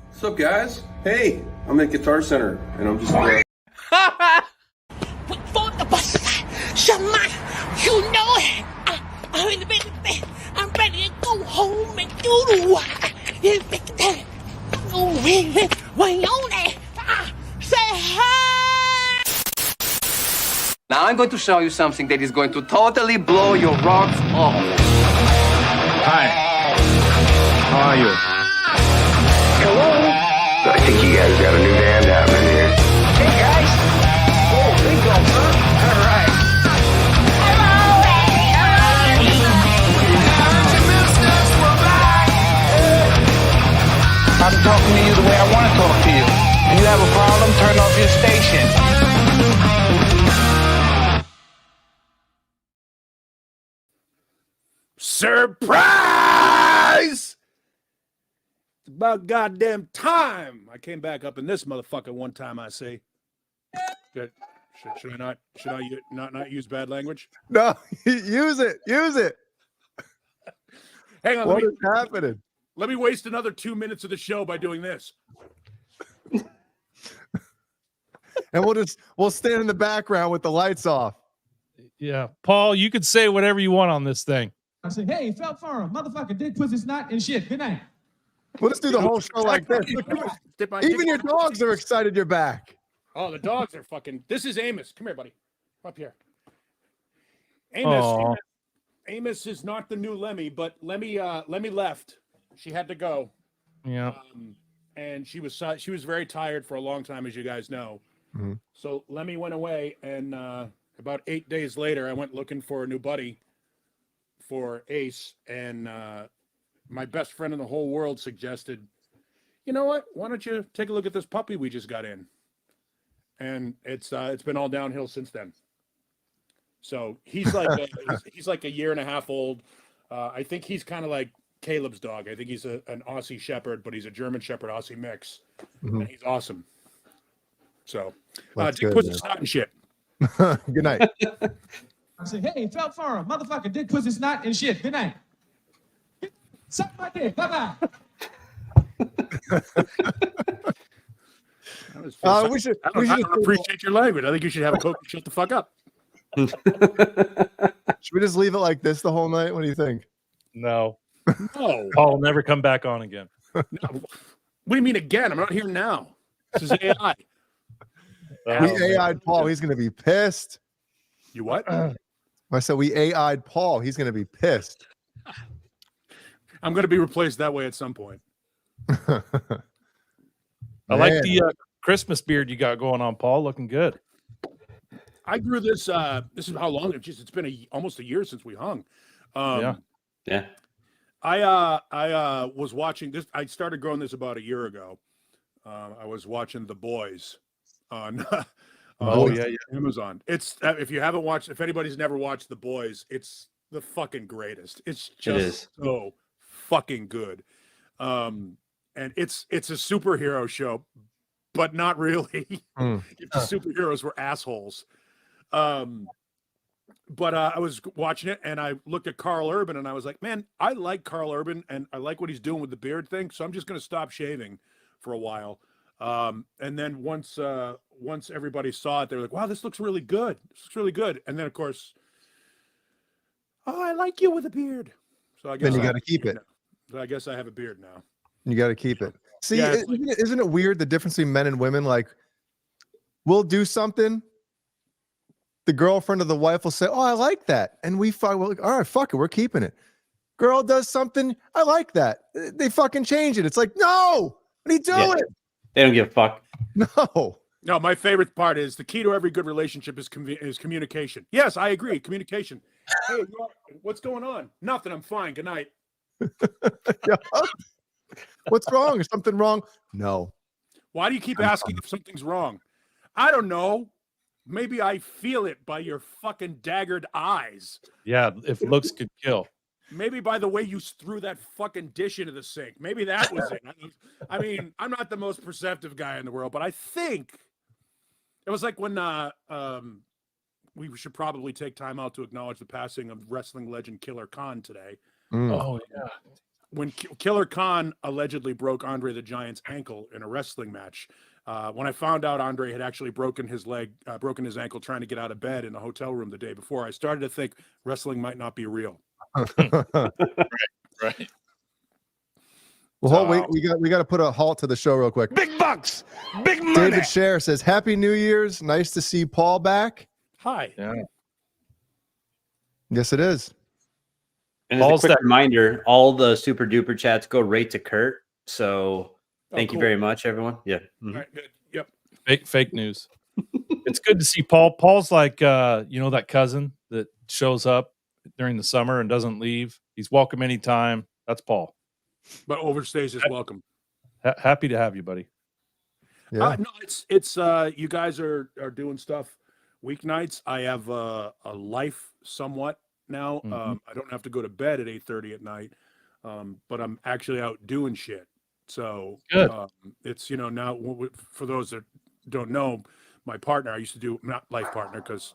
What's up, guys? Hey, I'm at Guitar Center, and I'm just Wait for the bus. Somebody, you know it. I'm in the bed. I'm ready to go home and do the work. Way on it. Say hi. Now I'm going to show you something that is going to totally blow your rocks off. Hi. How are you? Hello. I think you guys got a new band happening here. Hey guys. Oh, big go, huh? All right. I'm talking to you the way I want to talk to you. If you have a problem, turn off your station. Surprise! It's about goddamn time. I came back up in this motherfucker one time, I say. Should I not use bad language? No, use it. Hang on. What is happening? Let me waste another 2 minutes of the show by doing this. And we'll stand in the background with the lights off. Yeah, Paul, you could say whatever you want on this thing. I say, hey, felt firm, motherfucker, dick, pussy, snot, and shit. Good night. We'll just do the whole show like this. Even your dogs are excited you're back. Oh, the dogs are fucking. This is Amos. Come here, buddy. Up here. Aw. Amos is not the new Lemmy, but Lemmy left. She had to go. Yeah. And she was very tired for a long time, as you guys know. Mm-hmm. So Lemmy went away, and about 8 days later, I went looking for a new buddy for Ace, and my best friend in the whole world suggested, you know what? Why don't you take a look at this puppy we just got in? And it's been all downhill since then. So he's like he's like a year and a half old. I think he's kind of like Caleb's dog. I think he's an Aussie Shepherd, but he's a German Shepherd Aussie mix, and he's awesome. So, dick, pussy, snot, and shit. Good night. I say, hey, felt firm, motherfucker, dick, pussy, snot, and shit. Good night. Suck my dick. Bye-bye. We should appreciate your language. I think you should have a coke and shut the fuck up. Should we just leave it like this the whole night? What do you think? No. No. Paul will never come back on again. No. What do you mean again? I'm not here now. This is AI. We AI'd Paul. He's going to be pissed. You what? I said we AI'd Paul. He's going to be pissed. I'm going to be replaced that way at some point. I like the Christmas beard you got going on, Paul. Looking good. I grew this. This is how long? It's been almost a year since we hung. Yeah. I was watching this. I started growing this about a year ago. I was watching The Boys on Amazon. It's if you haven't watched, if anybody's never watched The Boys, it's the fucking greatest. It's just so fucking good. And it's a superhero show, but not really. If the superheroes were assholes. But I was watching it and I looked at Carl Urban and I was like, man, I like Carl Urban and I like what he's doing with the beard thing. So I'm just going to stop shaving for a while. And then once everybody saw it, they were like, wow, this looks really good. This looks really good. And then of course, oh, I like you with a beard. So I guess then you got to keep it. Now. So I guess I have a beard now. You got to keep it. See, Yeah, isn't it weird the difference between men and women? Like, we'll do something. The girlfriend or the wife will say, oh, I like that. And we fuck, well, all right, fuck it. We're keeping it. Girl does something. I like that. They fucking change it. It's like, no, what are you doing? Yeah. They don't give a fuck. No. No, my favorite part is the key to every good relationship is communication. Yes, I agree. Communication. Hey, what's going on? Nothing. I'm fine. Good night. What's wrong? Is something wrong? No. Why do you keep asking if something's wrong? I don't know. Maybe I feel it by your fucking daggered eyes. Yeah, if looks could kill. Maybe by the way you threw that fucking dish into the sink. Maybe that was it. I mean, I'm not the most perceptive guy in the world, but I think it was like when we should probably take time out to acknowledge the passing of wrestling legend Killer Khan today. Oh yeah. when Killer Khan allegedly broke Andre the Giant's ankle in a wrestling match, when I found out Andre had actually broken his ankle trying to get out of bed in a hotel room the day before, I started to think wrestling might not be real. Right. Well, wait, we got to put a halt to the show real quick. Big bucks, big money. David Scher says, "Happy New Year's. Nice to see Paul back." Hi. Yeah. Yes, it is. And as a quick reminder, all the super duper chats go right to Kurt. So thank you very much, everyone. Yeah. All right, good. Yep. Fake news. It's good to see Paul. Paul's like, that cousin that shows up during the summer and doesn't leave. He's welcome anytime. That's Paul. But overstays his welcome. Happy to have you, buddy. Yeah. No, it's you guys are doing stuff weeknights. I have a life somewhat now. I don't have to go to bed at 8:30 at night, but I'm actually out doing shit. So it's now for those that don't know, my partner, I used to do, not life partner because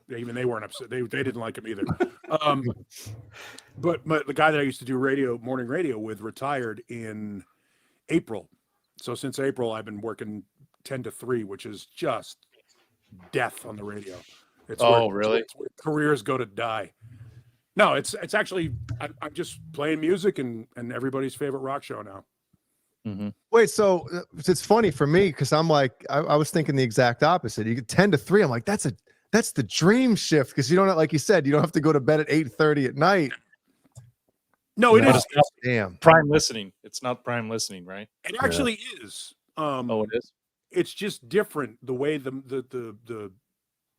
they weren't upset. They didn't like him either. But the guy that I used to do morning radio with retired in April. So since April, I've been working 10 to 3, which is just death on the radio. It's really? It's where careers go to die. No, it's actually I'm just playing music and everybody's favorite rock show now. Mm-hmm. Wait, so it's funny for me because I'm like, I was thinking the exact opposite. You get 10 to 3. I'm like, that's the dream shift because you don't, like you said, you don't have to go to bed at 8:30 at night. No, it is. Damn. Prime listening. It's not prime listening, right? It actually is. It is. It's just different. The way the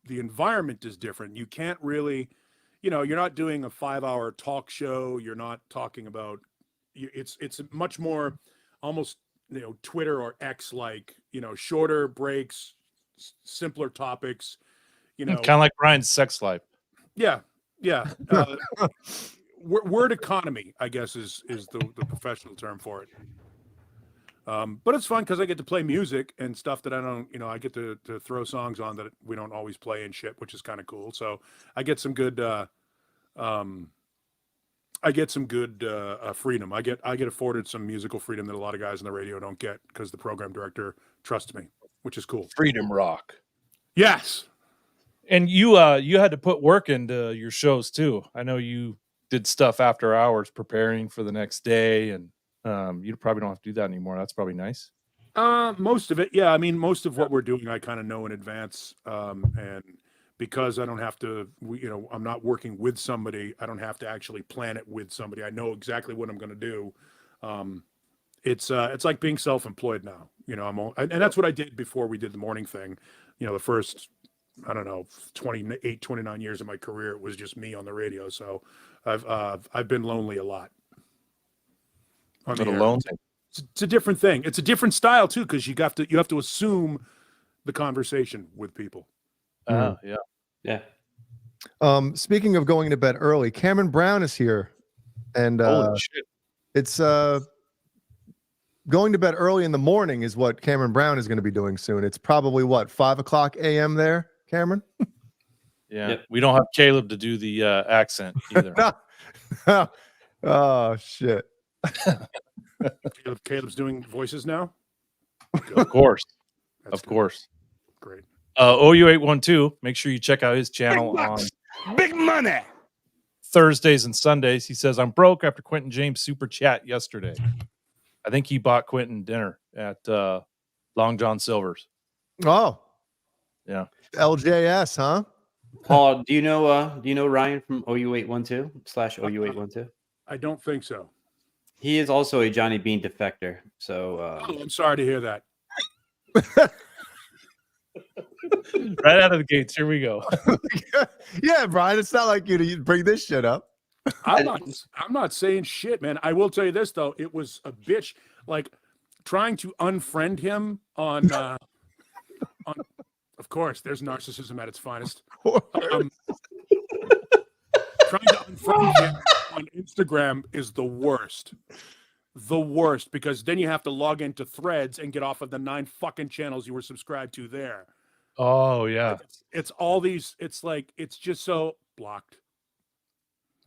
environment is different. You can't really, you're not doing a 5-hour talk show. You're not talking about. It's much more, almost Twitter or X like shorter breaks, simpler topics. Kind of like Brian's sex life. Yeah. Word economy, I guess, is the professional term for it. But it's fun because I get to play music and stuff that I don't, I get to throw songs on that we don't always play and shit, which is kind of cool. So I get some good, freedom. I get afforded some musical freedom that a lot of guys on the radio don't get because the program director trusts me, which is cool. Freedom rock. Yes. And you had to put work into your shows too. I know you did stuff after hours preparing for the next day, and you probably don't have to do that anymore. That's probably nice. Most of it, yeah. I mean, most of what we're doing, I kind of know in advance, and because I don't have to, I'm not working with somebody. I don't have to actually plan it with somebody. I know exactly what I'm going to do. It's like being self-employed now. And that's what I did before we did the morning thing. The first, I don't know, 29 years of my career, it was just me on the radio. So I've been lonely a lot. It's a different thing. It's a different style too, because you have to assume the conversation with people. Yeah. Speaking of going to bed early, Cameron Brown is here, and holy shit. It's going to bed early in the morning is what Cameron Brown is going to be doing soon. It's probably 5:00 a.m. there, Cameron. Yeah, yep. We don't have Caleb to do the accent either. No. Oh shit. Caleb's doing voices now. Of course. That's of course. Great. OU812. Make sure you check out his channel on big money Thursdays and Sundays. He says, I'm broke after Quentin James super chat yesterday. I think he bought Quentin dinner at Long John Silver's. Oh, yeah. LJS, huh? Paul, do you know Ryan from OU812/OU812? I don't think so. He is also a Johnny Bean defector. So I'm sorry to hear that. Right out of the gates. Here we go. Yeah, Brian, it's not like you to bring this shit up. I'm not saying shit, man. I will tell you this though, it was a bitch. Like trying to unfriend him on of course, there's narcissism at its finest. Trying to unfriend him on Instagram is the worst. The worst, because then you have to log into Threads and get off of the 9 fucking channels you were subscribed to there. Oh yeah. It's all these. It's like it's just so blocked.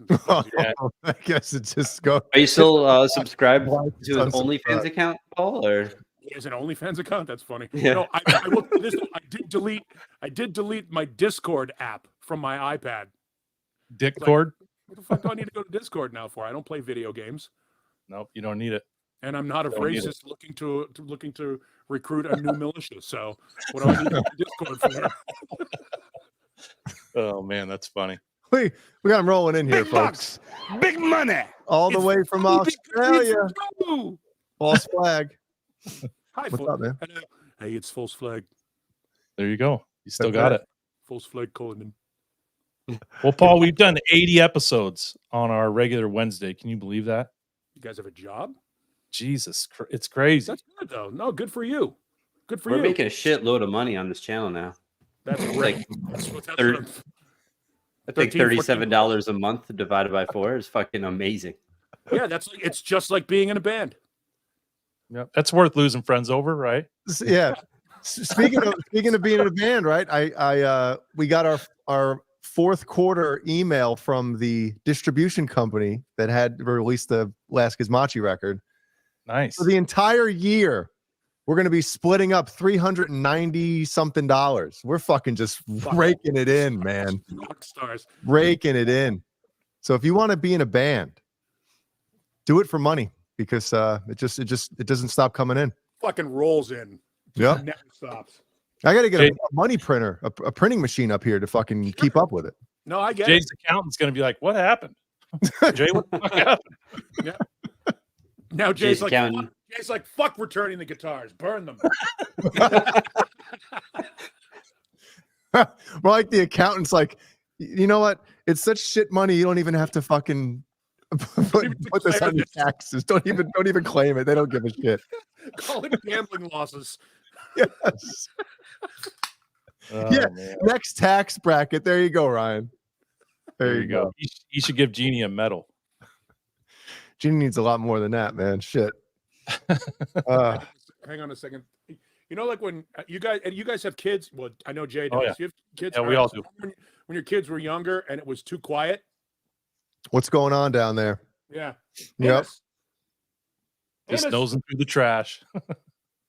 Yeah. I guess it just goes. Are you still subscribed Why to his unsubscribe? OnlyFans account, Paul? Or He has an OnlyFans account. That's funny. Yeah. No, I will do this. I did delete my Discord app from my iPad. Discord? What the fuck do I need to go to Discord now for? I don't play video games, Nope, you don't need it. and I'm not a Don't need it. racist looking to recruit a new militia. So what do I need to go to Discord for? Oh man, that's funny. We got him rolling in here, Big folks. bucks, big money. All the It's way from Australia. False flag. Hi, What's up, man? Hello. Hey, it's false flag. There you go. You still That's got right. it. False flag Coleman. Well, Paul, we've done 80 episodes on our regular Wednesday. Can you believe that? You guys have a job? Jesus, it's crazy. That's good though. No, good for you. Good for we're you. making a shitload of money on this channel now. That's It's great. like That's what thir- I'm- I think 13, 14 $37 a month divided by 4 is fucking amazing. Yeah, it's just like being in a band. Yeah, that's worth losing friends over, right? Yeah. Speaking of being in a band, right? We got our fourth quarter email from the distribution company that had released the last Gizmachi record. Nice. For the entire year, we're going to be splitting up $390 something. We're fucking just raking it in, man. Rock stars. Raking it in. So if you want to be in a band, do it for money because it doesn't stop coming in. Fucking rolls in. Yeah. Never stops. I got to get a money printer, a printing machine up here to fucking keep up with it. No, I get Jay's it. accountant's going to be like, what happened? Jay, what the fuck happened? Yeah. Now Jay's like, accountant. fuck returning the guitars. Burn them. More like the accountant's like, you know what? It's such shit money. You don't even have to fucking put this on your taxes. Don't even claim it. They don't give a shit. Call it gambling losses. Yes. Oh, Yeah. man. Next tax bracket. There you go, Ryan. There you go. You should give Jeannie a medal. Gene needs a lot more than that, man. Shit. Hang on a second. You know, like when you guys have kids. Well, I know Jay does. Oh, yeah. You have kids. Yeah, we all do. When your kids were younger and it was too quiet. What's going on down there? Yeah. Yep. Just Amos. nosing through the trash.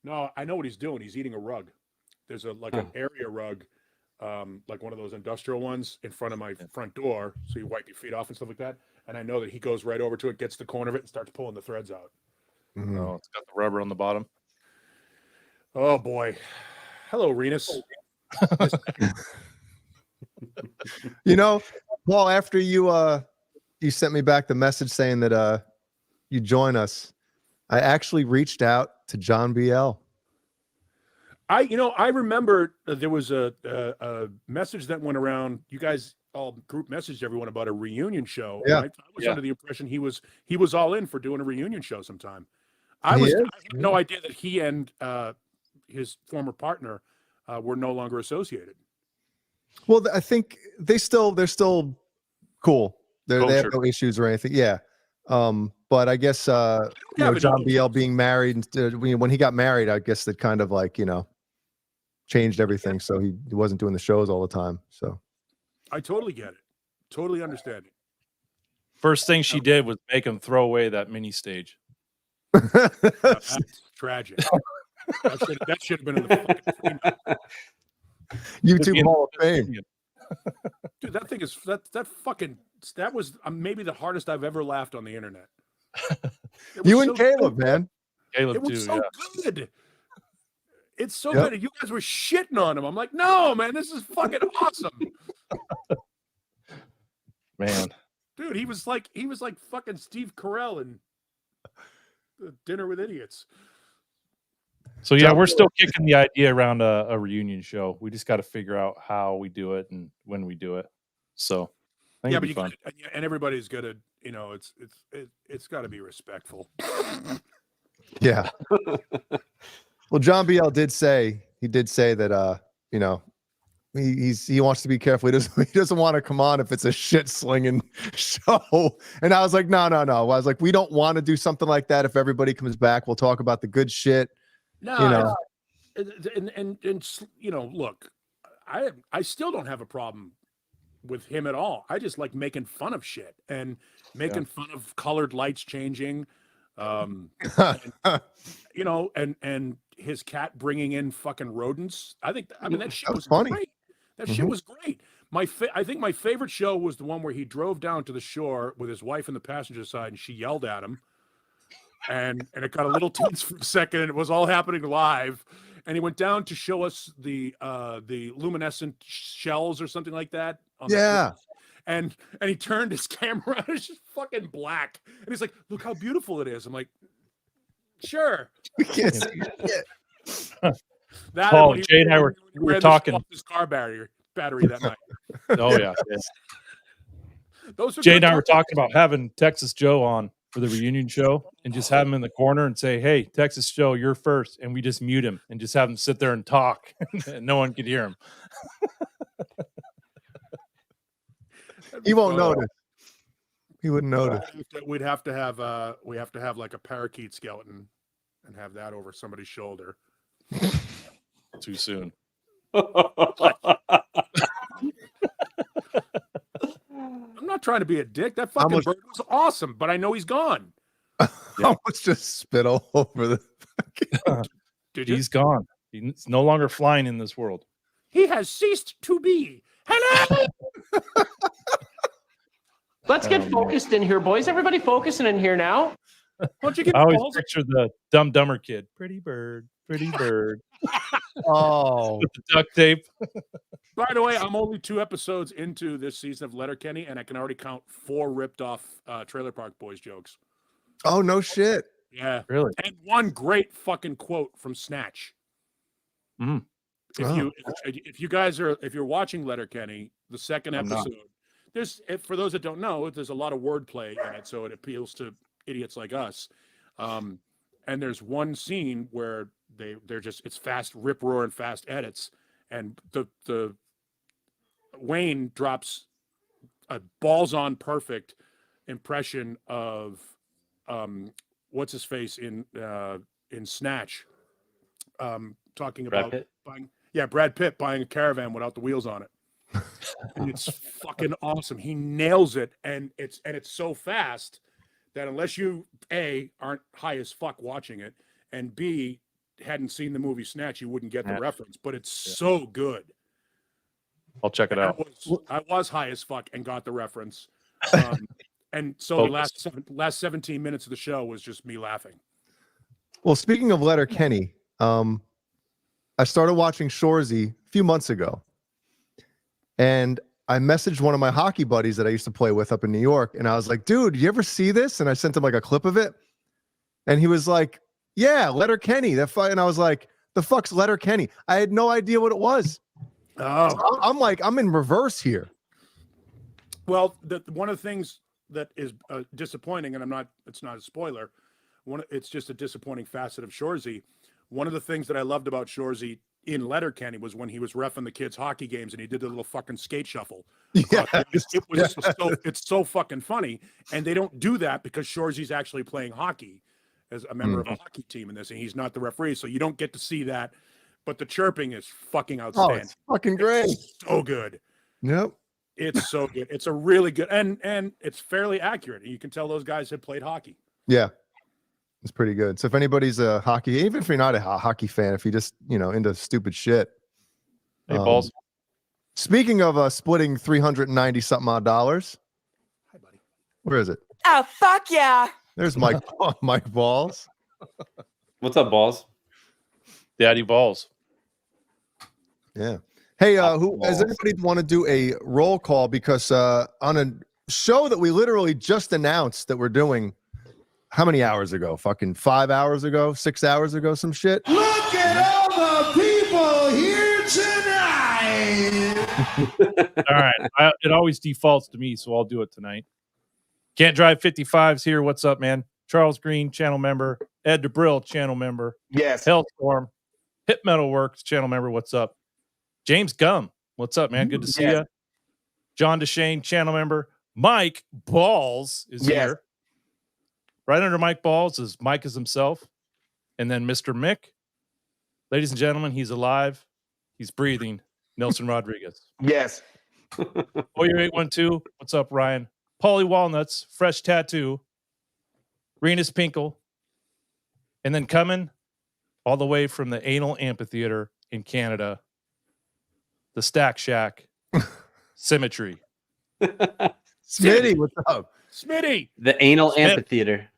No, I know what he's doing. He's eating a rug. There's an area rug, like one of those industrial ones in front of my front door. So you wipe your feet off and stuff like that. And I know that he goes right over to it, gets the corner of it, and starts pulling the threads out. Mhm. Oh, it's got the rubber on the bottom. Oh boy. Hello, Renus. You know, Paul, after you sent me back the message saying that you join us, I actually reached out to John BL. I remember there was a message that went around. You guys all group messaged everyone about a reunion show. Yeah. I was under the impression he was all in for doing a reunion show sometime. I had no idea that he and his former partner were no longer associated. Well, I think they're still cool. They have no issues or anything. Yeah. But I guess John BL being married, when he got married, I guess that kind of like, changed everything. So he wasn't doing the shows all the time. So I totally get it. Totally understand it. First thing she did was make him throw away that mini stage. That's tragic. That should have been in the fucking YouTube Hall of Fame. Dude, that thing is that was maybe the hardest I've ever laughed on the internet. You and Caleb, man. Caleb it was too, so yeah. good. It's so good. You guys were shitting on him. I'm like, no, man, this is fucking awesome. Man. Dude, he was like fucking Steve Carell in Dinner with Idiots. So yeah, we're still kicking the idea around a reunion show. We just got to figure out how we do it and when we do it. So I think it'll be fun. And everybody's got to, it's got to be respectful. Yeah. Well, John BL did say that he wants to be careful. He doesn't want to come on if it's a shit slinging show. And I was like, no. I was like, we don't want to do something like that. If everybody comes back, we'll talk about the good shit. No, and look, I still don't have a problem with him at all. I just like making fun of shit and making fun of colored lights changing. And, you know, and his cat bringing in fucking rodents. I mean, that shit was funny. great. That shit was great. I think my favorite show was the one where he drove down to the shore with his wife in the passenger side, and she yelled at him, and it got a little tense for a second, and it was all happening live. And he went down to show us the luminescent shells or something like that. Yeah. And he turned his camera on, it's just fucking black. And he's like, look how beautiful it is. I'm like, sure. We can't see shit. That Paul, Jay and I were talking. His car battery that night. Oh yeah. Those are Jay good and I were times. talking about having Texas Joe on for the reunion show and just have him in the corner and say, "Hey, Texas Joe, you're first," and we just mute him and just have him sit there and talk, and no one could hear him. He won't notice. He wouldn't notice. We'd have to have like a parakeet skeleton and have that over somebody's shoulder. Too soon. I'm not trying to be a dick. That fucking bird was awesome, but I know he's gone. I almost just spit all over the. Did you? He's gone. He's no longer flying in this world. He has ceased to be. Hello. Let's get focused in here, boys. Everybody focusing in here now. Don't you get I always balls? picture the Dumb and Dumber kid. Pretty bird, pretty bird. Oh, With the duct tape. By the way, I'm only 2 episodes into this season of Letterkenny, and I can already count 4 ripped off Trailer Park Boys jokes. oh no shit. Yeah, Really? and one great fucking quote from Snatch. Mm. If you're watching Letterkenny, the second I'm not. episode, for those that don't know, there's a lot of wordplay in it, so it appeals to idiots like us. And there's one scene where it's fast rip roar and fast edits, and the Wayne drops a balls on perfect impression of what's his face in Snatch, talking about Brad Pitt buying a caravan without the wheels on it. And it's fucking awesome. He nails it, and it's so fast that unless you A, aren't high as fuck watching it, and B, hadn't seen the movie Snatch, you wouldn't get the reference. But it's so good. I'll check it out. I was high as fuck and got the reference. And so the last 17 minutes of the show was just me laughing. Well, speaking of Letterkenny, I started watching Shoresy a few months ago, and I messaged one of my hockey buddies that I used to play with up in New York, and I was like, dude, you ever see this? And I sent him like a clip of it, and he was like, yeah, Letterkenny. And I was like, the fuck's Letterkenny? I had no idea what it was. Oh, I'm like, I'm in reverse here. well, one of the things that is disappointing, and it's not a spoiler. It's just a disappointing facet of Shoresy. One of the things that I loved about Shoresy in Letterkenny was when he was reffing the kids' hockey games and he did the little fucking skate shuffle. Yeah, It's so fucking funny, and they don't do that because Shoresy's actually playing hockey as a member of a hockey team in this, and he's not the referee, so you don't get to see that. But the chirping is fucking outstanding. Oh, it's fucking great. It's so good. Yep. It's so good. It's a really good, and it's fairly accurate. You can tell those guys had played hockey. Yeah. It's pretty good. So if anybody's a hockey, even if you're not a hockey fan, if you just, into stupid shit. Hey, balls. Speaking of splitting $390 something odd dollars. Hi, buddy. Where is it? Oh, fuck yeah. There's Mike Mike Balls. What's up, balls? Daddy balls. Yeah. Hey, does anybody want to do a roll call? Because on a show that we literally just announced that we're doing, how many hours ago? Fucking 5 hours ago, 6 hours ago, some shit. Look at all the people here tonight. All right. It always defaults to me, so I'll do it tonight. Can't Drive 55's here. What's up, man? Charles Green, channel member. Ed DeBrill, channel member. Yes. Hellstorm, Hit Metal Works, channel member. What's up? James Gum, what's up, man? Good to see you. John DeShane, channel member. Mike Balls is here. Right under Mike Balls is Mike is himself. And then Mr. Mick. Ladies and gentlemen, he's alive. He's breathing. Nelson Rodriguez. Yes. 812, what's up, Ryan? Paulie Walnuts, fresh tattoo. Renus Pinkle. And then coming all the way from the Anal Amphitheater in Canada, the Stack Shack, Symmetry. Smitty, what's up? Smitty. The Anal Amphitheater.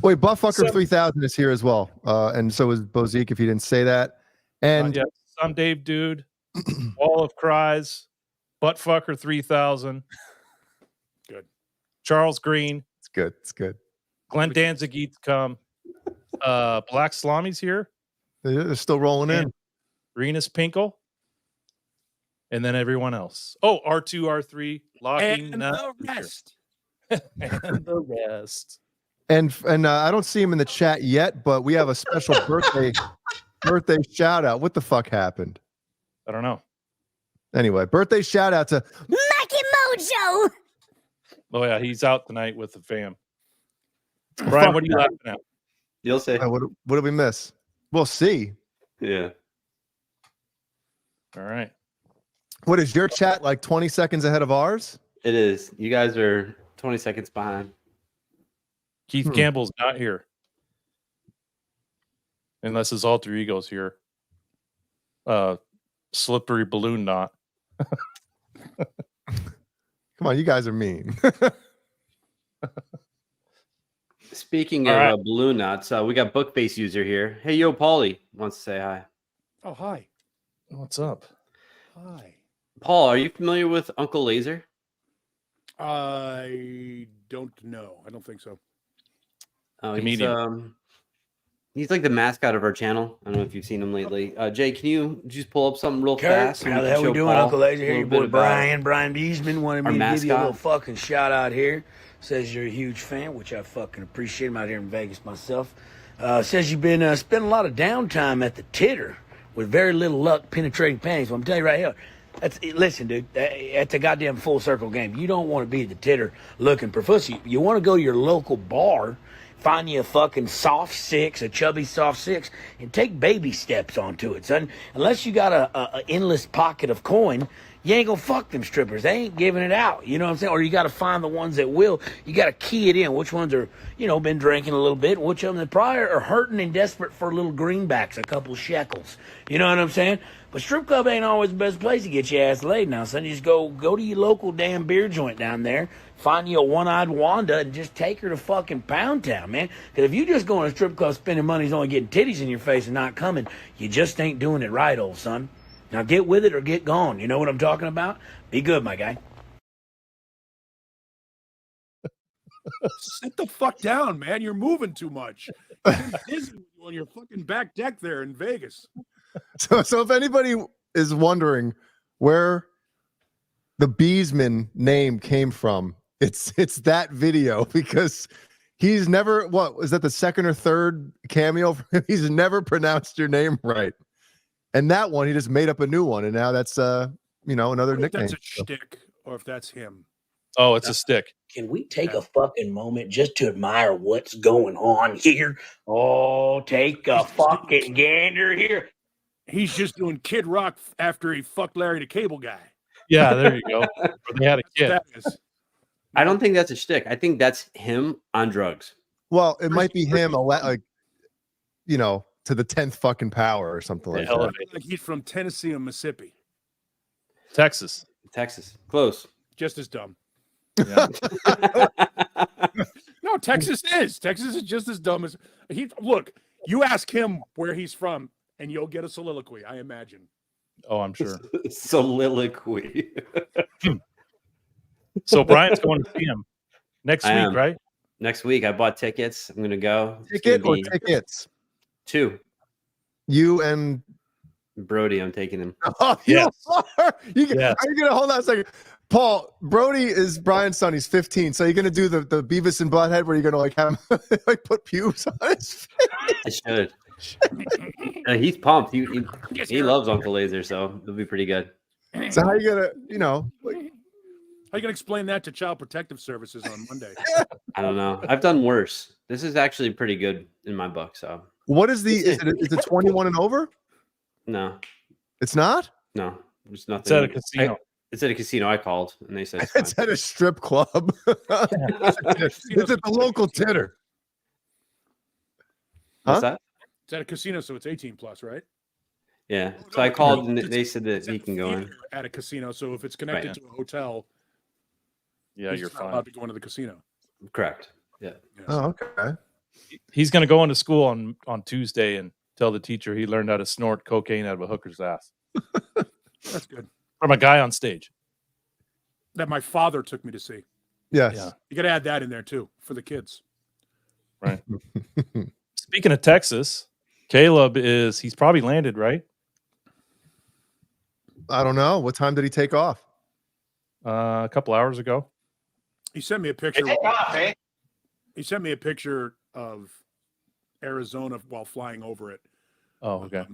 Wait, Buttfucker 3000 is here as well. And so is Bozique, if you didn't say that. And Some Dave Dude, Wall of Cries, Buttfucker 3000. Good. Charles Green. It's good. It's good. Glenn Danzig to come. Black Salami's here. They're still rolling in. Renus Pinkle. And then everyone else. Oh, R2, R3, locking And the rest. and the rest. And I don't see him in the chat yet, but we have a special birthday shout out. What the fuck happened? I don't know. Anyway, birthday shout out to Mikey Mojo. Oh yeah, he's out tonight with the fam. Brian, what are you laughing at? You'll say. What did we miss? We'll see. Yeah. All right. What is your chat like 20 seconds ahead of ours? It is. You guys are 20 seconds behind. Keith Campbell's not here. Unless his alter ego's here. Slippery balloon knot. Come on, you guys are mean. Speaking of balloon knots, we got Bookbase user here. Hey, yo, Paulie wants to say hi. Oh, hi. What's up? Hi. Paul, are you familiar with Uncle Laser? I don't know. I don't think so. Oh, Comedian. He's like the mascot of our channel. I don't know if you've seen him lately. Jay, can you just pull up something real fast? How the hell we doing, Uncle Laser? Here, your boy Brian Beesman wanted me to give you a little fucking shout out here. Says you're a huge fan, which I fucking appreciate. I'm out here in Vegas myself. Says you've been spending a lot of downtime at the titter with very little luck penetrating panties. Well, I'm telling you right here. Listen, dude, that's a goddamn full circle game. You don't want to be at the titter looking for pussy. You want to go to your local bar, find you a fucking soft six, a chubby soft six, and take baby steps onto it, son. Unless you got a endless pocket of coin, you ain't gonna fuck them strippers. They ain't giving it out. You know what I'm saying? Or you got to find the ones that will. You got to key it in. Which ones are, been drinking a little bit. Which of them that probably are hurting and desperate for little greenbacks, a couple shekels. You know what I'm saying? But strip club ain't always the best place to get your ass laid now, son. You just go to your local damn beer joint down there, find you a one-eyed Wanda, and just take her to fucking Pound Town, man. Because if you just go in a strip club spending money is only getting titties in your face and not coming, you just ain't doing it right, old son. Now get with it or get gone. You know what I'm talking about? Be good, my guy. Sit the fuck down, man. You're moving too much. Disney on your fucking back deck there in Vegas. So if anybody is wondering where the Beesman name came from, it's that video, because he's never, what was that, the second or third cameo for him? He's never pronounced your name right. And that one, he just made up a new one, and now that's another nickname. That's a shtick, or if that's him. Oh, it's a stick. Can we take a fucking moment just to admire what's going on here? Oh, take a fucking gander here. He's just doing Kid Rock after he fucked Larry the Cable Guy. Yeah, there you go. They had a kid. I don't think that's a shtick. I think that's him on drugs. Well, it might be him, to the 10th fucking power or something like that. Like he's from Tennessee or Mississippi. Texas. Close. Just as dumb. Yeah. No, Texas is just as dumb as he. Look, you ask him where he's from, and you'll get a soliloquy, I imagine. Oh, I'm sure. Soliloquy. So Brian's going to see him next week, right? Next week. I bought tickets. I'm going to go. Ticket or tickets? 2. You and Brody, I'm taking him. Oh, yes. Are you going to hold on a second? Paul, Brody is Brian's son. He's 15. So you're going to do the Beavis and Butthead where you're going to have him put pubes on his face? I should. He's pumped. He loves Uncle Laser, so it'll be pretty good. So how are you going to, how are you going to explain that to Child Protective Services on Monday? I don't know. I've done worse. This is actually pretty good in my book. So what is is it 21 and over? No. It's not? No. There's nothing. It's at a casino. It's at a casino. I called, and they said It's at a strip club. It's at the local titter. What's that? It's at a casino, so it's 18 plus, right? Yeah. So I called, and they said that he can go in. At a casino, so if it's connected to a hotel, yeah, you're not fine. allowed to go into the casino. Correct. Yeah. Oh, okay. He's going to go into school on Tuesday and tell the teacher he learned how to snort cocaine out of a hooker's ass. That's good. From a guy on stage. That my father took me to see. Yes. Yeah. You got to add that in there too for the kids. Right. Speaking of Texas, Caleb he's probably landed, right? I don't know. What time did he take off? A couple hours ago. He sent me a picture. Take off, eh? He sent me a picture of Arizona while flying over it. Oh, okay.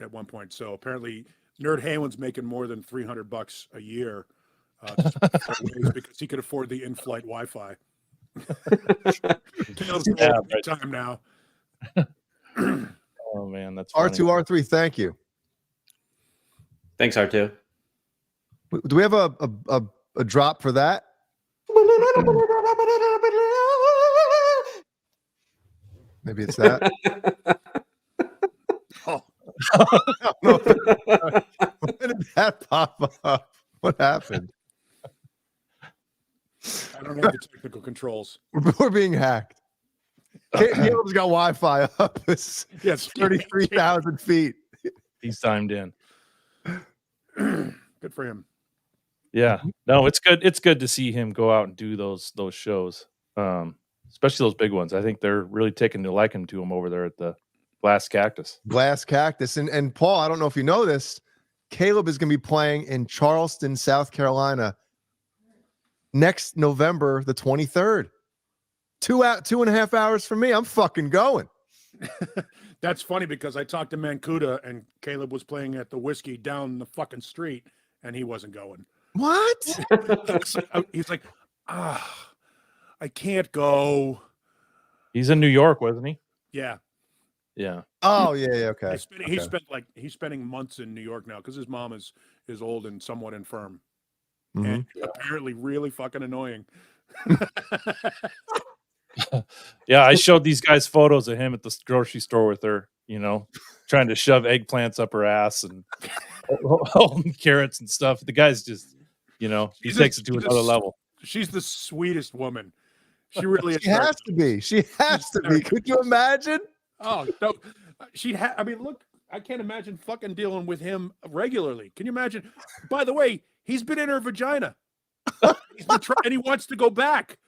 At one point. So apparently Nerd Haylen's making more than $300 a year because he could afford the in-flight Wi-Fi. Caleb's big time now. Oh man, that's funny. R2R3. Thank you. Thanks, R2. Do we have a drop for that? Maybe it's that. Oh. When did that pop up? What happened? I don't have the technical controls. We're being hacked. Caleb's got Wi-Fi up. It's Yes, 33,000 feet. He's timed in. Good for him. Yeah. No, it's good. It's good to see him go out and do those shows. Especially those big ones. I think they're really taking to liking to him over there at the Glass Cactus. Glass Cactus. And Paul, I don't know if you know this, Caleb is going to be playing in Charleston, South Carolina next November the 23rd. 2.5 hours from me. I'm fucking going. That's funny because I talked to Mancuda and Caleb was playing at the Whiskey down the fucking street and he wasn't going. What? He's like, I can't go. He's in New York, wasn't he? Yeah. Yeah. Oh, yeah, okay. He's spending months in New York now because his mom is old and somewhat infirm. Mm-hmm. And apparently really fucking annoying. Yeah, I showed these guys photos of him at the grocery store with her, trying to shove eggplants up her ass and holding carrots and stuff. The guy's just, he takes it to another level. She's the sweetest woman. She really is. She has to be. She has to be. Could you imagine? Oh, no. I mean, look, I can't imagine fucking dealing with him regularly. Can you imagine? By the way, he's been in her vagina. He's been and he wants to go back.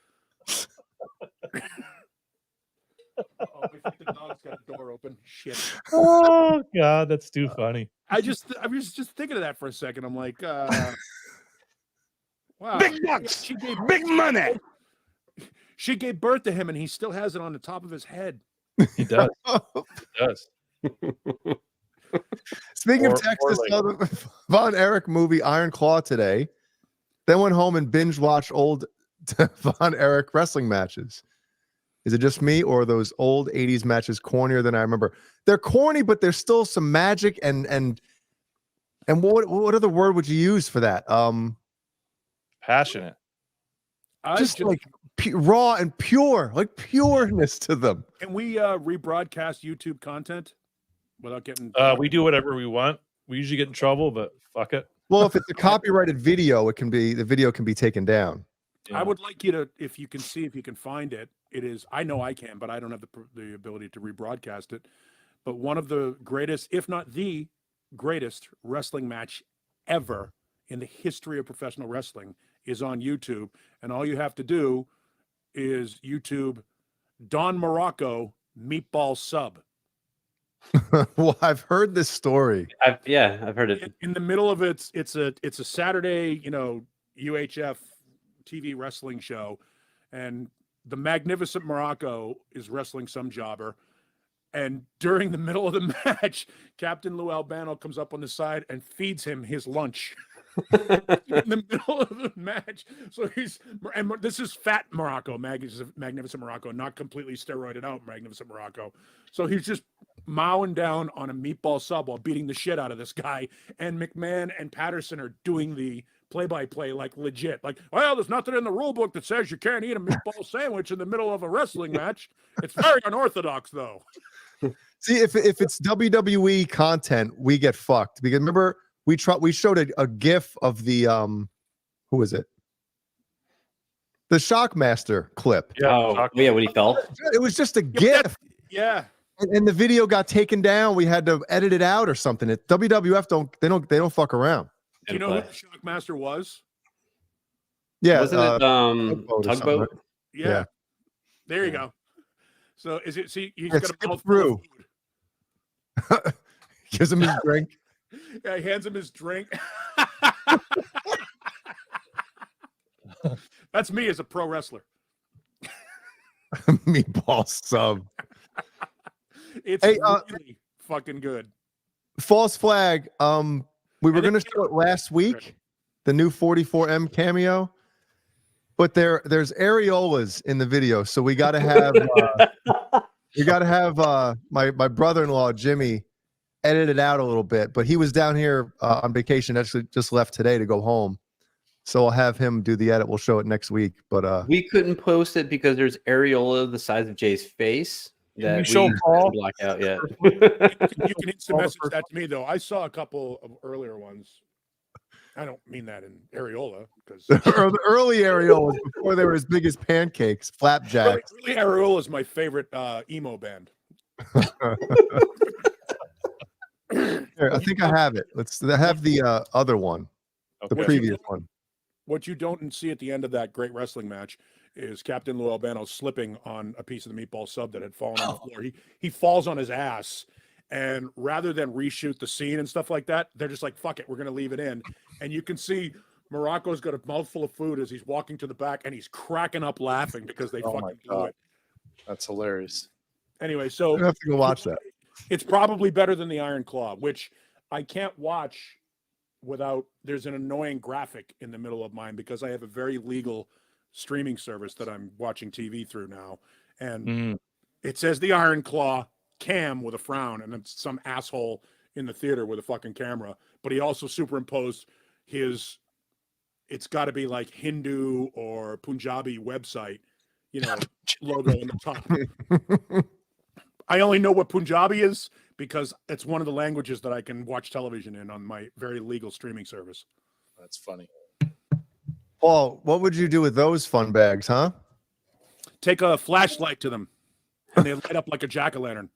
Oh, I think the dog's got a door open. Shit. Oh God, that's too funny. I was just thinking of that for a second. I'm like, wow. Big bucks. Big money. She gave birth to him, and he still has it on the top of his head. He does. He does. Speaking of Texas, Von Erich movie Iron Claw today. Then went home and binge watched old Von Erich wrestling matches. Is it just me, or are those old 80s matches cornier than I remember? They're corny, but there's still some magic and what other word would you use for that? Passionate. Just like raw and pure, like pureness to them. Can we rebroadcast YouTube content without getting? We do whatever we want. We usually get in trouble, but fuck it. Well, if it's a copyrighted video, the video can be taken down. I would like you to, if you can find it. It is. I know I can, but I don't have the ability to rebroadcast it. But one of the greatest, if not the greatest, wrestling match ever in the history of professional wrestling is on YouTube, and all you have to do is YouTube Don Morocco meatball sub. Well, I've heard this story. I've heard it. In the middle of it's a Saturday, UHF TV wrestling show, and the Magnificent Morocco is wrestling some jobber. And during the middle of the match, Captain Lou Albano comes up on the side and feeds him his lunch. In the middle of the match. So and this is fat Morocco, Magnificent Morocco, not completely steroided out Magnificent Morocco. So he's just mowing down on a meatball sub while beating the shit out of this guy. And McMahon and Patterson are doing the play-by-play, like legit. Like, well, there's nothing in the rule book that says you can't eat a meatball sandwich in the middle of a wrestling match. It's very unorthodox, though. See, if it's WWE content, we get fucked. Because remember, we showed a GIF of the who is it? The Shockmaster clip. Yeah, when he fell. It was just a GIF. Yeah. And the video got taken down. We had to edit it out or something. WWF don't fuck around. Do you know who the Shockmaster was? Yeah, wasn't it Tugboat? Right? Yeah. There you go. So is it? See, he's got a mouthful through. of food. Gives him his drink. Yeah, he hands him his drink. That's me as a pro wrestler. Meatball sub. It's really fucking good. False flag. We were going to show it last week, the new 44M cameo, but there's areolas in the video, so we got to have my brother-in-law Jimmy edit it out a little bit. But he was down here on vacation. Actually, just left today to go home, so I'll have him do the edit. We'll show it next week. But we couldn't post it because there's areola the size of Jay's face. That we show Paul block out yet. You can instant message that to me though. I saw a couple of earlier ones. I don't mean that in areola because the early areolas before they were as big as pancakes, flapjacks. Early areola is my favorite emo band. Here, I think I have it. Let's have the other one, the previous one. What you don't see at the end of that great wrestling match is Captain Lou Albano slipping on a piece of the meatball sub that had fallen on the floor. He falls on his ass, and rather than reshoot the scene and stuff like that, they're just like, fuck it, we're going to leave it in. And you can see Morocco's got a mouthful of food as he's walking to the back, and he's cracking up laughing because they fucking do it. That's hilarious. Anyway, so I have to go watch that. It's probably better than the Iron Claw, which I can't watch without, there's an annoying graphic in the middle of mine because I have a very legal streaming service that I'm watching TV through now, and it says the Iron Claw cam with a frown, and it's some asshole in the theater with a fucking camera, but he also superimposed his, it's got to be like Hindu or Punjabi website, logo in the top. I only know what Punjabi is because it's one of the languages that I can watch television in on my very legal streaming service. That's funny. Paul, what would you do with those fun bags, huh? Take a flashlight to them, and they light up like a jack-o'-lantern.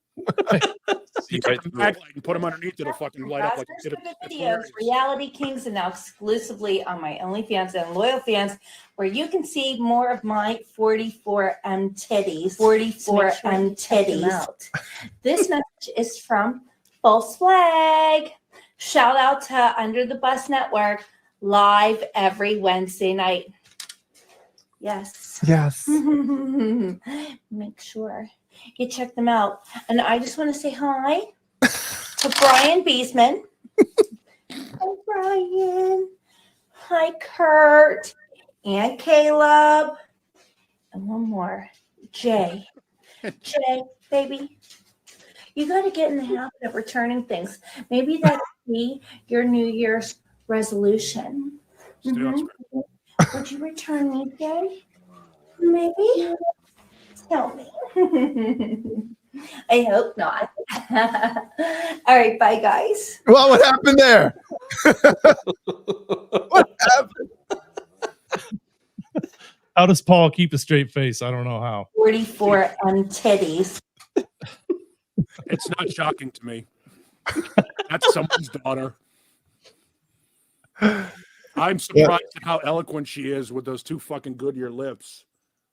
You take a mag light and put them underneath, it'll fucking light up like a kid. Videos, Reality Kings, and now exclusively on my OnlyFans and loyal fans, where you can see more of my 44M titties. 44M titties. This message is from False Flag. Shout out to Under the Bus Network, live every Wednesday night. Yes. Yes. Make sure you check them out. And I just want to say hi to Brian Beesman. Hi, Brian. Hi, Kurt. And Caleb. And one more. Jay. Jay, baby. You got to get in the habit of returning things. Maybe that could be your New Year's resolution. Would you return me, Jay? Maybe? Tell me. I hope not. All right, bye, guys. Well, what happened there? What happened? How does Paul keep a straight face? I don't know how. 44 titties. It's not shocking to me. That's someone's daughter. I'm surprised at how eloquent she is with those two fucking Goodyear lips.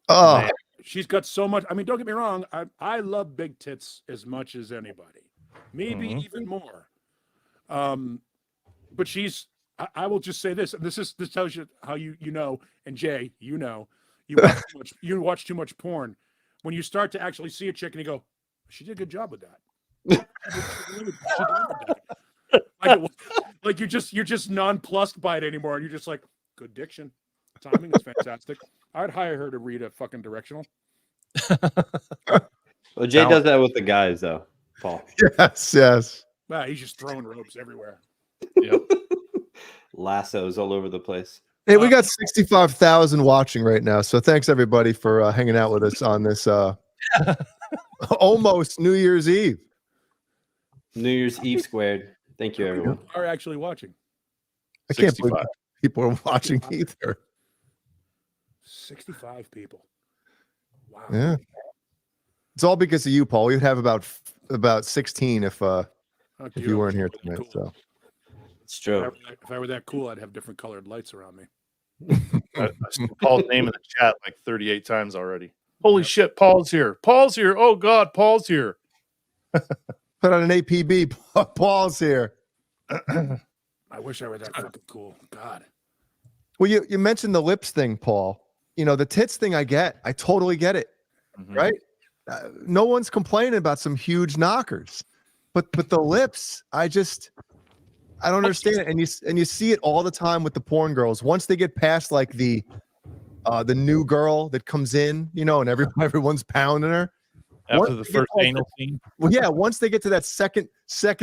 Oh, she's got so much. I mean, don't get me wrong. I love big tits as much as anybody, maybe even more. But she's. I will just say this. And this tells you how you know. And Jay, you watch too much porn. When you start to actually see a chick and you go, she did a good job with that. Like you're just nonplussed by it anymore, and you're just like, good diction, timing is fantastic. I'd hire her to read a fucking directional. Well, Jay does that with the guys, though, Paul. Yes. Wow, he's just throwing ropes everywhere. Yep. lassos all over the place. Hey, we got 65,000 watching right now. So thanks everybody for hanging out with us on this almost New Year's Eve. New Year's Eve squared. Thank you, everyone. Are actually watching. I can't believe people are watching either. 65 people. Wow. Yeah. It's all because of you, Paul. We'd have about 16 if you weren't here tonight. Cool. So it's true. If I were that cool, I'd have different colored lights around me. I seen Paul's name in the chat like 38 times already. Holy shit, Paul's here. Paul's here. Oh God, Paul's here. Put on an APB. Paul's here. I wish I were that fucking cool. God. Well, you mentioned the lips thing, Paul. You know, the tits thing I get. I totally get it. Right? No one's complaining about some huge knockers. But the lips, I don't understand it. And you see it all the time with the porn girls. Once they get past like the new girl that comes in, you know, and everyone's pounding her. After the first anal scene. Well, yeah, once they get to that second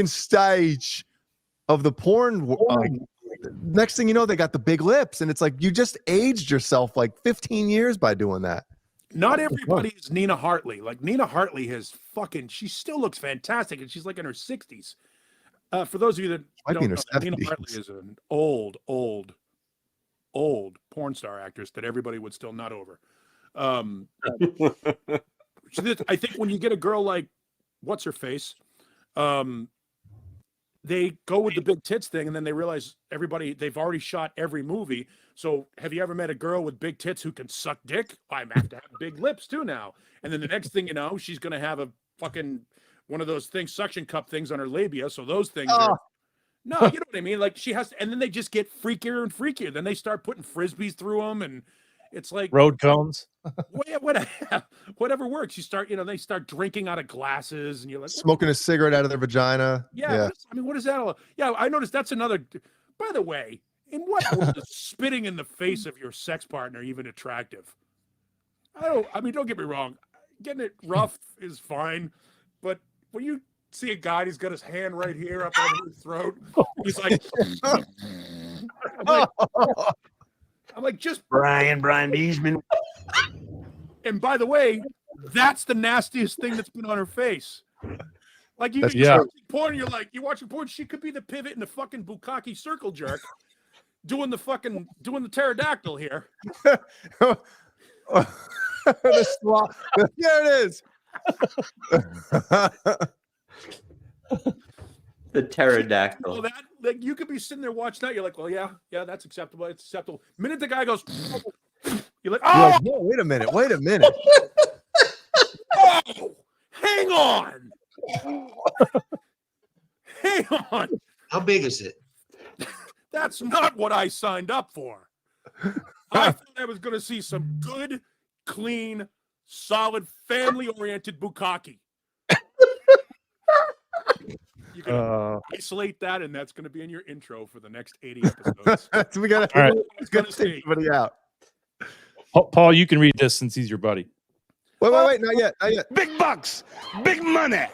stage of the porn, next thing you know, they got the big lips, and it's like you just aged yourself like 15 years by doing that. Not everybody is Nina Hartley. Like Nina Hartley she still looks fantastic, and she's like in her 60s. For those of you that don't know, Nina Hartley is an old porn star actress that everybody would still nut over. I think when you get a girl like what's her face, they go with the big tits thing, and then they realize they've already shot every movie. So have you ever met a girl with big tits who can suck dick? I have to have big lips too now. And then the next thing you know, she's gonna have a fucking one of those things, suction cup things on her labia. So those things are no, you know what I mean? Like she has to, and then they just get freakier and freakier. Then they start putting frisbees through them, and it's like road cones. Whatever works. They start drinking out of glasses, and you're like smoking a cigarette out of their vagina. Yeah. What is that all? Yeah, I noticed that's another. By the way, in what world is spitting in the face of your sex partner even attractive? Don't get me wrong. Getting it rough is fine, but when you see a guy, he's got his hand right here up over his throat. He's like, I'm like, just Brian Beesman. And by the way, that's the nastiest thing that's been on her face. Like you watching porn, you're watching porn. She could be the pivot in the fucking bukkake circle jerk, doing the pterodactyl here. There it is. The pterodactyl. Well, like you could be sitting there watching that. You're like, well, yeah, that's acceptable. It's acceptable. Minute the guy goes, you're like, oh, no, wait a minute. Oh, hang on. Hang on. How big is it? That's not what I signed up for. I thought I was going to see some good, clean, solid, family-oriented bukkake. You can isolate that, and that's going to be in your intro for the next 80 episodes. We got to take somebody out. Paul, you can read this since he's your buddy. Wait, not yet. Big bucks, big money.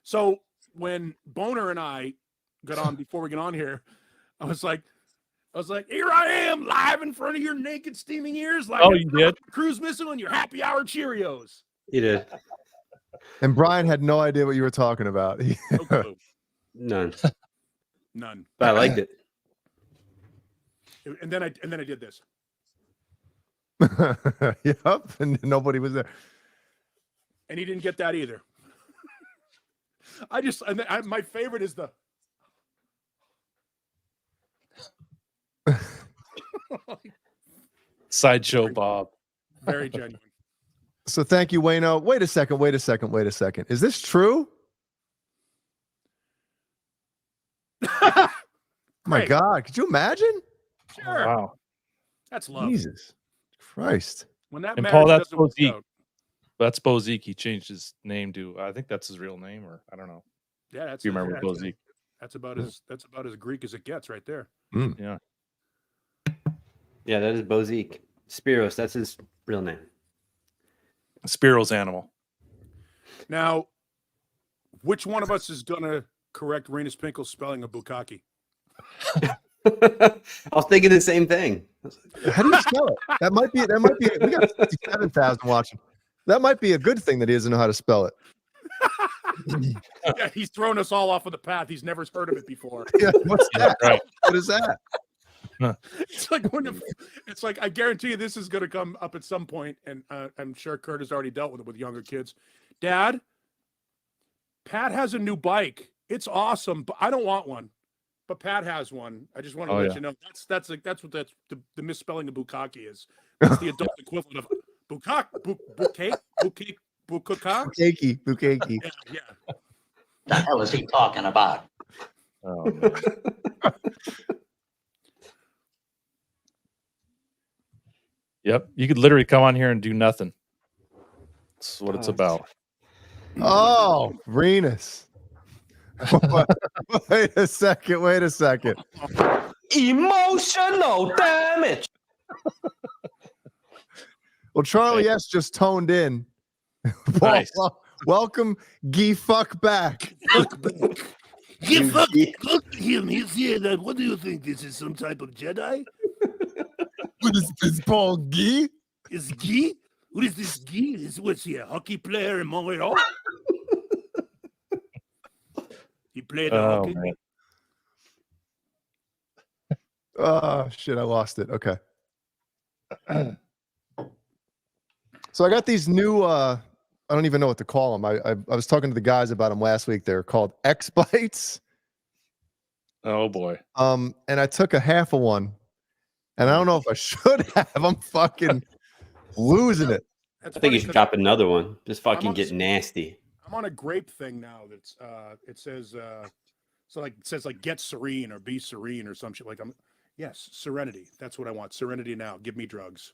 So when Boner and I got on before we get on here, I was like, here I am live in front of your naked steaming ears, like you did cruise missile and your happy hour Cheerios. You did. And Brian had no idea what you were talking about. No clue. None. But I liked it. And then I did this. Yep, and nobody was there. And he didn't get that either. My favorite is the. Sideshow Bob. Very genuine. So thank you, Wayno. Wait a second. Is this true? My God, could you imagine? Sure. Wow. That's love. Jesus Christ. When that and marriage Paul, that's doesn't work Bozique. out. That's Bozique. He changed his name to, I think that's his real name, or I don't know. Yeah, that's. You remember Bozique? That's about as Greek as it gets, right there. Yeah. Yeah, that is Bozique. Spiros, that's his real name. Spiro's animal. Now, Which one of us is gonna correct Renus Pinkle's spelling of bukkake? I was thinking the same thing. How do you spell it? That might be. We got 57,000 watching. That might be a good thing that he doesn't know how to spell it. Yeah, he's thrown us all off of the path. He's never heard of it before. Yeah, what's that? Right. What is that? It's like it's like I guarantee you this is going to come up at some point, and I'm sure Kurt has already dealt with it with younger kids. Dad, Pat has a new bike. It's awesome, but I don't want one. But Pat has one. I just want to let you know that's what the misspelling of bukkake is. It's the adult equivalent of bukkake. Yeah. The hell is he talking about? Oh, man. Yep. You could literally come on here and do nothing. That's what it's about. Oh, Renus. Wait a second. Emotional damage. Well, Charlie S just toned in. Nice. Welcome, Gee Fuck back. Give fuck, look at him. He's here. What do you think? This is some type of Jedi? What is this, Paul Gee? Is Gee? What is this Gee? What's he, a hockey player in Montreal? He played hockey. Man. Oh shit, I lost it. Okay. So I got these new I don't even know what to call them. I was talking to the guys about them last week. They're called X Bites. Oh boy. And I took a half of one. And I don't know if I should have. I'm fucking losing it. I think you should drop another one. Just fucking get nasty. I'm on a grape thing now. That's it says get serene or be serene or some shit. Like yes, serenity. That's what I want. Serenity now. Give me drugs.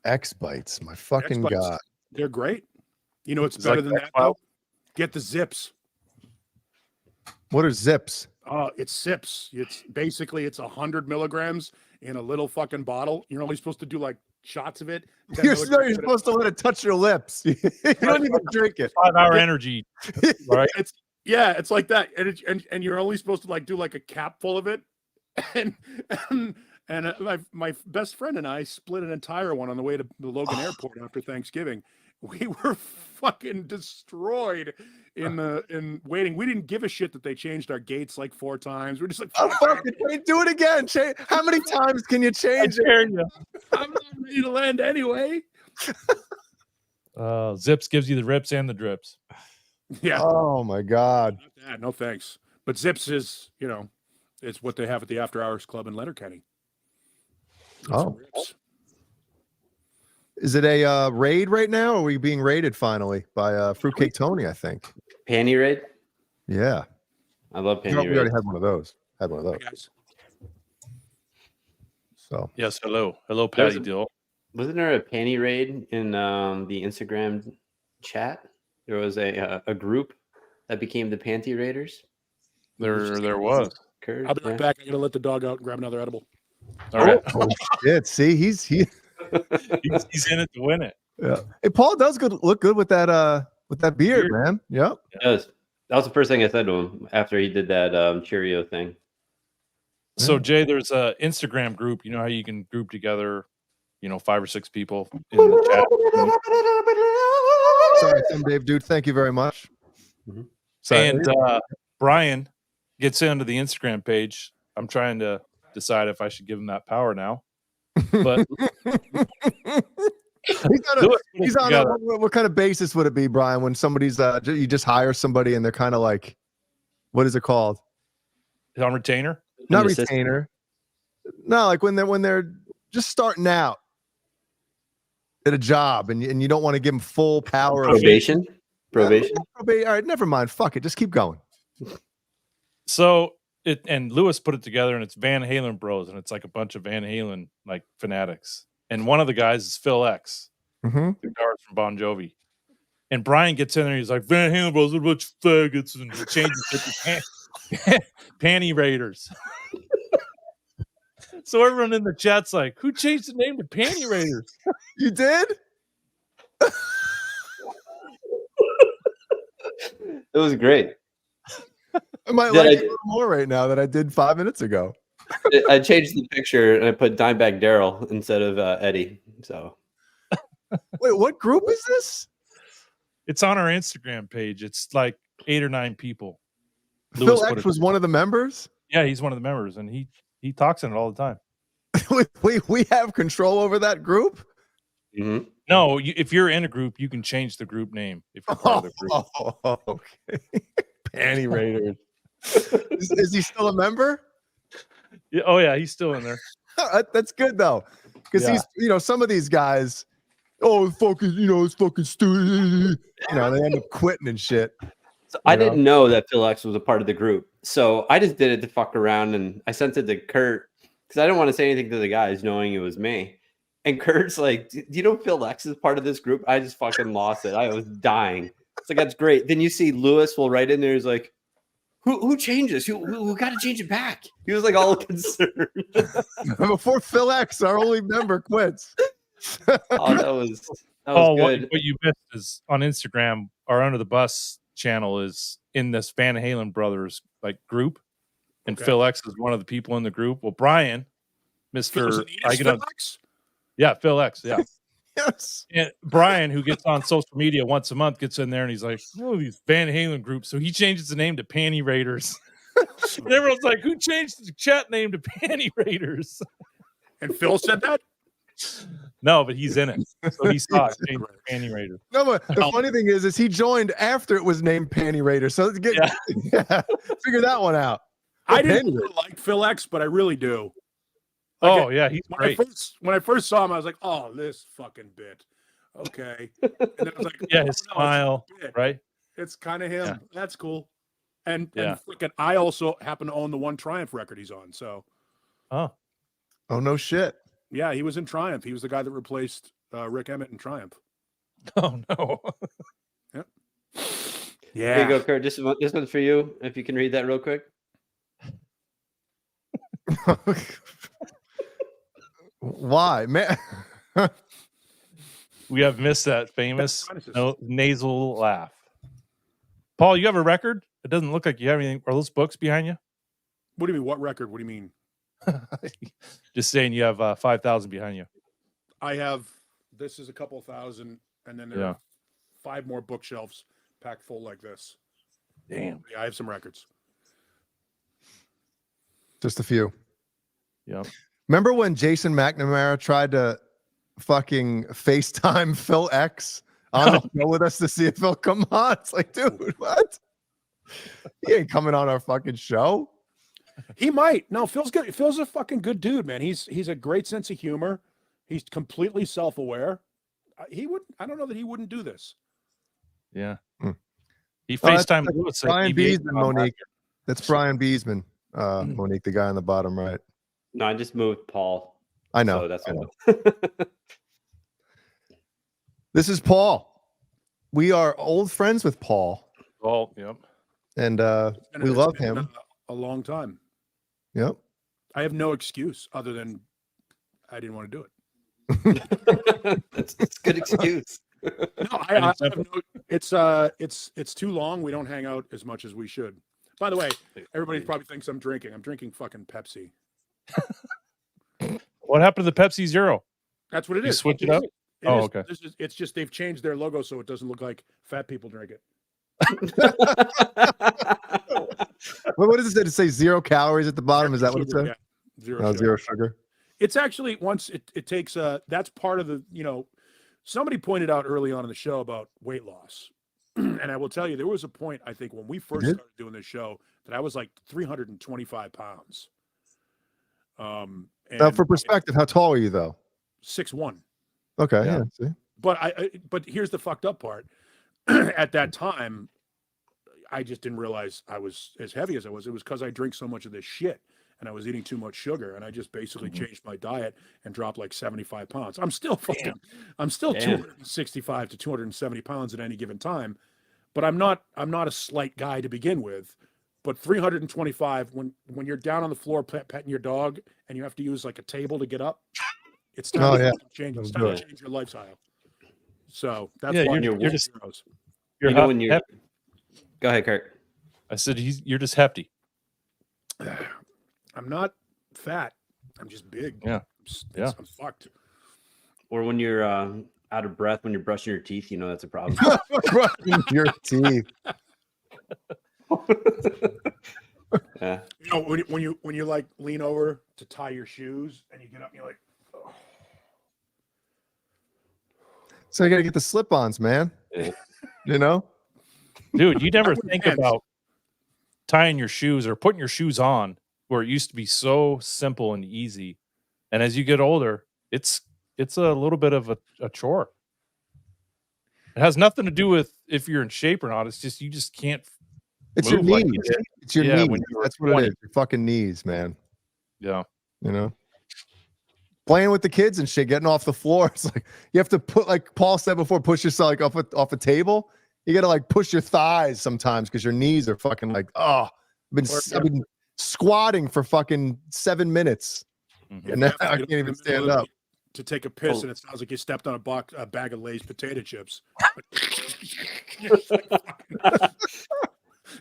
X Bites, my fucking X-Bites, god. They're great. You know what's Is better that than that? X-File? Though? Get the zips. What are zips? It's sips. It's basically 100 milligrams in a little fucking bottle. You're only supposed to do like shots of it. You're supposed to let it touch your lips. You don't even drink it. 5-hour energy. Right. It's like that. And you're only supposed to like do like a cap full of it. And my best friend and I split an entire one on the way to the Logan Airport after Thanksgiving. We were fucking destroyed in waiting. We didn't give a shit that they changed our gates like 4 times. We're just like, fucking do it again. How many times can you change it? I'm not ready to land anyway. Zips gives you the rips and the drips. Yeah. Oh my god. No thanks. But Zips is, it's what they have at the After Hours Club in Letterkenny. Oh. Is it a raid right now? Or are we being raided finally by Fruitcake Tony, I think? Panty raid? Yeah. I love panty We raid. already had one of those. So yes, hello, Patty Dill. Wasn't there a panty raid in the Instagram chat? There was a group that became the Panty Raiders. There was. I'll be right back. I gotta let the dog out and grab another edible. All right. Oh shit! See, he's in it to win it. Yeah. Hey, Paul does look good with that beard, man. Yep. It does. That was the first thing I said to him after he did that Cheerio thing. So Jay, there's a Instagram group. You know how you can group together, 5 or 6 people in the chat. Sorry, Tim Dave, dude. Thank you very much. Mm-hmm. Sorry. And Brian gets into the Instagram page. I'm trying to decide if I should give him that power now. But he's on what kind of basis would it be, Brian, when somebody's you just hire somebody and they're kind of like, what is it called? On retainer? Not retainer. No, like when they're just starting out at a job and you don't want to give them full power. Probation? Probation? All right, never mind. Fuck it. Just keep going. So and Lewis put it together, and it's Van Halen Bros, and it's like a bunch of Van Halen like fanatics. And one of the guys is Phil X, the guitarist from Bon Jovi. And Brian gets in there, he's like, Van Halen Bros, a bunch of faggots, and he changes it to Panty Raiders. So everyone in the chat's like, who changed the name to Panty Raiders? You did? It was great. I might like it a little more right now than I did 5 minutes ago. I changed the picture and I put Dimebag Daryl instead of Eddie. So, wait, what group is this? It's on our Instagram page. It's like 8 or 9 people. Phil X was one of the members. Yeah, he's one of the members, and he talks in it all the time. we have control over that group. Mm-hmm. No, if you're in a group, you can change the group name if you're part of the group. Oh, okay. Panty Raiders. Is he still a member? Yeah, oh yeah, he's still in there. That's good though, because he's some of these guys. Oh, fucking, it's fucking stupid. They end up quitting and shit. So I didn't know that Phil X was a part of the group, so I just did it to fuck around, and I sent it to Kurt because I didn't want to say anything to the guys, knowing it was me. And Kurt's like, "Do you know Phil X is part of this group?" I just fucking lost it. I was dying. It's like, that's great. Then you see Lewis will write in there. He's like, "Who changes? Who got to change it back?" He was like all concerned. Before Phil X, our only member, quits. Oh, that was good. What you missed is on Instagram, our Under the Bus channel is in this Van Halen brothers group, and Phil X is one of the people in the group. Well, Brian, Phil X? Yeah, Phil X, yeah. Yes. And Brian, who gets on social media once a month, gets in there and he's like, "Oh, these Van Halen groups." So he changes the name to Panty Raiders. And everyone's like, "Who changed the chat name to Panty Raiders?" And Phil said that? No, but he's in it. So he saw it changed to Panty Raiders. No, but the funny thing is he joined after it was named Panty Raider. So figure that one out. I didn't really like Phil X, but I really do. He's great. When I first saw him, I was like, "Oh, this fucking bit." Okay. And then I was like, yeah, his smile, right? It's kind of him. Yeah. That's cool. And freaking, I also happen to own the one Triumph record he's on. So, oh no shit. Yeah, he was in Triumph. He was the guy that replaced Rick Emmett in Triumph. Oh no. Yep. Yeah. Here you go, Kurt. This one's for you. If you can read that real quick. Why, man? We have missed that famous nasal laugh. Paul, you have a record? It doesn't look like you have anything. Are those books behind you? What do you mean? What record? What do you mean? Just saying you have 5,000 behind you. I have, this is a couple thousand, and then there are 5 more bookshelves packed full like this. Damn. Yeah, I have some records. Just a few. Yep. Remember when Jason McNamara tried to fucking FaceTime Phil X on the show with us to see if he'll come on? It's like, dude, what? He ain't coming on our fucking show. He might. No, Phil's good. Phil's a fucking good dude, man. He's a great sense of humor. He's completely self-aware. He would. I don't know that he wouldn't do this. Yeah. He FaceTimed Brian Beesman, Monique. That's Brian Beesman, Monique, the guy on the bottom right. No, I just moved Paul. I know. So that's I know. This is Paul. We are old friends with Paul. Oh, yep. And we love him. A long time. Yep. I have no excuse other than I didn't want to do it. That's a good excuse. No, I have no, it's too long. We don't hang out as much as we should. By the way, everybody probably thinks I'm drinking. I'm drinking fucking Pepsi. What happened to the Pepsi Zero? That's what it You is. switch it up? Okay. It's just they've changed their logo so it doesn't look like fat people drink it. What does it say? 0 calories at the bottom? Is that what it says? Yeah. Zero sugar. It's actually it takes that's part of the, somebody pointed out early on in the show about weight loss. And I will tell you, there was a point, I think, when we first started doing this show that I was like 325 pounds. Now, for perspective, how tall are you though? 6'1". Okay. Yeah. See? But here's the fucked up part. At that time, I just didn't realize I was as heavy as I was. It was because I drink so much of this shit and I was eating too much sugar, and I just basically changed my diet and dropped like 75 pounds. I'm still 265 to 270 pounds at any given time, but I'm not a slight guy to begin with. But 325, when you're down on the floor petting your dog and you have to use like a table to get up, it's time to change. It's time to change your lifestyle. So that's why you're just when you're Go ahead, Kurt. I said you're just hefty. I'm not fat. I'm just big. Yeah. I'm fucked. Or when you're out of breath when you're brushing your teeth, you know that's a problem. Brushing your teeth. Yeah. You know, when you like lean over to tie your shoes and you get up and you're like, oh. So you gotta get the slip-ons, man. You know? Dude, you never think about tying your shoes or putting your shoes on where it used to be so simple and easy. And as you get older, it's a little bit of a chore. It has nothing to do with if you're in shape or not. It's just you just can't. It's your knees. It's your knees. That's what 20. it is. Your fucking knees, man. Yeah. You know? Playing with the kids and shit, getting off the floor. It's like you have to put, like Paul said before, push yourself like off a table. You gotta like push your thighs sometimes because your knees are fucking like, oh, I've been squatting for fucking 7 minutes. And now I can't even stand up. To take a piss, and it sounds like you stepped on a bag of Lay's potato chips.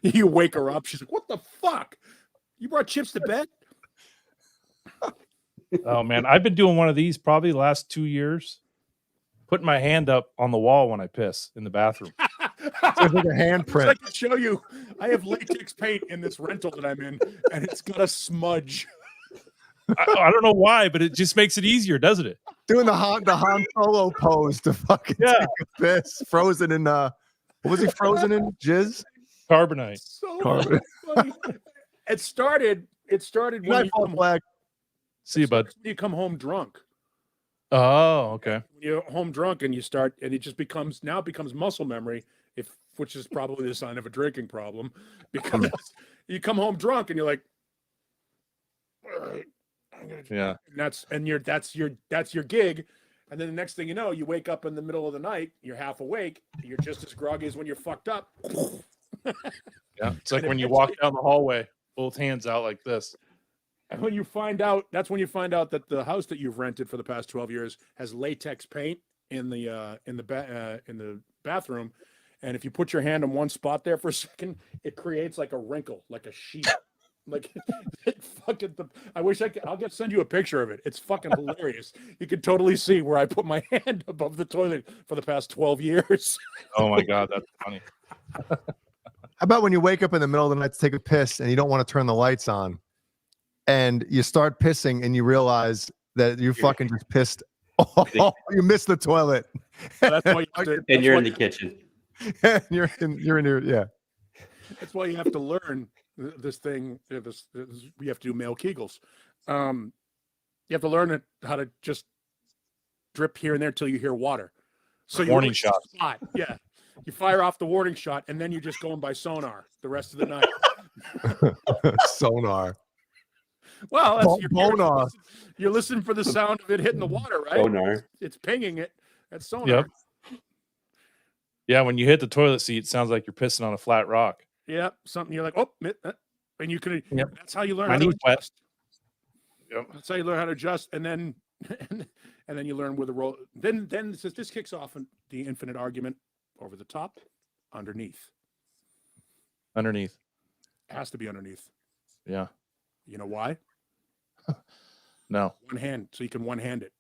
You wake her up. She's like, "What the fuck? You brought chips to bed?" Oh man, I've been doing one of these probably the last 2 years. Putting my hand up on the wall when I piss in the bathroom. It's like a handprint. I can show you. I have latex paint in this rental that I'm in, and it's got a smudge. I don't know why, but it just makes it easier, doesn't it? Doing the Han Solo pose to fucking take a piss. Frozen in what was he frozen in? Jizz? Carbonite. So funny. It started when you come black. See you, bud. You come home drunk. Oh, okay. When you're home drunk and you start, and it just becomes muscle memory, which is probably the sign of a drinking problem, because you come home drunk and you're like, all right, yeah, and that's your gig, and then the next thing you know, you wake up in the middle of the night, you're half awake, you're just as groggy as when you're fucked up. Yeah, it's like when you walk down the hallway, both hands out like this. And when you find out, that's when you find out that the house that you've rented for the past 12 years has latex paint in the bathroom, and if you put your hand on one spot there for a second, it creates like a wrinkle, like a sheet. Like I'll send you a picture of it. It's fucking hilarious. You can totally see where I put my hand above the toilet for the past 12 years. Oh my God, that's funny. How about when you wake up in the middle of the night to take a piss and you don't want to turn the lights on, and you start pissing and you realize that you fucking just pissed. Oh, you missed the toilet. That's why you're in the kitchen. you're in your yeah. That's why you have to learn this thing. We have to do male Kegels. You have to learn how to just drip here and there till you hear water. So warning shot. Yeah, you fire off the warning shot, and then you're just going by sonar the rest of the night. Sonar. Well, that's bonar. You're listening for the sound of it hitting the water, right? Sonar. It's pinging it. That's sonar. Yep. Yeah, when you hit the toilet seat, it sounds like you're pissing on a flat rock. Yeah, something you're like, oh, and you can. Yep. That's how you learn My how to knee's wet. adjust. Yep. That's how you learn how to adjust, and then you learn where the roll. Then this kicks off the infinite argument: over the top, underneath. Underneath. It has to be underneath. Yeah. You know why? No. One hand, so you can one-hand it.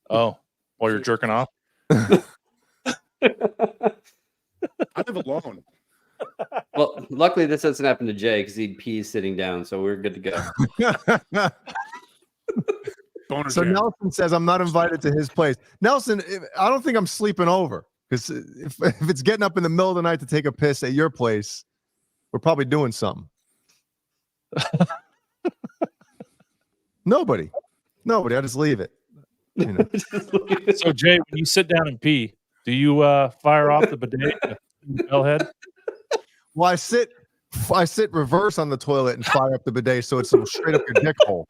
Oh, while you're jerking off? I live alone. Well, luckily this doesn't happen to Jay because he'd pee sitting down, so we're good to go. So Nelson says I'm not invited to his place. Nelson, I don't think I'm sleeping over, because if it's getting up in the middle of the night to take a piss at your place, we're probably doing something. Nobody. I just leave it. You know. So Jay, when you sit down and pee, do you fire off the bidet bellhead? Well, I sit reverse on the toilet and fire up the bidet so it's straight up your dick hole.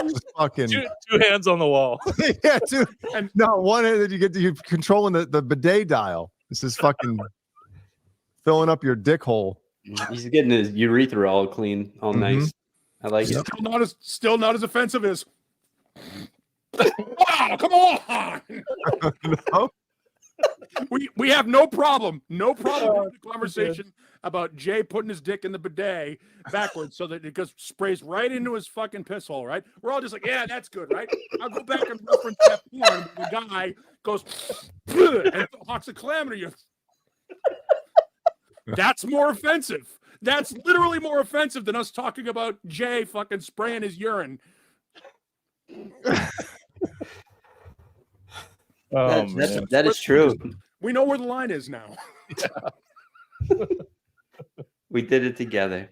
Just fucking two hands on the wall. Yeah, two. And no, one hand that you're controlling the bidet dial. This is fucking filling up your dick hole. He's getting his urethra all clean, all nice. I like it. Still not as offensive as. Wow, come on! No? we have no problem having a conversation about Jay putting his dick in the bidet backwards so that it goes sprays right into his fucking piss hole, right? We're all just like, yeah, that's good, right? I'll go back and reference that porn where the guy goes and hawks a calamity. That's more offensive. That's literally more offensive than us talking about Jay fucking spraying his urine. That is true. We know where the line is now. We did it together.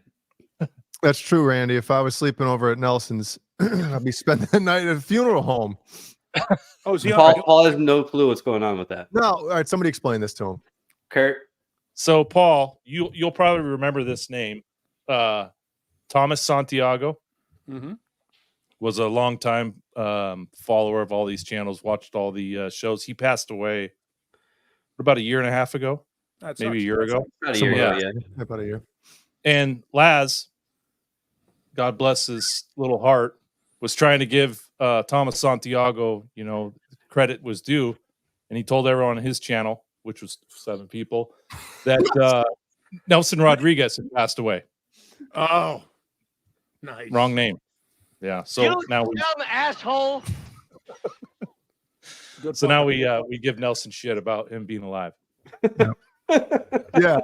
That's true, Randy. If I was sleeping over at Nelson's, I'd be spending the night at a funeral home. Oh, is he Paul has no clue what's going on with that. No, all right. Somebody explain this to him. Kurt. So, Paul, you'll probably remember this name. Thomas Santiago was a longtime follower of all these channels, watched all the shows. He passed away about a year and a half ago, maybe a year ago. About a year ago, yeah. About a year. And Laz, God bless his little heart, was trying to give Thomas Santiago, credit was due. And he told everyone on his channel, which was 7 people, that Nelson Rodriguez had passed away. Oh, nice. Wrong name. Yeah. So now we dumb asshole. now we give Nelson shit about him being alive. Yeah.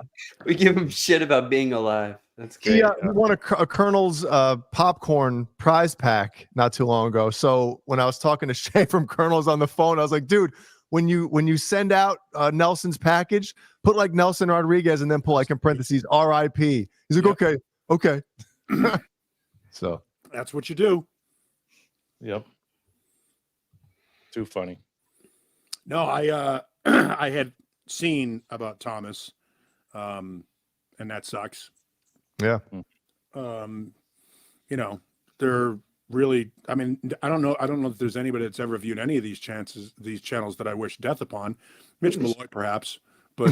We give him shit about being alive. That's great. He won a Colonel's popcorn prize pack not too long ago. So when I was talking to Shay from Colonel's on the phone, I was like, dude, when you send out Nelson's package, put like Nelson Rodriguez and then put like in parentheses R.I.P. He's like, okay. So that's what you do. Yep. Too funny. No, I had seen about Thomas, and that sucks. Yeah. They're really. I mean, I don't know if there's anybody that's ever viewed any of these channels that I wish death upon. Mitch Malloy, perhaps, but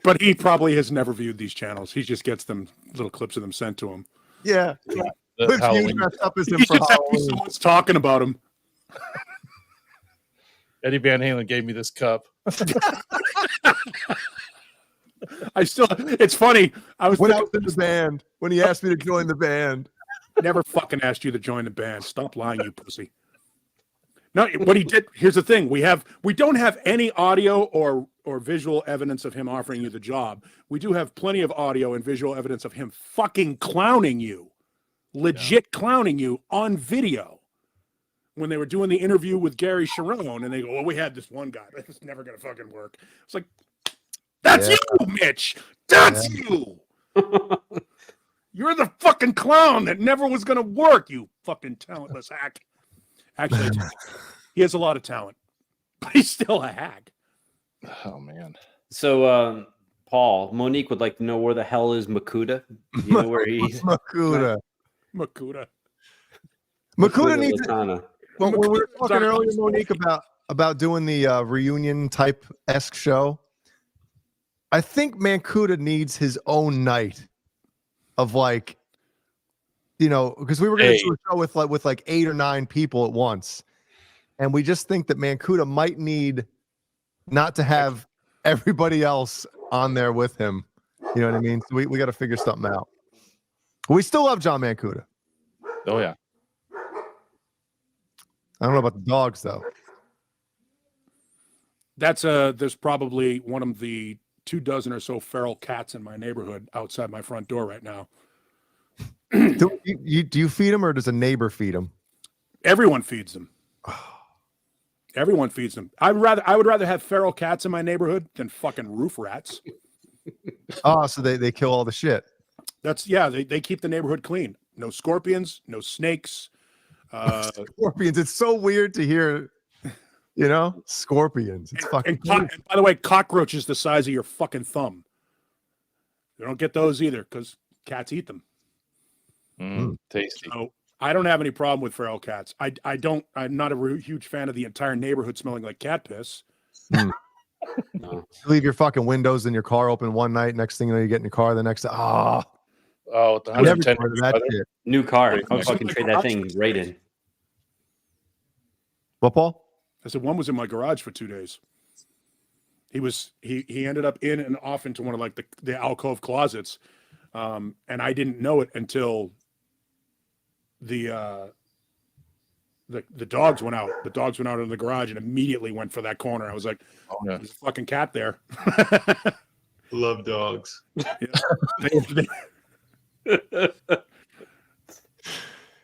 but he probably has never viewed these channels. He just gets them little clips of them sent to him. Yeah. Dressed up as him He for just happy Halloween. someone's talking about him. Eddie Van Halen gave me this cup. It's funny. I was in the band when he asked me to join the band. Never fucking asked you to join the band. Stop lying, you pussy. No, what he did. Here's the thing: we don't have any audio or visual evidence of him offering you the job. We do have plenty of audio and visual evidence of him fucking clowning you, legit clowning you on video. When they were doing the interview with Gary Sharon, and they go, "Well, we had this one guy. It's never gonna fucking work." It's like, that's you, Mitch. That's you. You're the fucking clown that never was gonna work. You fucking talentless hack. Actually, he has a lot of talent, but he's still a hack. Oh man. So, Paul, Monique would like to know where the hell is Makuta? You know where he's Makuta. Makuta needs it. When we were talking earlier, Monique, about doing the reunion type esque show, I think Mancuda needs his own night of because we were going to do a show with like 8 or 9 people at once, and we just think that Mancuda might need not to have everybody else on there with him. You know what I mean? So we got to figure something out. We still love John Mancuda. Oh yeah. I don't know about the dogs though. There's probably one of the 24 or so feral cats in my neighborhood outside my front door right now. Do you feed them, or does a neighbor feed them? Everyone feeds them. Everyone feeds them. I would rather have feral cats in my neighborhood than fucking roof rats. Oh, so they kill all the shit. They keep the neighborhood clean. No scorpions, no snakes. Scorpions. It's so weird to hear, scorpions. It's fucking. And by the way, cockroaches the size of your fucking thumb. You don't get those either because cats eat them. Tasty. So I don't have any problem with feral cats. I'm not a huge fan of the entire neighborhood smelling like cat piss. No. You leave your fucking windows in your car open one night. Next thing you know, you get in your car. The next day, the 110 new car. I fucking trade that thing right in. What, Paul? I said, one was in my garage for 2 days. He ended up in and off into one of like the alcove closets. And I didn't know it until the dogs went out. The dogs went out in the garage and immediately went for that corner. I was like, oh, yeah. There's a fucking cat there. Love dogs.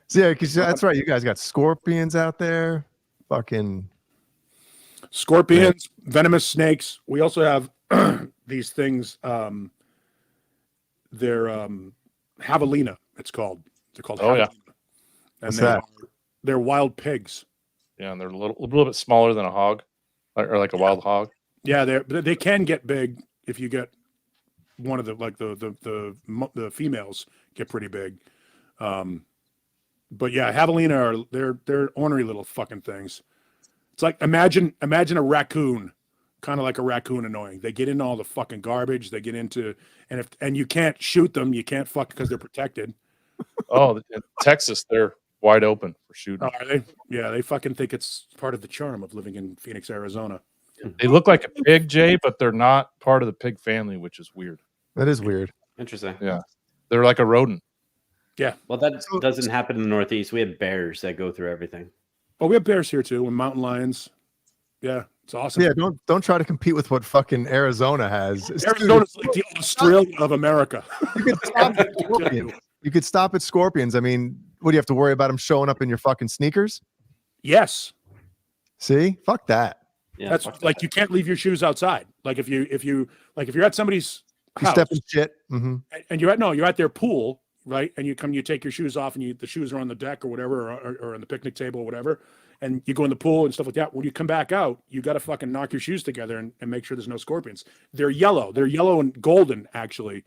So yeah, because that's right. You guys got scorpions out there. Fucking scorpions, venomous snakes. We also have these things. They're javelina. It's called. They're called. Oh javelina. Yeah. And they're wild pigs. Yeah, and they're a little bit smaller than a hog, or like a wild hog. Yeah, they can get big if you get one of the females get pretty big. But yeah, javelina they're ornery little fucking things. It's like imagine a raccoon, kind of like a raccoon annoying. They get into all the fucking garbage. They get into and you can't shoot them. You can't fuck because they're protected. Oh, in Texas, they're wide open for shooting. Oh, are they? Yeah, they fucking think it's part of the charm of living in Phoenix, Arizona. They look like a pig, Jay, but they're not part of the pig family, which is weird. That is weird. Interesting. Yeah, they're like a rodent. Yeah. Well, that doesn't happen in the Northeast. We have bears that go through everything. Oh, we have bears here too, and mountain lions. Yeah, it's awesome. Yeah, don't try to compete with what fucking Arizona has. Arizona's like the Australia of America. You could stop at scorpions. I mean, what do you have to worry about them showing up in your fucking sneakers? Yes. See, fuck that. Yeah, that's like you can't leave your shoes outside. Like if you're at somebody's house, you step in shit, and you're at their pool, right? And you take your shoes off, and the shoes are on the deck or whatever, or on the picnic table or whatever, and you go in the pool and stuff like that. When you come back out, you got to fucking knock your shoes together and make sure there's no scorpions. They're yellow and golden actually,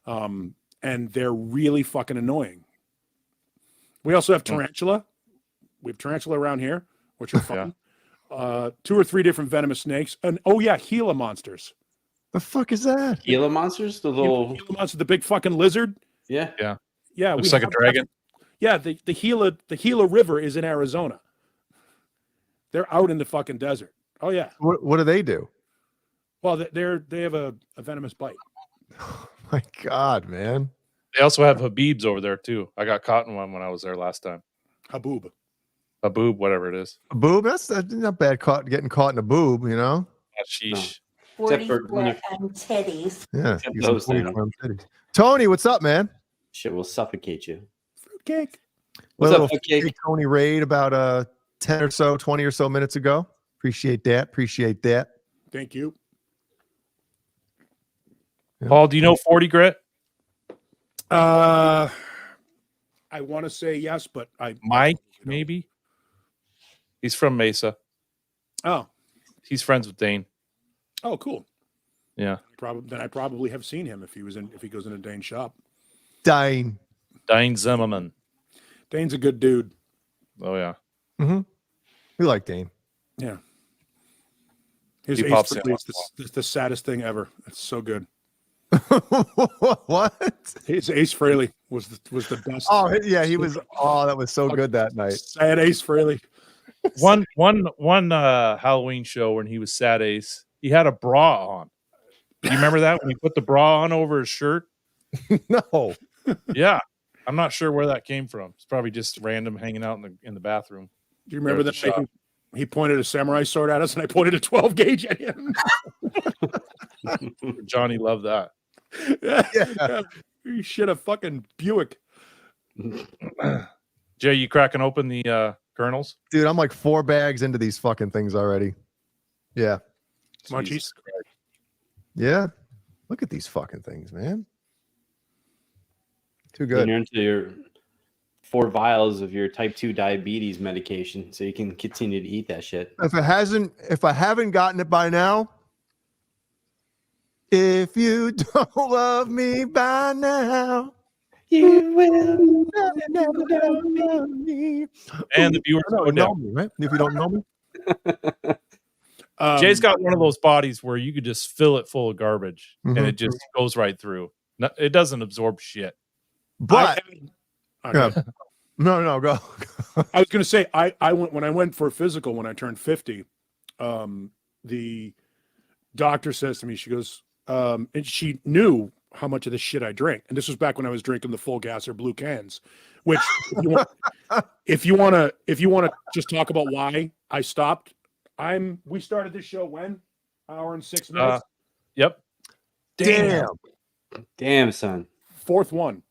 and they're really fucking annoying. We also have tarantula. We have tarantula around here, which are fun. 2 or 3 different venomous snakes, and Gila monsters. The fuck is that? Gila monsters, the little Gila monster, the big fucking lizard. Yeah. Looks like a dragon. Yeah, the Gila River is in Arizona. They're out in the fucking desert. Oh yeah. What do they do? Well, they have a venomous bite. Oh my God, man. They also have Habibs over there too. I got caught in one when I was there last time. Haboob, whatever it is. A boob? That's not bad. Getting caught in a boob, you know. Sheesh. 44 and titties. Yeah. Those titties. Tony, what's up, man? Shit will suffocate you. Fruitcake. What's up, Fruitcake? Tony raid about 20 or so minutes ago. Appreciate that. Thank you. Paul, do you know 40 Grit? I want to say yes, but Mike, maybe. He's from Mesa. Oh, he's friends with Dane. Oh, cool. Yeah. Then I probably have seen him if he goes into Dane's shop. Dane Zimmerman. Dane's a good dude. Oh yeah. Mm-hmm. We like Dane. Yeah. His Ace Frehley is the saddest thing ever. It's so good. What? His Ace Frehley was the best. Oh yeah, he was. Oh, that was so good that night. Sad Ace Frehley. One Halloween show when he was Sad Ace, he had a bra on. You remember that when he put the bra on over his shirt? No. Yeah. I'm not sure where that came from. It's probably just random hanging out in the bathroom. Do you remember that he pointed a samurai sword at us and I pointed a 12 gauge at him? Johnny loved that. Yeah. You shit a fucking Buick. Jay, you cracking open the kernels? Dude, I'm like 4 bags into these fucking things already. Yeah. Munchies. Yeah. Look at these fucking things, man. Too good. You're into your 4 vials of your type 2 diabetes medication, so you can continue to eat that shit. If I haven't gotten it by now, if you don't love me by now, you will never love me. And the viewers go down. Me, right? If you don't know me. Jay's got one of those bodies where you could just fill it full of garbage and Mhm. it just goes right through. It doesn't absorb shit. But Okay. no, go. I was going to say, I went when I went for a physical when I turned 50. the doctor says to me, she goes, and she knew how much of this shit I drink. And this was back when I was drinking the full gas or blue cans, which if you want to just talk about why I stopped, we started this show when? Hour and 6 minutes. Yep. Damn, son. Fourth one.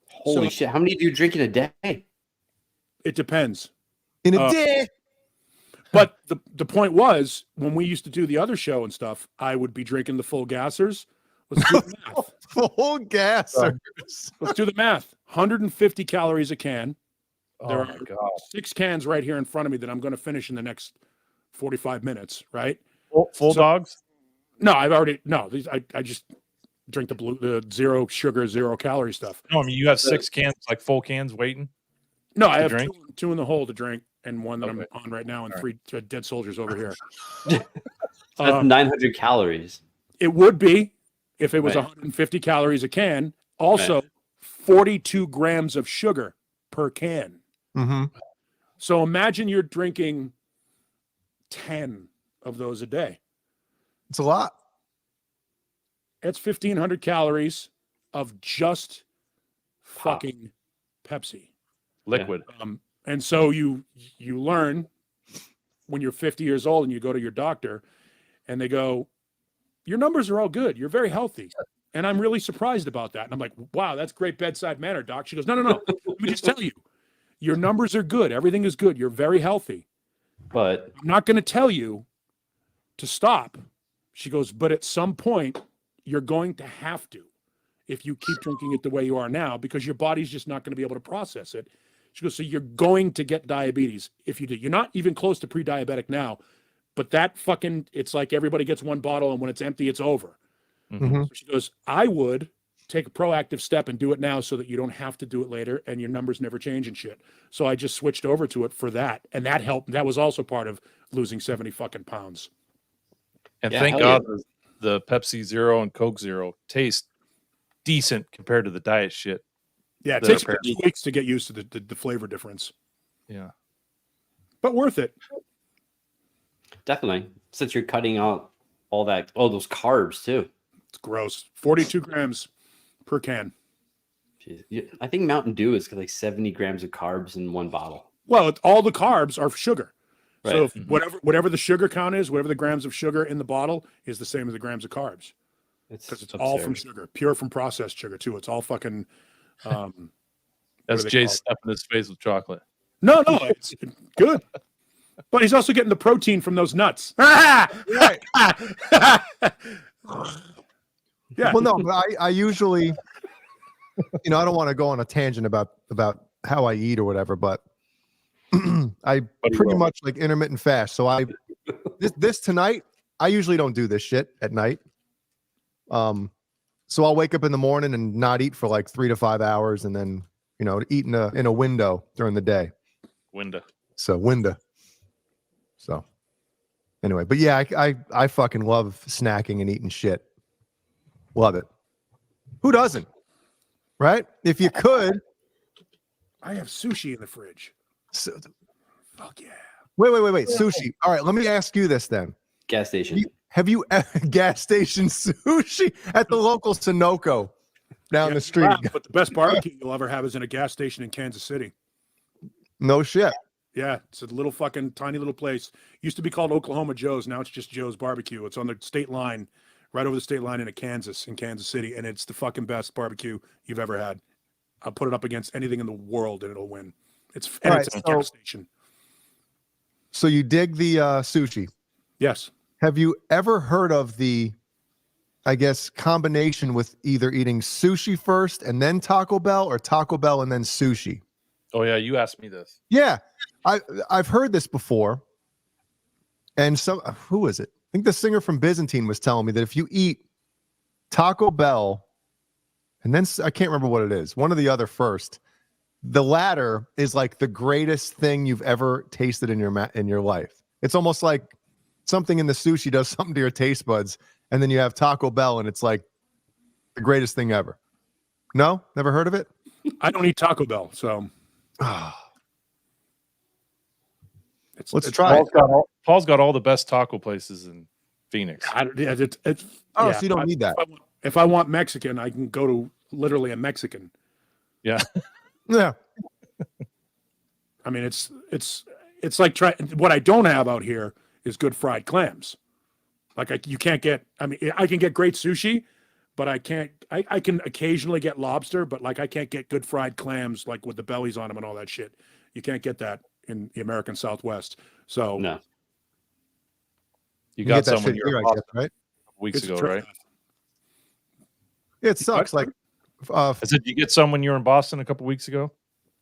Holy shit. How many do you drink in a day? It depends. In a day. But the point was, when we used to do the other show and stuff, I would be drinking the full gassers. Let's do the math. Full gassers. Let's do the math. 150 calories a can. There Oh are my God. 6 cans right here in front of me that I'm going to finish in the next 45 minutes, right? Full dogs? No, I just drink the zero sugar, 0 calorie stuff. No, I mean, you have 6 cans, like full cans waiting? No, I have drink? two in the hole to drink and one that I'm on right now and 3 dead soldiers over here. That's 900 calories. It would be if it was 150 calories a can. Also, 42 grams of sugar per can. Mm-hmm. So imagine you're drinking 10 of those a day. It's a lot. It's 1,500 calories of just fucking Pepsi. Liquid. And so you learn when you're 50 years old and you go to your doctor and they go, your numbers are all good. You're very healthy. And I'm really surprised about that. And I'm like, wow, that's great bedside manner, doc. She goes, no. Let me just tell you, your numbers are good. Everything is good. You're very healthy. But I'm not going to tell you to stop. She goes, but at some point, you're going to have to if you keep drinking it the way you are now, because your body's just not going to be able to process it. She goes, so you're going to get diabetes if you do. You're not even close to pre-diabetic now, but that fucking, it's like everybody gets one bottle and when it's empty, it's over. Mm-hmm. So she goes, I would take a proactive step and do it now so that you don't have to do it later and your numbers never change and shit. So I just switched over to it for that. And that helped. That was also part of losing 70 fucking pounds. And thank God the Pepsi Zero and Coke Zero taste decent compared to the diet shit. Yeah, it takes 2 weeks to get used to the flavor difference. Yeah. But worth it. Definitely. Since you're cutting out all those carbs too. It's gross. 42 grams per can. Jeez. I think Mountain Dew is like 70 grams of carbs in one bottle. Well, all the carbs are sugar. Right. So if whatever the sugar count is, whatever the grams of sugar in the bottle is the same as the grams of carbs. Because it's all from sugar, pure from processed sugar too. It's all fucking. That's Jay stuffing his face with chocolate. No, it's good. But he's also getting the protein from those nuts. Right. Yeah. Well, no, but I usually, I don't want to go on a tangent about how I eat or whatever, but I pretty much like intermittent fast. So this tonight, I usually don't do this shit at night. So I'll wake up in the morning and not eat for like 3 to 5 hours, and then eat in a window during the day. Window. So anyway, but yeah, I fucking love snacking and eating shit. Love it. Who doesn't? Right? If you could. I have sushi in the fridge. Fuck yeah. Wait. Sushi. All right, let me ask you this then. Gas station. Have you gas station sushi at the local Sunoco down the street? But the best barbecue you'll ever have is in a gas station in Kansas City. No shit. Yeah, it's a little fucking tiny little place. Used to be called Oklahoma Joe's. Now it's just Joe's Barbecue. It's on the state line, right over the state line in Kansas City, and it's the fucking best barbecue you've ever had. I'll put it up against anything in the world, and it'll win. It's a gas station. So you dig the sushi? Yes. Have you ever heard of the, I guess, combination with either eating sushi first and then Taco Bell, or Taco Bell and then sushi? Oh yeah, you asked me this. Yeah, I've heard this before. And who is it? I think the singer from Byzantine was telling me that if you eat Taco Bell and then I can't remember what it is, one or the other first, the latter is like the greatest thing you've ever tasted in your life. It's almost like something in the sushi does something to your taste buds, and then you have Taco Bell and it's like the greatest thing ever. No? Never heard of it? I don't eat Taco Bell, so Let's try it. Paul's got all the best taco places in Phoenix. So you don't need that. If I want Mexican, I can go to literally a Mexican. Yeah. Yeah. I mean, it's like what I don't have out here is good fried clams. Like you can't get. I mean, I can get great sushi, but I can't. I can occasionally get lobster, but like I can't get good fried clams like with the bellies on them and all that shit. You can't get that in the American Southwest. So no. You got that someone shit here, here, I guess, right? Weeks ago, right? It sucks. Like, I said, you get some when you were in Boston a couple weeks ago.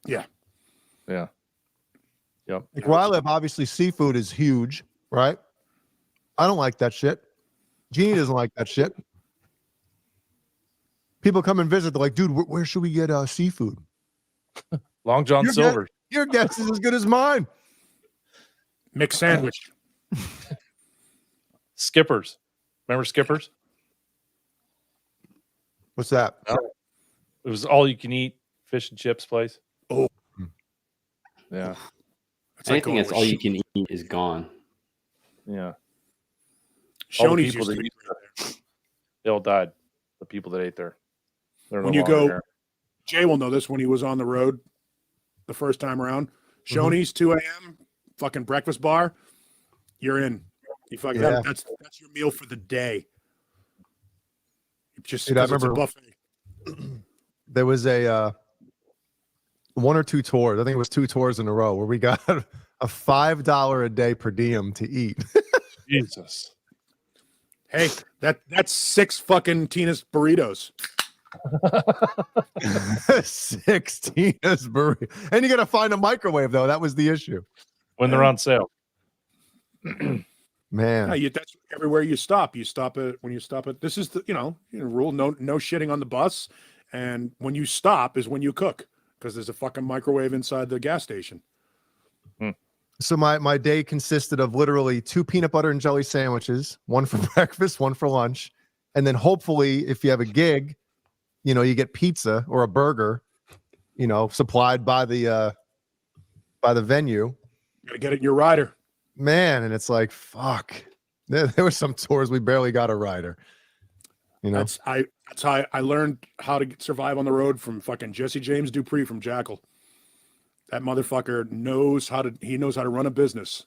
Yeah. Yeah. Yep. Like where I live, obviously seafood is huge, right? I don't like that shit. Jeannie doesn't like that shit. People come and visit. They're like, dude, where should we get seafood? Long John Silver. Your guess is as good as mine. Mixed sandwich. Skippers. Remember Skippers? What's that? No. It was all you can eat fish and chips place. Oh. Yeah. Anything that's all you can eat is gone. Yeah. Shoney's people used that to eat they all died. The people that ate there. They're when no you go, longer there. Jay will know this when he was on the road the first time around. Shoney's 2 a.m. fucking breakfast bar. You're in. You fucking that's your meal for the day. Just Dude, I because it's a remember buffet. there was a one or two tours. I think it was 2 tours in a row where we got a $5 a day per diem to eat. Jesus. Hey, that's 6 fucking Tina's burritos. 6 Tina's burritos. And you got to find a microwave, though. That was the issue. When they're on sale. Man. Yeah, that's everywhere you stop. You stop at when you stop at this is the rule, no shitting on the bus. And when you stop is when you cook, because there's a fucking microwave inside the gas station. So my day consisted of literally 2 peanut butter and jelly sandwiches, one for breakfast, one for lunch. And then hopefully if you have a gig, you get pizza or a burger, supplied by the venue. Gotta get it in your rider. Man, and it's like, fuck. There were some tours we barely got a rider. That's how I learned how to survive on the road from fucking Jesse James Dupree from Jackal. That motherfucker knows how to run a business.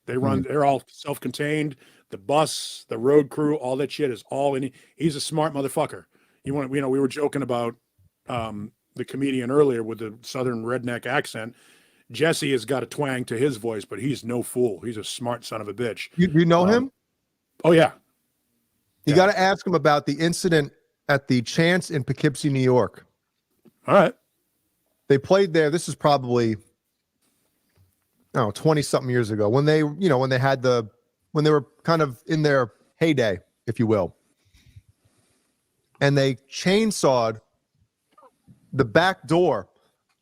They're all self-contained. The bus, the road crew, all that shit is all in. He's a smart motherfucker. We were joking about the comedian earlier with the southern redneck accent. Jesse has got a twang to his voice, but he's no fool. He's a smart son of a bitch. You know him? Oh yeah. You got to ask him about the incident at the Chance in Poughkeepsie, New York. All right. They played there. This is probably 20 something years ago when they were kind of in their heyday, if you will. And they chainsawed the back door.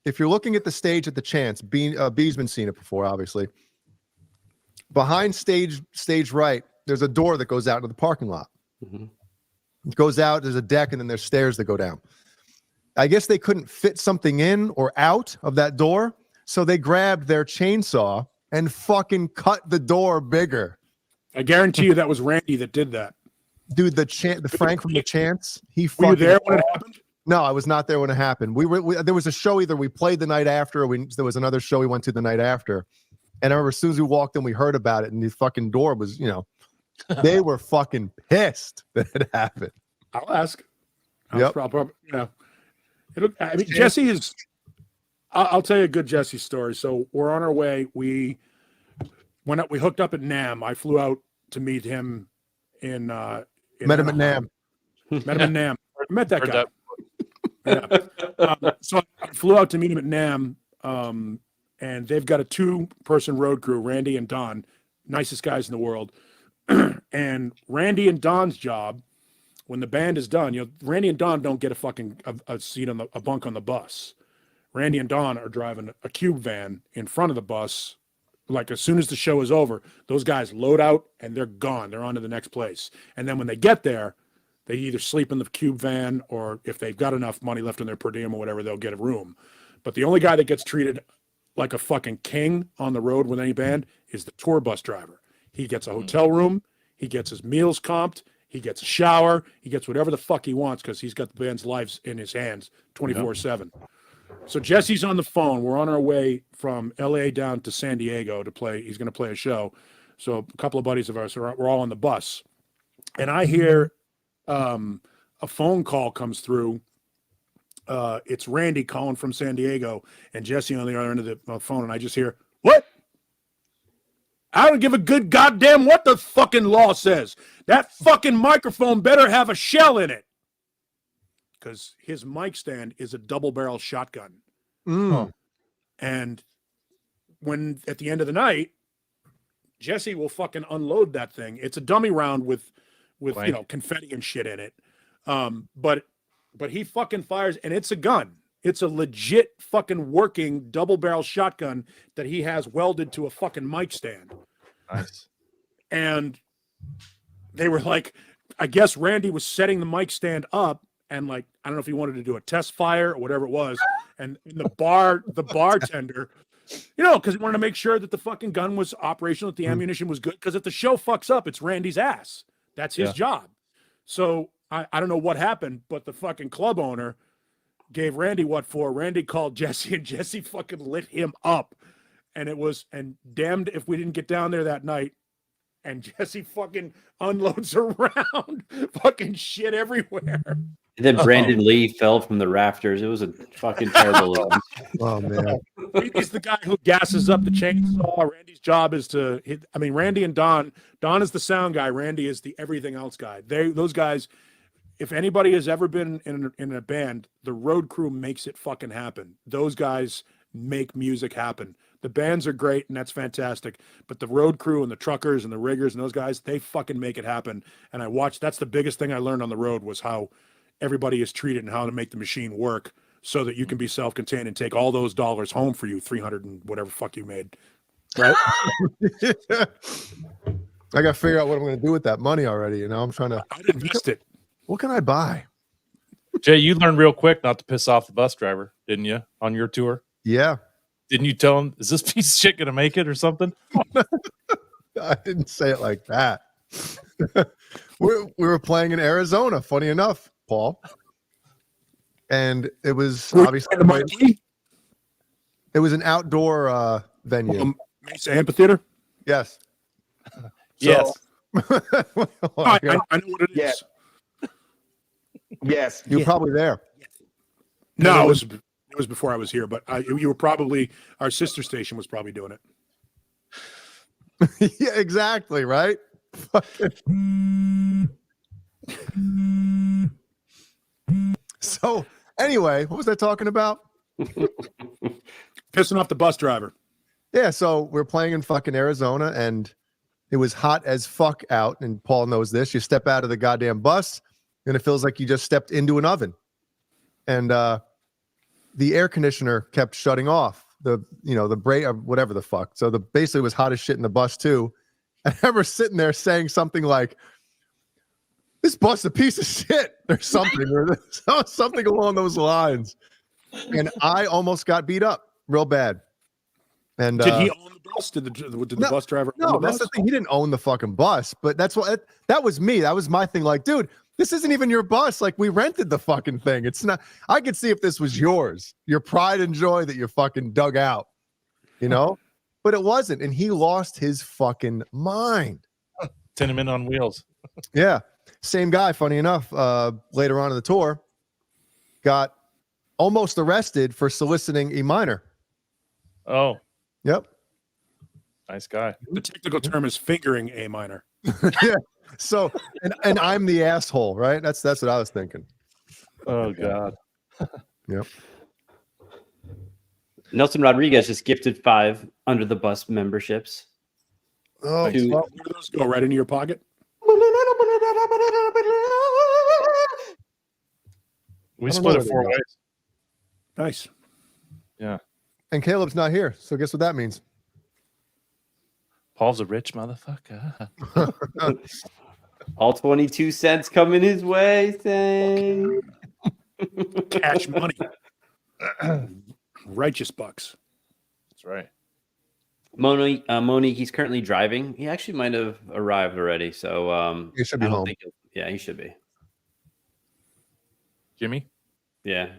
If you're looking at the stage at the Chance, B's been seen it before, obviously. Behind stage right, there's a door that goes out into the parking lot. Mm-hmm. It goes out, there's a deck, and then there's stairs that go down. I guess they couldn't fit something in or out of that door, so they grabbed their chainsaw and fucking cut the door bigger. I guarantee you that was Randy that did that. Dude, the Frank from the Chance, Were you there when it happened? No, I was not there when it happened. There was a show either we played the night after, or there was another show we went to the night after. And I remember as soon as we walked in, we heard about it, and the fucking door was, they were fucking pissed that it happened. I'll ask. Yep. I mean, Jesse is. I'll tell you a good Jesse story. So we're on our way. We hooked up at NAM. I flew out to meet him in met him at NAM. Met him at NAM. I met that guy. So I flew out to meet him at NAM, and they've got a 2-person road crew, Randy and Don, nicest guys in the world. And Randy and Don's job, when the band is done, Randy and Don don't get a fucking a seat on a bunk on the bus. Randy and Don are driving a cube van in front of the bus. Like as soon as the show is over, those guys load out and they're gone. They're on to the next place. And then when they get there, they either sleep in the cube van, or if they've got enough money left in their per diem or whatever, they'll get a room. But the only guy that gets treated like a fucking king on the road with any band is the tour bus driver. He gets a hotel room. He gets his meals comped. He gets a shower. He gets whatever the fuck he wants because he's got the band's lives in his hands 24/7. So Jesse's on the phone. We're on our way from LA down to San Diego to play. He's going to play a show. So a couple of buddies of ours, we're all on the bus. And I hear a phone call comes through. It's Randy calling from San Diego and Jesse on the other end of the phone. And I just hear, what? I don't give a good goddamn what the fucking law says. That fucking microphone better have a shell in it. Because his mic stand is a double barrel shotgun. And when at the end of the night, Jesse will fucking unload that thing. It's a dummy round with confetti and shit in it. But he fucking fires, and it's a gun. It's a legit fucking working double barrel shotgun that he has welded to a fucking mic stand. Nice. And they were like, I guess Randy was setting the mic stand up, and like, I don't know if he wanted to do a test fire or whatever it was. And the bartender, because he wanted to make sure that the fucking gun was operational, that the ammunition was good. Because if the show fucks up, it's Randy's ass. That's his job. So I don't know what happened, but the fucking club owner gave Randy what for. Randy called Jesse, and Jesse fucking lit him up. And damned if we didn't get down there that night. And Jesse fucking unloads around, fucking shit everywhere. And then Brandon Lee fell from the rafters. It was a fucking terrible look. Oh, man. He's the guy who gasses up the chainsaw. Randy's job is to hit. I mean, Randy and Don is the sound guy. Randy is the everything else guy. Those guys, if anybody has ever been in a band, the road crew makes it fucking happen. Those guys make music happen. The bands are great, and that's fantastic. But the road crew and the truckers and the riggers and those guys, they fucking make it happen. And that's the biggest thing I learned on the road was how everybody is treated and how to make the machine work so that you can be self-contained and take all those dollars home for you, 300 and whatever fuck you made. Right? I got to figure out what I'm going to do with that money already. I'm trying to. I'd invest it. What can I buy? Jay, you learned real quick not to piss off the bus driver, didn't you, on your tour? Yeah. Didn't you tell him, is this piece of shit going to make it or something? I didn't say it like that. we were playing in Arizona, funny enough, Paul. And it was obviously it was an outdoor venue. Mesa Amphitheater? Yes. Yes. I know what it is. Yes. You were probably there. No, it was before I was here, but you were probably, our sister station was probably doing it. Yeah, exactly, right? So, anyway, what was I talking about? Pissing off the bus driver. Yeah, so we're playing in fucking Arizona, and it was hot as fuck out, and Paul knows this. You step out of the goddamn bus, and it feels like you just stepped into an oven. And the air conditioner kept shutting off. The brake or whatever the fuck. So basically it was hot as shit in the bus too. I remember sitting there saying something like, "This bus is a piece of shit," or something, or something along those lines. And I almost got beat up real bad. And did he own the bus? Did the bus driver own the that's bus? the thing. He didn't own the fucking bus, but that was me. That was my thing. Like, dude, this isn't even your bus. Like, we rented the fucking thing. It's not. I could see if this was yours, your pride and joy that you fucking dug out, but it wasn't. And he lost his fucking mind. Tenement on wheels. Yeah. Same guy, funny enough, later on in the tour, got almost arrested for soliciting a minor. Oh. Yep. Nice guy. The technical term is fingering a minor. Yeah. So, and I'm the asshole, right? That's what I was thinking. Oh God. Yep. Nelson Rodriguez just gifted 5 under the bus memberships. Oh, where do those go? Right into your pocket? We split it 4 ways. Nice. Yeah. And Caleb's not here, so guess what that means? Paul's a rich motherfucker. All 22 cents coming his way, saying cash money. Righteous bucks. That's right. Monique, he's currently driving. He actually might have arrived already. So he should be home. Yeah, he should be. Jimmy? Yeah.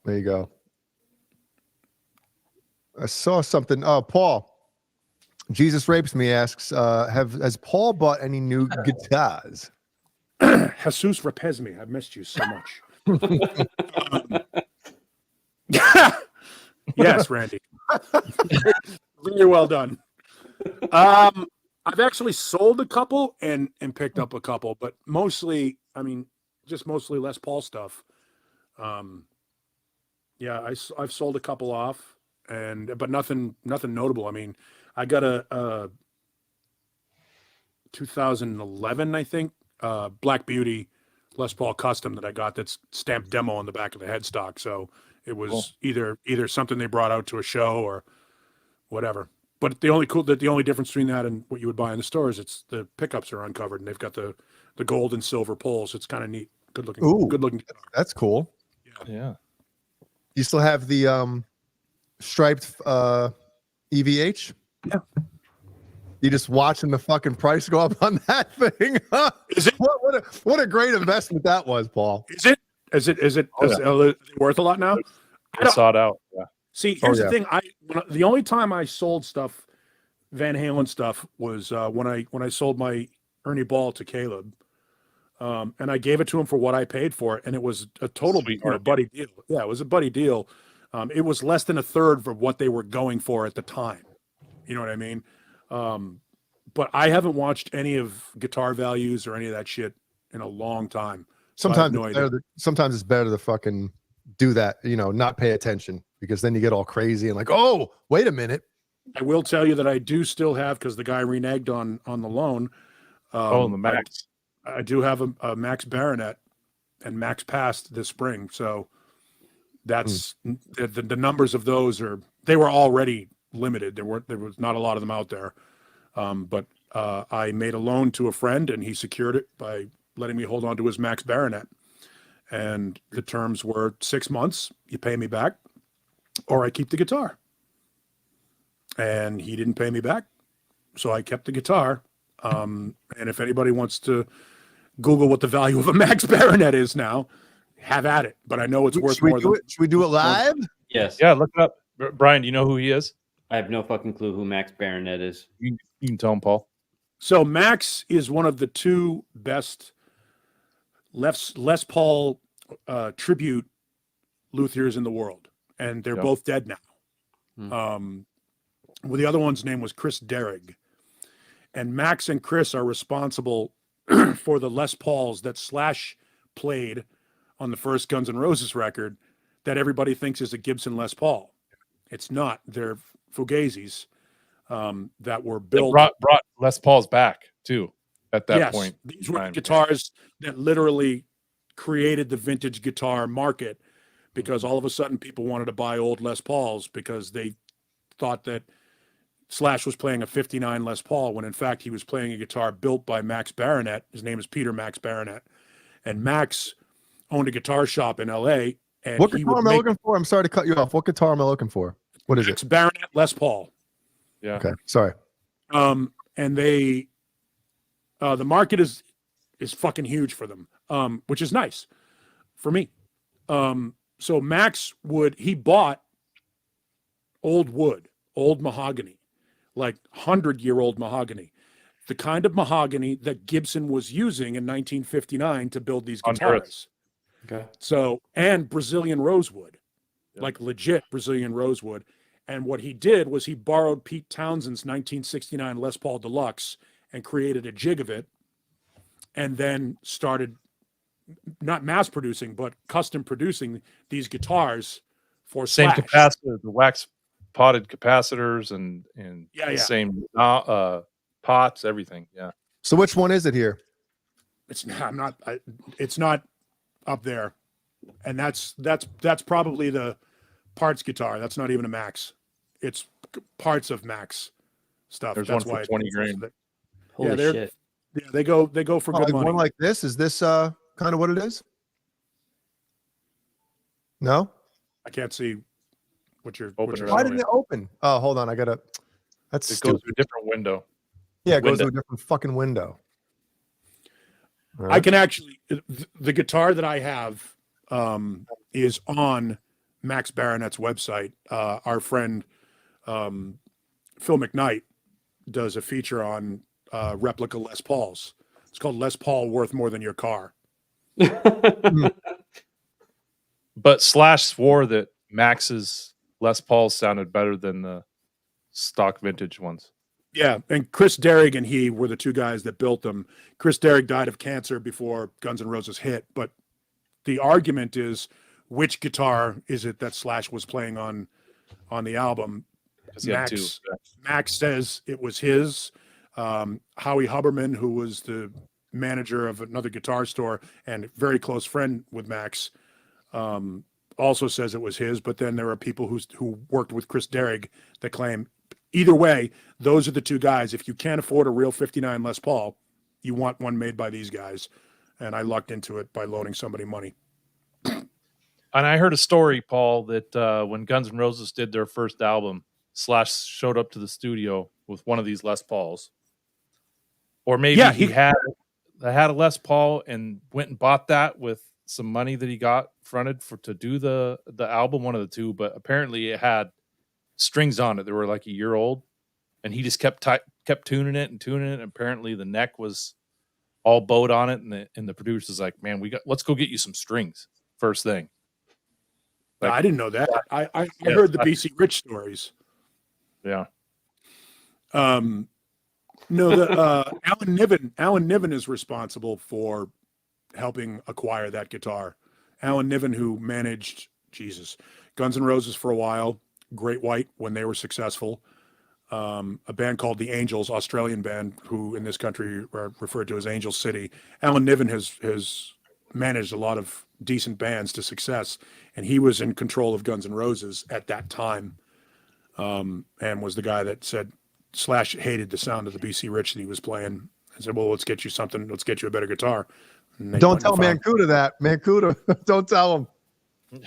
There you go. I saw something. Oh, Paul. Jesus Rapes Me asks, has Paul bought any new guitars? Jesus repes me. I've missed you so much. Yes, Randy. Very well done. I've actually sold a couple and picked up a couple, but mostly, just mostly Les Paul stuff. Yeah, I've sold a couple off, but nothing notable. I mean, I got a 2011, I think, Black Beauty Les Paul custom that I got that's stamped demo on the back of the headstock. So it was either something they brought out to a show or whatever. But the only difference between that and what you would buy in the stores, it's the pickups are uncovered and they've got the gold and silver poles. It's kind of neat. Good looking. Ooh, good looking. That's cool. Yeah. You still have the striped EVH? Yeah. You just watching the fucking price go up on that thing? Is it? What a great investment that was, Paul. Is it worth a lot now? I saw it out. Yeah. See, here's the thing. The only time I sold stuff, Van Halen stuff, was when I sold my Ernie Ball to Caleb, and I gave it to him for what I paid for it, and it was a total buddy deal. Yeah, it was a buddy deal. It was less than a third for what they were going for at the time. You know what I mean? But I haven't watched any of Guitar Values or any of that shit in a long time. Sometimes it's better to fucking do that, not pay attention, because then you get all crazy and like, oh, wait a minute. I will tell you that I do still have, because the guy reneged on the loan. The Max. I do have a Max Baronet, and Max passed this spring. So that's the numbers of those they were already limited. There was not a lot of them out there. But I made a loan to a friend and he secured it by letting me hold on to his Max Baronet. And the terms were 6 months. You pay me back or I keep the guitar. And he didn't pay me back. So I kept the guitar. And if anybody wants to Google what the value of a Max Baronet is now, have at it. But I know it's worth more than. Should we do it live? Yes. Yeah, look it up. Brian, do you know who he is? I have no fucking clue who Max Baronet is. You can tell him, Paul. So Max is one of the two best Les Paul tribute luthiers in the world, and they're both dead now. Well, the other one's name was Chris Derrig, and Max and Chris are responsible for the Les Pauls that Slash played on the first Guns N' Roses record that everybody thinks is a Gibson Les Paul. It's not. They're Fugazis that were built. Brought Les Pauls back too at that point. These were the guitars that literally created the vintage guitar market, because all of a sudden people wanted to buy old Les Pauls because they thought that Slash was playing a 59 Les Paul when in fact he was playing a guitar built by Max Baronet. His name is Peter Max Baronet, and Max owned a guitar shop in LA. And what guitar am I looking for? I'm sorry to cut you off. What guitar am I looking for? What is Max it? Baronet Les Paul. Yeah. Okay. Sorry. And they, the market is fucking huge for them, which is nice for me. So Max he bought old wood, old mahogany, like 100-year-old mahogany, the kind of mahogany that Gibson was using in 1959 to build these guitars. Okay. So, and Brazilian rosewood, like legit Brazilian rosewood. And what he did was he borrowed Pete Townsend's 1969 Les Paul Deluxe and created a jig of it, and then started not mass producing, but custom producing these guitars for same Slash. capacitor, the wax potted capacitors and the same pots, everything. Yeah. So which one is it here? It's not up there, and that's probably the parts guitar. That's not even a Max. It's parts of Max stuff. There's that's one for why 20 grand. Holy shit. Yeah, they go for good like money. one like this? Is this kind of what it is? No? I can't see what you're. Open it Why didn't it open? Oh, hold on. I gotta. That's It stupid. goes to a different window. Yeah, it goes to Window. a different fucking window. All I right. can actually the guitar that I have is on Max Baronet's website. Our friend Phil McKnight does a feature on replica Les Pauls. It's called Les Paul Worth More Than Your Car. But Slash swore that Max's Les Pauls sounded better than the stock vintage ones. Yeah, and Chris Derrig and he were the two guys that built them. Chris Derrig died of cancer before Guns N' Roses hit, but the argument is which guitar is it that Slash was playing on the album? He had two. Max says it was his. Howie Huberman, who was the manager of another guitar store and very close friend with Max, also says it was his. But then there are people who worked with Chris Derrig that claim either way, those are the two guys. If you can't afford a real 59 Les Paul, you want one made by these guys. And I lucked into it by loaning somebody money. And I heard a story, Paul, that when Guns N' Roses did their first album, Slash showed up to the studio with one of these Les Pauls. Or maybe he had a Les Paul and went and bought that with some money that he got fronted to do the album, one of the two. But apparently it had strings on it that were like a year old, and he just kept tuning it. And apparently the neck was all bowed on it, and the producer's like, "Man, let's go get you some strings first thing." Like, I didn't know that. I heard the BC Rich stories. Yeah. No, Alan Niven is responsible for helping acquire that guitar. Alan Niven, who managed Guns N' Roses for a while, Great White when they were successful, a band called the Angels, Australian band, who in this country are referred to as Angel City. Alan Niven has managed a lot of decent bands to success, and he was in control of Guns N' Roses at that time, and was the guy that said Slash hated the sound of the BC Rich that he was playing. I said, "Well, let's get you something. Let's get you a better guitar." Don't tell Mancuda that. Mancuda, don't tell him.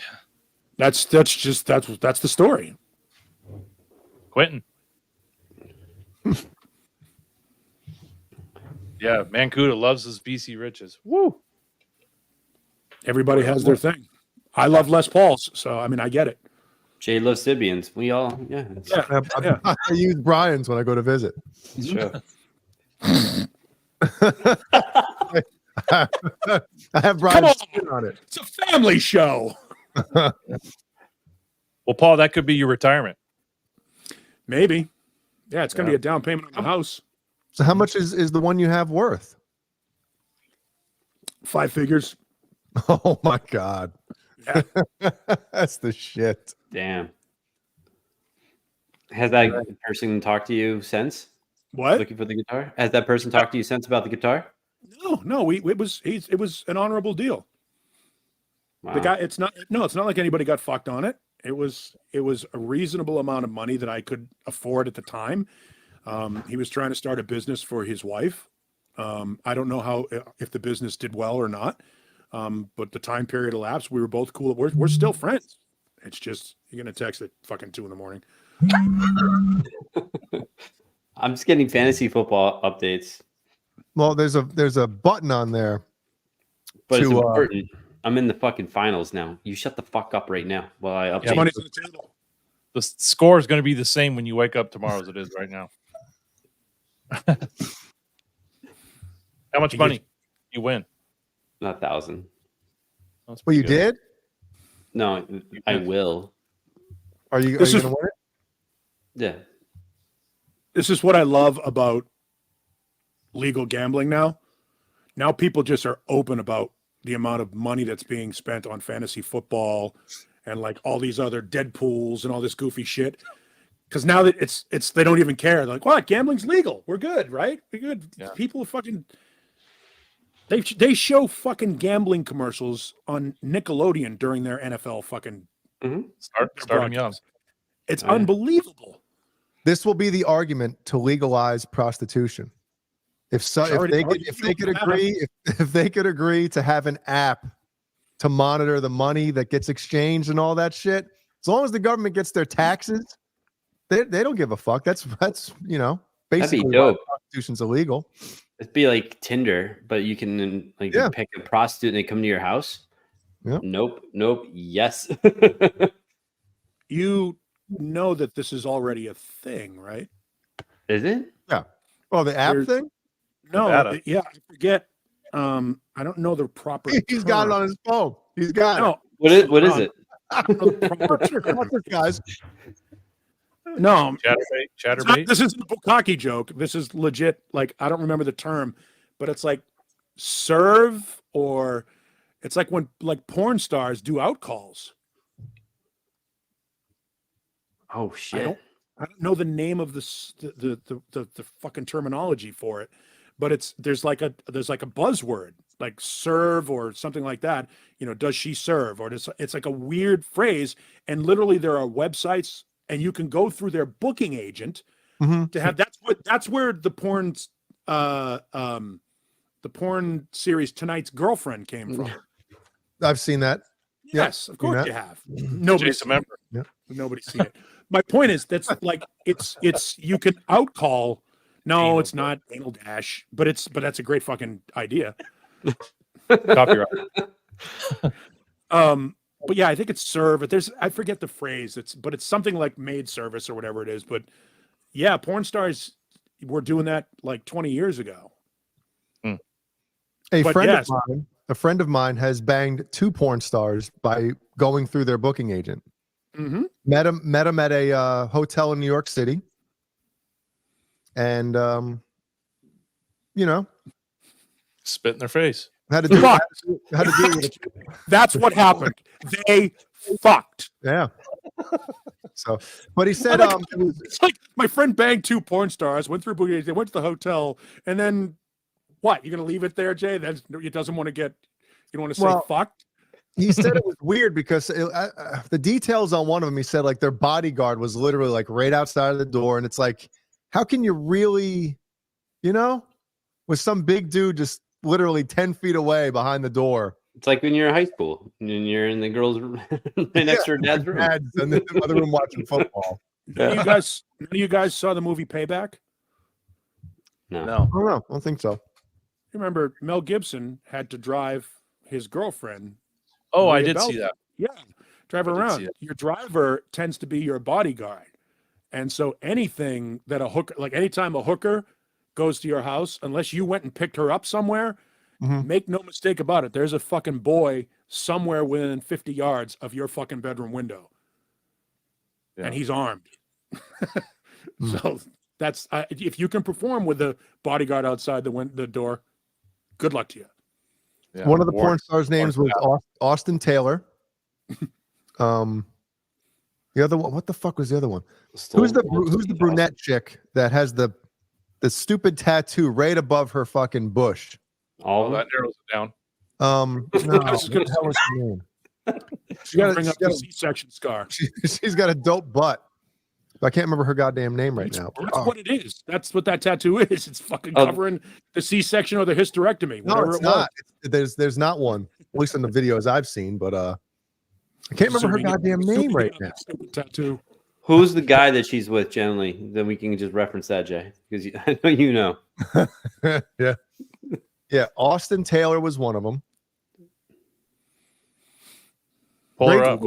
That's the story. Quentin. Yeah, Mancuda loves his BC Riches. Woo! Everybody has their thing. I love Les Pauls, so I mean, I get it. Jay loves Sibians. We all, yeah. I use Brian's when I go to visit. Sure. I have Brian's on it. It's a family show. Well, Paul, that could be your retirement. Maybe. Yeah, it's going to be a down payment on the house. So how much is the one you have worth? 5 figures. Oh my God. Yeah. That's the shit. Damn. Has that person talked to you since? What? Looking for the guitar? Has that person talked to you since about the guitar? No. It was an honorable deal. Wow. The guy, it's not like anybody got fucked on it. It was a reasonable amount of money that I could afford at the time. He was trying to start a business for his wife. I don't know if the business did well or not. But the time period elapsed. We were both cool. We're still friends. It's just you're gonna text at fucking 2 a.m. I'm just getting fantasy football updates. Well, there's a button on there. But it's important. I'm in the fucking finals now. You shut the fuck up right now while I update. Money's on the table. The score is going to be the same when you wake up tomorrow as it is right now. How much money you win? 1,000. Well, you did? No, I will. Are you going to win it? Yeah. This is what I love about legal gambling now. Now people just are open about the amount of money that's being spent on fantasy football and like all these other Deadpools and all this goofy shit. Because now that it's they don't even care. They're like, what? Gambling's legal. We're good, right? We're good. Yeah. People fucking they show fucking gambling commercials on Nickelodeon during their NFL fucking start them young. It's unbelievable. This will be the argument to legalize prostitution. If they could agree to have an app to monitor the money that gets exchanged and all that shit, as long as the government gets their taxes, They don't give a fuck. That's you know, That'd be basically dope. prostitution's illegal. It'd be like Tinder, but you can like you pick a prostitute and they come to your house. Yeah. Nope. Yes. You know that this is already a thing, right? Is it? Yeah. Oh, the app thing? No, Nevada. yeah, I forget. I don't know the proper. He's got it on his phone. He's got No, it. What is it? I don't know the proper term. Guys. No, Chatterbait. This isn't a bukkake joke. This is legit. Like, I don't remember the term, but it's like serve, or it's like when like porn stars do out calls. Oh shit! I don't know the name of the fucking terminology for it, but there's like a buzzword like serve or something like that. You know, does she serve? Or it's like a weird phrase, and literally there are websites, and you can go through their booking agent to have. That's where the porn series Tonight's Girlfriend came from. I've seen that. Yes, of course you have. Nobody's Jason member. Nobody's seen it. My point is that's like it's you can outcall. No, Anal it's not anal dash, but that's a great fucking idea. Copyright. But yeah, I think it's serve. But I forget the phrase. It's something like maid service or whatever it is. But yeah, porn stars were doing that like 20 years ago. A friend of mine has banged 2 porn stars by going through their booking agent. Mm-hmm. Met him at a hotel in New York City, and you know, spit in their face. Had to do with it. That's what happened. They fucked. Yeah. So, but he said, it's like my friend banged 2 porn stars, went through booking. They went to the hotel, and then what? You're gonna leave it there, Jay? It doesn't want to get. You don't want to say fucked. He said it was weird because the details on one of them, he said like their bodyguard was literally like right outside of the door. And it's like, how can you really, you know, with some big dude just literally 10 feet away behind the door? It's like when you're in high school and you're in the girls' room next to her dad's room. And then the other room watching football. None of you guys saw the movie Payback? No. I don't know. I don't think so. You remember Mel Gibson had to drive his girlfriend. Oh, I Maria did see Belton. that. Yeah, drive her around. Your driver tends to be your bodyguard, and so anything that a hooker, like anytime a hooker goes to your house, unless you went and picked her up somewhere, make no mistake about it. There's a fucking boy somewhere within 50 yards of your fucking bedroom window, and he's armed. So that's if you can perform with the bodyguard outside the door, good luck to you. Yeah, one of the porn stars' names was Austin Taylor. The other one, what the fuck was the other one? Who's the brunette chick that has the stupid tattoo right above her fucking bush? All that narrows it down. No, what the hell is her name? She's got a C-section scar. She's got a dope butt. I can't remember her goddamn name right now. That's what it is. That's what that tattoo is. It's fucking covering the C-section or the hysterectomy. No, it's not. There's not one. At least in the videos I've seen, but I can't remember her goddamn name right now. Tattoo. Who's the guy that she's with generally? Then we can just reference that, Jay, because I know you know. Yeah. Austin Taylor was one of them. Pull her up.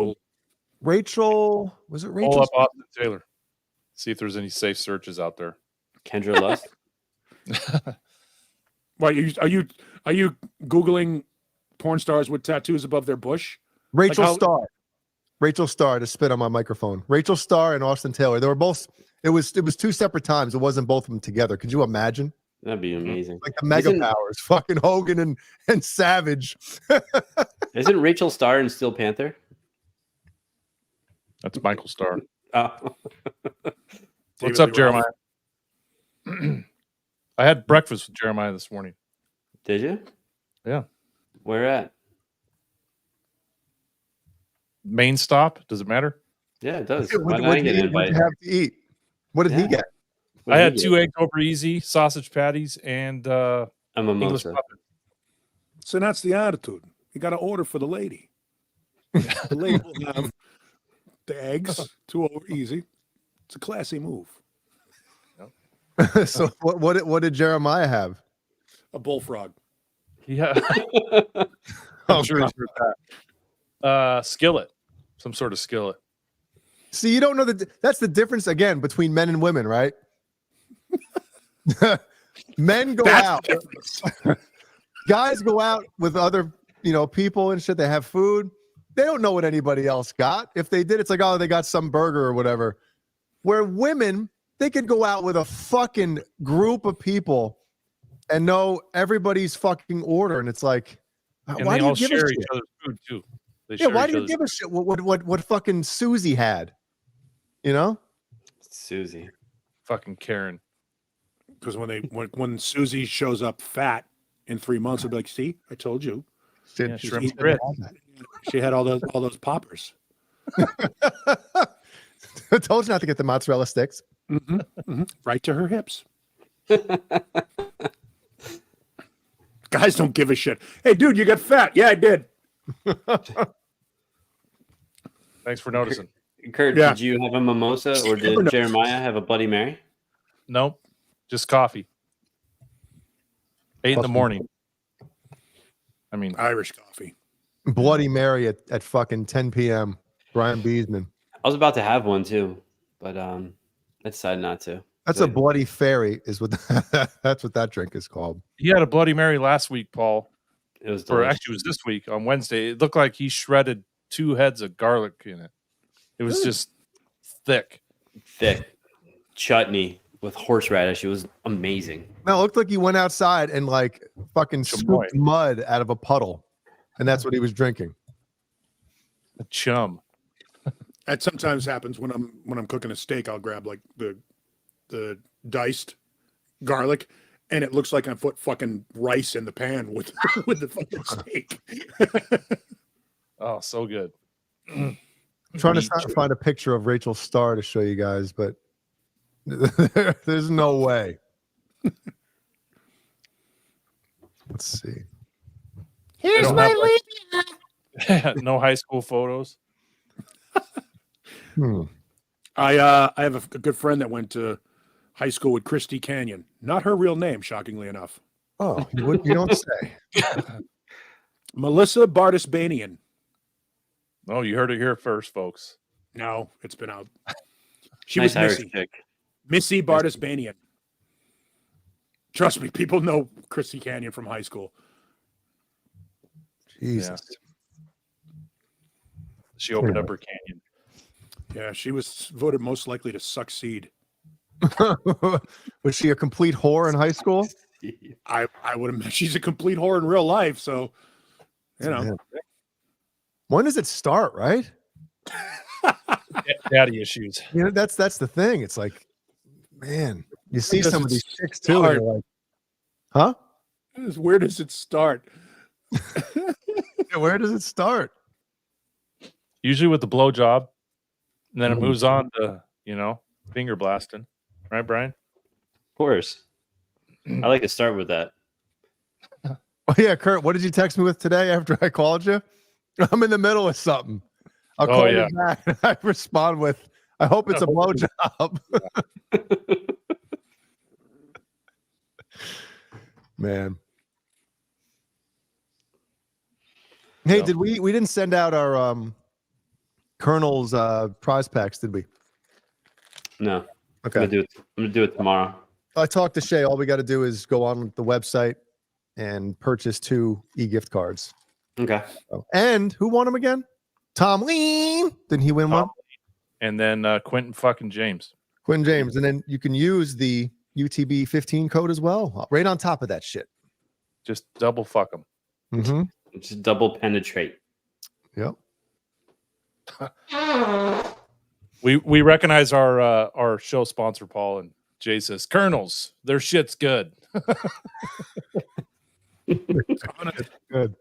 Rachel, was it Rachel? Pull up Austin Taylor. See if there's any safe searches out there. Kendra Lust. Why are you Googling porn stars with tattoos above their bush? Rachel Starr. Rachel Starr, to spit on my microphone. Rachel Starr and Austin Taylor. They were both. It was 2 separate times. It wasn't both of them together. Could you imagine? That'd be amazing. Like the mega powers, fucking Hogan and Savage. Isn't Rachel Starr in Steel Panther? That's Michael Starr. Oh. What's up, Jeremiah? I had breakfast with Jeremiah this morning. Did you? Yeah. Where at? Main stop. Does it matter? Yeah, it does. What did you have to eat? What did he get? I had 2 eggs over easy, sausage patties, and a English mimosa. muffin. So that's the attitude. You got to order for the lady. The lady will have the eggs, 2 over easy, It's a classy move. So what did Jeremiah have? A bullfrog. Yeah. Oh, I'm sure he's heard that. Skillet. Some sort of skillet. See, you don't know that's the difference again between men and women, right? Men go out. Guys go out with other, people and shit. They have food. They don't know what anybody else got. If they did, it's like, oh, they got some burger or whatever. Where women, they could go out with a fucking group of people and know everybody's fucking order. And it's like, And why they do all you give share a each shit? other's food too. They Yeah, share why each do you other's give a shit what fucking Susie had? Susie. fucking Karen. Because when Susie shows up fat in 3 months, it'll be like, see, I told you. Yeah, shrimp grit. She had all those poppers. I told you not to get the mozzarella sticks. Right to her hips. Guys don't give a shit. Hey, dude, you got fat. Yeah, I did. Thanks for noticing. Kurt, did you have a mimosa or did Jeremiah have a Bloody Mary? Nope. Just coffee. 8 in the morning. I mean, Irish coffee. Bloody Mary at fucking 10 p.m. Brian Beesman. I was about to have one too, but I decided not to. That's a Bloody Fairy, is what that's what that drink is called. he had a Bloody Mary last week, Paul. It was Or delicious. actually, it was this week on Wednesday. It looked like he shredded 2 heads of garlic in it. It was just thick. Chutney with horseradish. It was amazing. No, it looked like he went outside and like fucking scooped mud out of a puddle, and that's what he was drinking. A chum. That sometimes happens when I'm cooking a steak. I'll grab like the diced garlic, and it looks like I put fucking rice in the pan with the fucking steak. Oh, so good. I'm trying to find a picture of Rachel Starr to show you guys, but there's no way. Let's see. Here's my labia. No high school photos. I have a good friend that went to high school with Christy Canyon. Not her real name, shockingly enough. Oh, you don't say. Melissa Bardisbanian. Oh, you heard it here first, folks. No, it's been out. She Nice was Irish Missy. chick. Missy Bardisbanian. Trust me, people know Christy Canyon from high school. Jesus. She opened up her canyon. Yeah, she was voted most likely to succeed. Was she a complete whore in high school? I would imagine she's a complete whore in real life. So, Man. When does it start, right? Daddy issues. That's the thing. It's like, man, you see some of these chicks too, and you're like, huh? Where does it start? Where does it start? Usually with the blowjob, and then it moves on to finger blasting, right, Brian? Of course. I like to start with that. Oh yeah, Kurt, what did you text me with today after I called you? I'm in the middle of something. I'll call you back. I respond with, I hope it's a blowjob. Man. Hey, did we didn't send out our Colonel's prize packs, did we? No. Okay. I'm gonna do it tomorrow. I talked to Shay. All we got to do is go on the website and purchase 2 e-gift cards. Okay. And who won them again? Tom Lean. Didn't he win one? And then Quentin fucking James. Quentin James. And then you can use the UTB 15 code as well. Right on top of that shit. Just double fuck them. Mm-hmm. Just double penetrate. Yep. We recognize our show sponsor, Paul, and Jay says, Colonels, their shit's good. Good.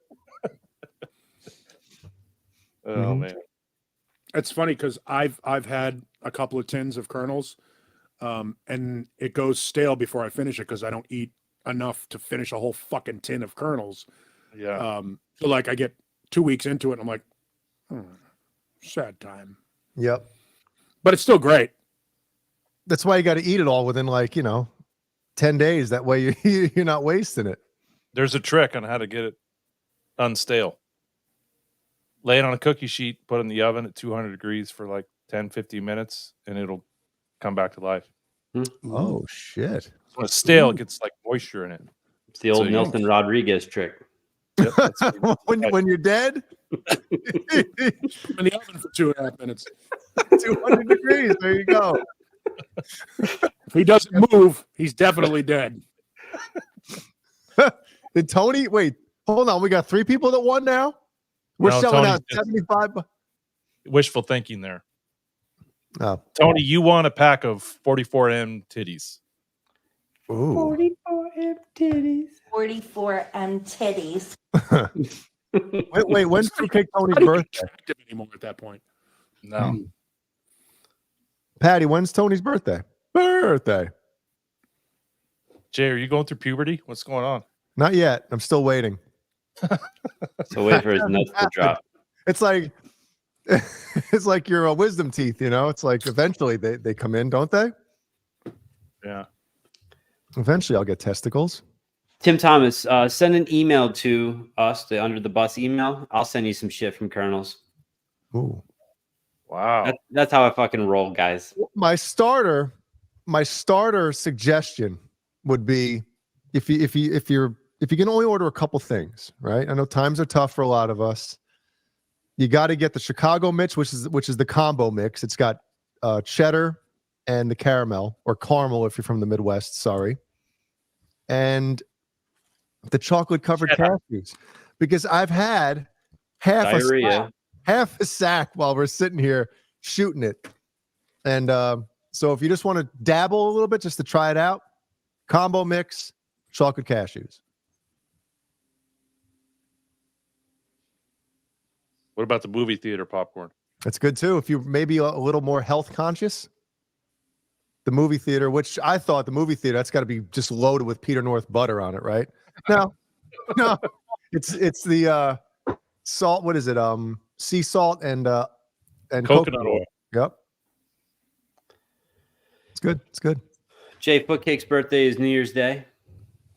Oh man. It's funny because I've had a couple of tins of Colonels, and it goes stale before I finish it because I don't eat enough to finish a whole fucking tin of Colonels. Yeah. So like I get 2 weeks into it, and I'm like, sad time. Yep. But it's still great. That's why you got to eat it all within 10 days. That way you're not wasting it. There's a trick on how to get it unstale. Lay it on a cookie sheet, put it in the oven at 200 degrees for like 10, 15 minutes, and it'll come back to life. Oh, shit. When it's stale, it gets like moisture in it. It's the old Nelson Rodriguez trick. Yep, when you're dead? In the oven for 2.5 minutes. 200 degrees. There you go. If he doesn't move, he's definitely dead. Did Tony? Wait, hold on. We got 3 people that won now. We're selling out 75. Wishful thinking there. Oh. Tony, you won a pack of 44M titties. Ooh. 44M titties. 44M titties. wait, when's Cake Tony's birthday? Anymore at that point. No. Patty, when's Tony's birthday? Jay, are you going through puberty? What's going on? Not yet. I'm still waiting. So wait for his nuts to drop. It's like it's like your wisdom teeth, It's like eventually they come in, don't they? Yeah. Eventually I'll get testicles. Tim Thomas, send an email to us, the Under the Bus email. I'll send you some shit from Colonels. Ooh. Wow. That's how I fucking roll, guys. My starter suggestion would be if you can only order a couple things, right? I know times are tough for a lot of us. You got to get the Chicago mix, which is the combo mix. It's got cheddar and the caramel, or caramel if you're from the Midwest. Sorry, and the chocolate covered cashews, because I've had half a sack while we're sitting here shooting it, and so if you just want to dabble a little bit just to try it out, combo mix, chocolate cashews. What about the movie theater popcorn? That's good too. If you're maybe a little more health conscious, the movie theater, which I thought the movie theater, that's got to be just loaded with Peter North butter on it, right? No, it's the salt. What is it? Sea salt and coconut oil. Yep. It's good. It's good. Jay Footcake's birthday is New Year's Day.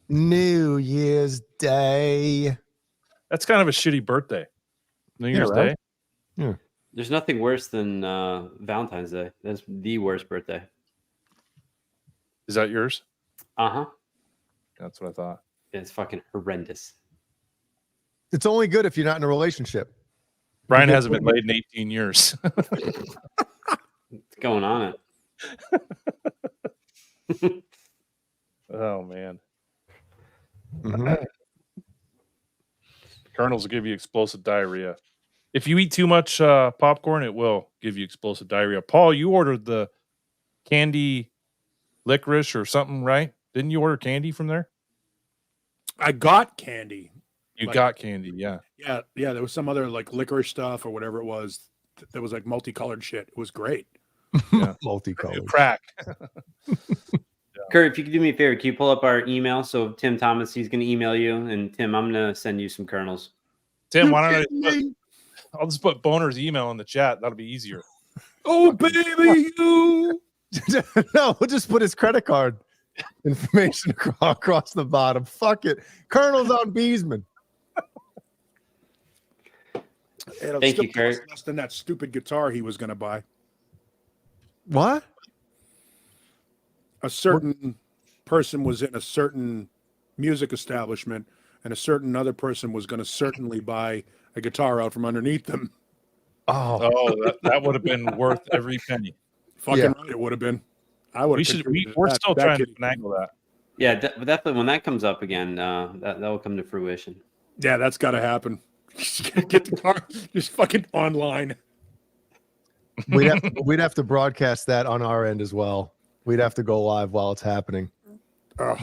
New Year's Day. That's kind of a shitty birthday. New Year's Day. Yeah. There's nothing worse than Valentine's Day. That's the worst birthday. Is that yours? Uh-huh. That's what I thought. It's fucking horrendous. It's only good if you're not in a relationship. Brian hasn't been laid in 18 years. What's going on it? Oh, man. Mm-hmm. Colonels will give you explosive diarrhea. If you eat too much popcorn, it will give you explosive diarrhea. Paul, you ordered the candy licorice or something, right? Didn't you order candy from there? I got candy. You got candy, yeah. Yeah. There was some other like licorice stuff or whatever it was. That was like multicolored shit. It was great. Yeah. Multicolored crack. Kurt, if you could do me a favor, can you pull up our email? So Tim Thomas, he's going to email you, and Tim, I'm going to send you some kernels. Tim, why don't I'll just put Boner's email in the chat. That'll be easier. Oh, baby, you. No, we'll just put his credit card information across the bottom. Fuck it. Colonel's on Beesman. Thank you, Kurt. Less than that stupid guitar he was going to buy. What? A certain person was in a certain music establishment, and a certain other person was going to certainly buy a guitar out from underneath them. Oh, that would have been worth every penny. Fucking right, it would have been. I would. We're still trying to finagle that. Yeah, definitely. When that comes up again, that will come to fruition. Yeah, that's got to happen. Get the car just fucking online. We'd have to broadcast that on our end as well. We'd have to go live while it's happening. Oh.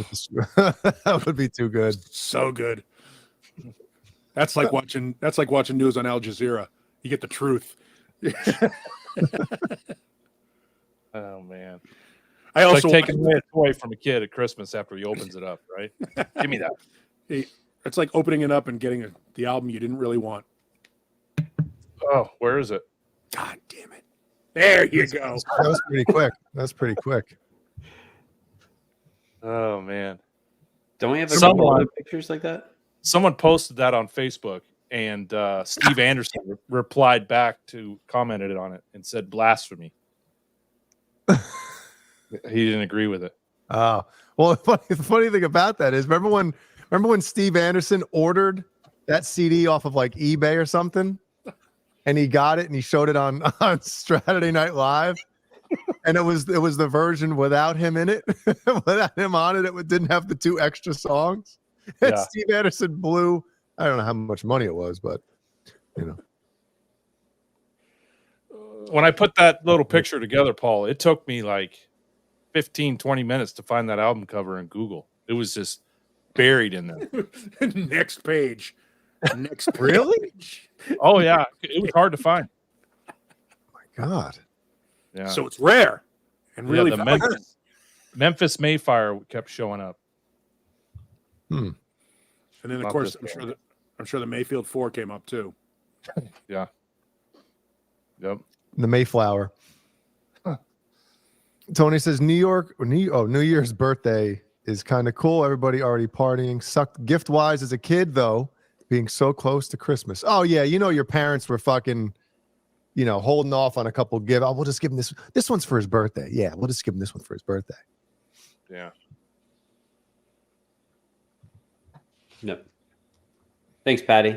That would be too good. So good. That's like watching news on Al Jazeera. You get the truth. Oh man. I also like taking away a toy from a kid at Christmas after he opens it up, right? Give me that. It's like opening it up and getting the album you didn't really want. Oh, where is it? God damn it. There you go. That was pretty quick. That's pretty quick. Oh man. Don't we have a couple other pictures like that? Someone posted that on Facebook, and Steve Anderson replied back to commented on it and said blasphemy. He didn't agree with it. Oh, well, the funny thing about that is, remember when Steve Anderson ordered that CD off of like eBay or something, and he got it and he showed it on Saturday Night Live, and it was the version without him in it, without him on it. It didn't have the 2 extra songs. And Yeah. Steve Anderson blew. I don't know how much money it was, but you know. When I put that little picture together, Paul, it took me like 15, 20 minutes to find that album cover in Google. It was just buried in there. Next page. Next page. Really? Oh yeah, it was hard to find. My God. Yeah. So it's rare and really the valuable. Memphis Mayfire kept showing up. Hmm. And then of Not course this I'm sure the Mayfield 4 came up too. Yeah. Yep. The Mayflower. Tony says New Year's birthday is kind of cool. Everybody already partying. Sucked gift wise as a kid though, being so close to Christmas. Oh yeah, your parents were fucking, holding off on a couple gifts. Oh, we'll just give him this. This one's for his birthday. Yeah, we'll just give him this one for his birthday. Yeah. No. Thanks, Patty.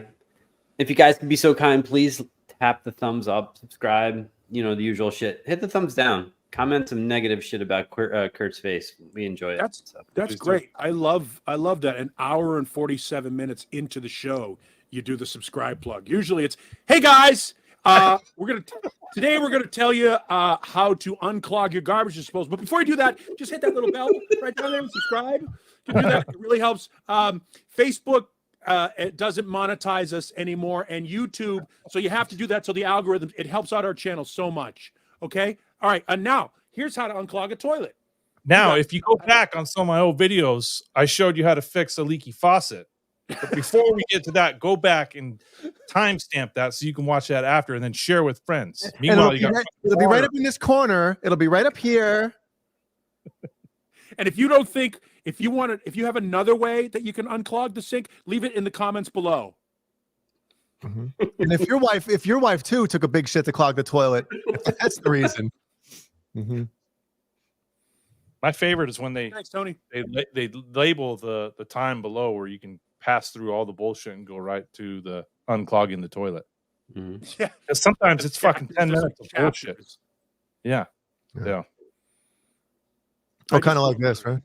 If you guys can be so kind, please tap the thumbs up, subscribe, the usual shit. Hit the thumbs down. Comment some negative shit about Kurt's face. We enjoy it. That's great. I love that. An hour and 47 minutes into the show, you do the subscribe plug. Usually it's, hey guys, today we're gonna tell you how to unclog your garbage disposal. But before you do that, just hit that little bell right down there and subscribe. You can do that. It really helps. Facebook it doesn't monetize us anymore, and YouTube. So you have to do that. So the algorithm, it helps out our channel so much. Okay. All right. And now here's how to unclog a toilet. Now, if you go back on some of my old videos, I showed you how to fix a leaky faucet. But before we get to that, go back and timestamp that so you can watch that after and then share with friends. Meanwhile, It'll be right up in this corner. It'll be right up here. And if you don't think, if you have another way that you can unclog the sink, leave it in the comments below. Mm-hmm. And if your wife too took a big shit to clog the toilet, that's the reason. Mm-hmm. My favorite is when they Thanks, Tony. They label the time below where you can pass through all the bullshit and go right to the unclogging the toilet. Mm-hmm. Yeah, because sometimes it's fucking 10 minutes of bullshit. Yeah. Oh, kind of like this, right?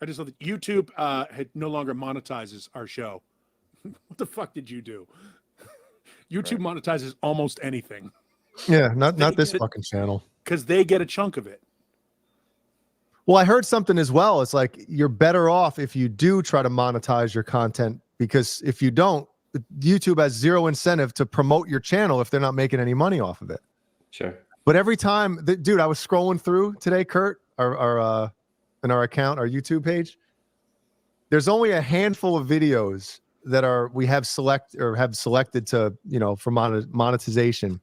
I just love that YouTube no longer monetizes our show. What the fuck did you do? YouTube monetizes almost anything. Yeah, not this fucking channel. Because they get a chunk of it. Well, I heard something as well. It's like you're better off if you do try to monetize your content, because if you don't, YouTube has zero incentive to promote your channel if they're not making any money off of it. Sure. But every time, dude, I was scrolling through today, Kurt, our in our account, our YouTube page. There's only a handful of videos that we have selected to, for monetization.